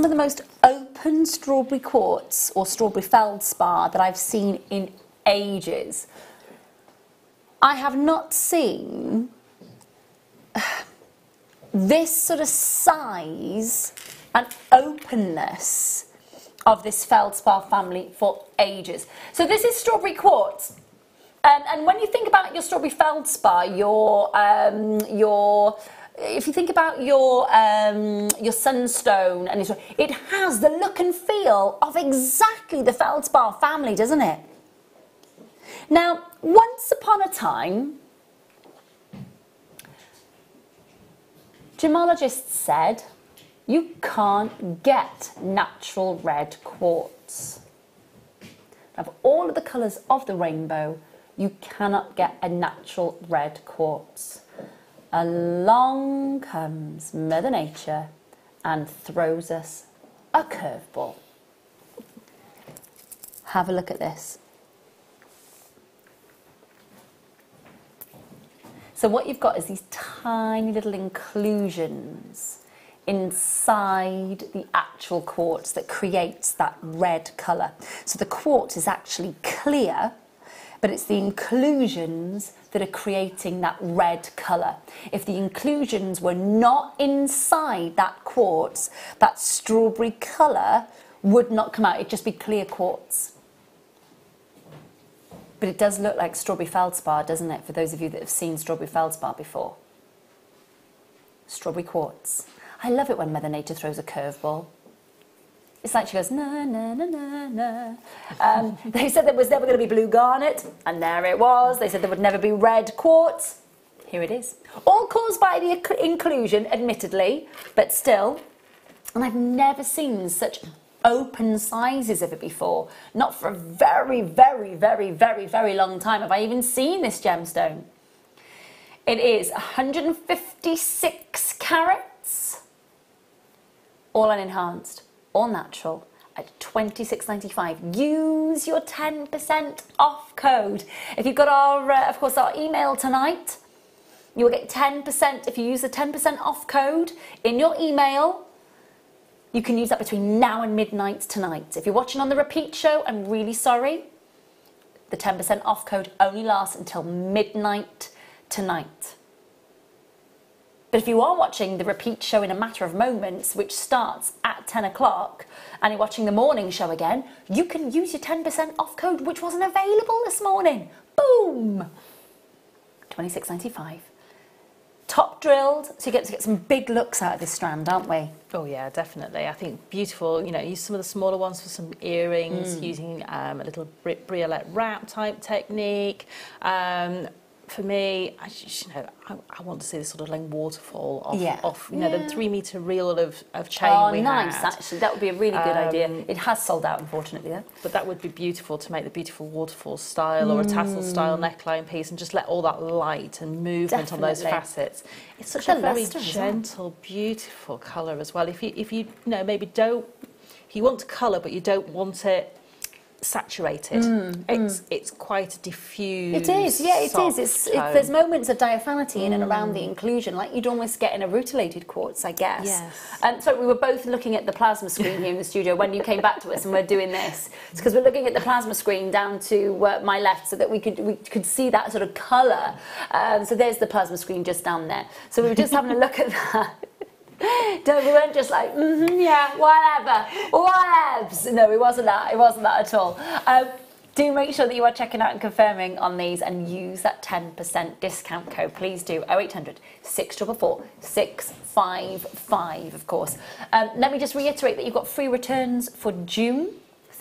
some of the most open strawberry quartz or strawberry feldspar that I've seen in ages. I have not seen this sort of size and openness of this feldspar family for ages. So this is strawberry quartz. And when you think about your strawberry feldspar, if you think about your sunstone, and it has the look and feel of exactly the feldspar family, doesn't it? Now, once upon a time, gemologists said you can't get natural red quartz. Of all of the colours of the rainbow, you cannot get a natural red quartz. Along comes Mother Nature and throws us a curveball. Have a look at this. So what you've got is these tiny little inclusions inside the actual quartz that creates that red colour. So the quartz is actually clear, but it's the inclusions that are creating that red colour. If the inclusions were not inside that quartz, that strawberry colour would not come out. It'd just be clear quartz. But it does look like strawberry feldspar, doesn't it, for those of you that have seen strawberry feldspar before? Strawberry quartz. I love it when Mother Nature throws a curveball. It's like she goes, na, na, na, na, na. They said there was never going to be blue garnet, and there it was. They said there would never be red quartz. Here it is. All caused by the inclusion, admittedly, but still. And I've never seen such open sizes of it before. Not for a very, very, very, very, very long time have I even seen this gemstone. It is 156 carats, all unenhanced, all natural, at £26.95. Use your 10% off code. If you've got our, of course, our email tonight, you will get 10%. If you use the 10% off code in your email, you can use that between now and midnight tonight. If you're watching on the repeat show, I'm really sorry. The 10% off code only lasts until midnight tonight. But if you are watching the repeat show in a matter of moments, which starts at 10 o'clock, and you're watching the morning show again, you can use your 10% off code, which wasn't available this morning. Boom! £26.95. Top drilled, so you get to get some big looks out of this strand, aren't we? Oh yeah, definitely. I think beautiful, you know, use some of the smaller ones for some earrings, using a little briolette wrap type technique. For me, I want to see this sort of like waterfall off you know, the 3 metre reel of chain we had. Nice, actually. That would be a really good idea. It has sold out, unfortunately, though. But that would be beautiful to make the beautiful waterfall style or a tassel style neckline piece and just let all that light and movement on those facets. It's such a very gentle, beautiful colour as well. If you know, maybe don't, if you want to colour but you don't want it saturated, it's quite a diffuse. It is, yeah, it is. There's moments of diaphanity in and around the inclusion, like you'd almost get in a rutilated quartz, I guess. Yes. So we were both looking at the plasma screen here in the studio when you came back to us, and we're doing this. It's because we're looking at the plasma screen down to my left, so that we could see that sort of colour. So there's the plasma screen just down there. So we were just having a look at that. We weren't just like, yeah, whatever, whatevs. No, it wasn't that. It wasn't that at all. Do make sure that you are checking out and confirming on these, and use that 10% discount code. Please do. 0800 644 655, of course. Let me just reiterate that you've got free returns for June,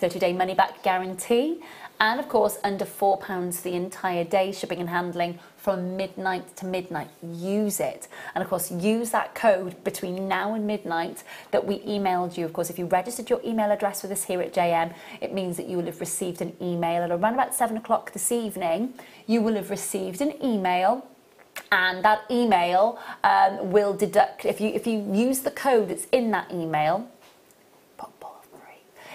30-day money-back guarantee, and of course under £4 the entire day, shipping and handling from midnight to midnight. Use it, and of course use that code between now and midnight that we emailed you. Of course, if you registered your email address with us here at JM, it means that you will have received an email at around about 7 o'clock this evening. You will have received an email, and that email will deduct, if you use the code that's in that email,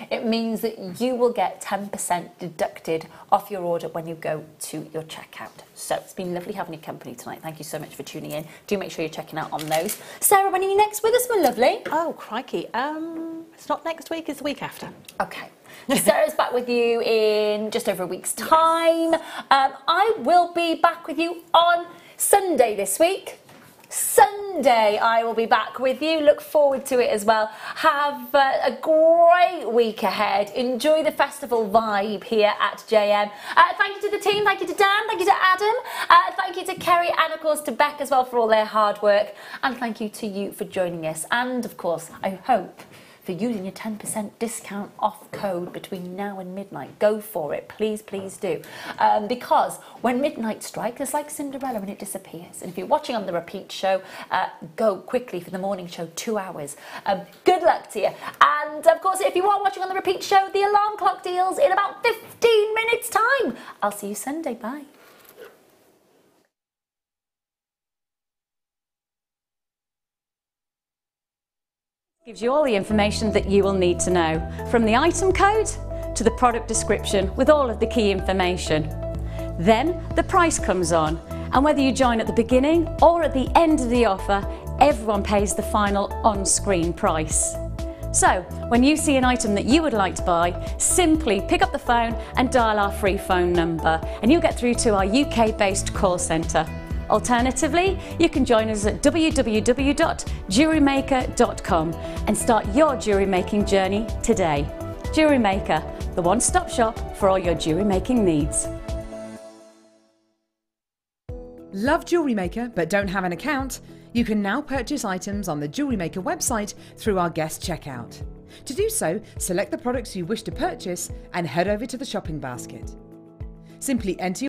it means that you will get 10% deducted off your order when you go to your checkout. So it's been lovely having your company tonight. Thank you so much for tuning in. Do make sure you're checking out on those. Sarah, when are you next with us, my lovely? Oh, crikey. I It's not next week, it's the week after. Okay. Sarah's back with you in just over a week's time. I will be back with you on Sunday this week. Sunday I will be back with you. Look forward to it as well. Have a great week ahead. Enjoy the festival vibe here at JM. Thank you to the team. Thank you to Dan. Thank you to Adam. Thank you to Kerry and of course to Beck as well for all their hard work. And thank you to you for joining us. And of course I hope for using your 10% discount off code between now and midnight. Go for it, please, please do. Because when midnight strikes, it's like Cinderella and it disappears. And if you're watching on the repeat show, go quickly for the morning show, 2 hours. Good luck to you. And of course, if you are watching on the repeat show, the alarm clock deals in about 15 minutes time. I'll see you Sunday, bye. Gives you all the information that you will need to know, from the item code to the product description with all of the key information. Then the price comes on, and whether you join at the beginning or at the end of the offer, everyone pays the final on-screen price. So when you see an item that you would like to buy, simply pick up the phone and dial our free phone number and you'll get through to our UK-based call centre. Alternatively, you can join us at www.JewelleryMaker.com and start your jewellery making journey today. Jewellery Maker, the one-stop shop for all your jewellery making needs. Love Jewellery Maker but don't have an account? You can now purchase items on the Jewellery Maker website through our guest checkout. To do so, select the products you wish to purchase and head over to the shopping basket. Simply enter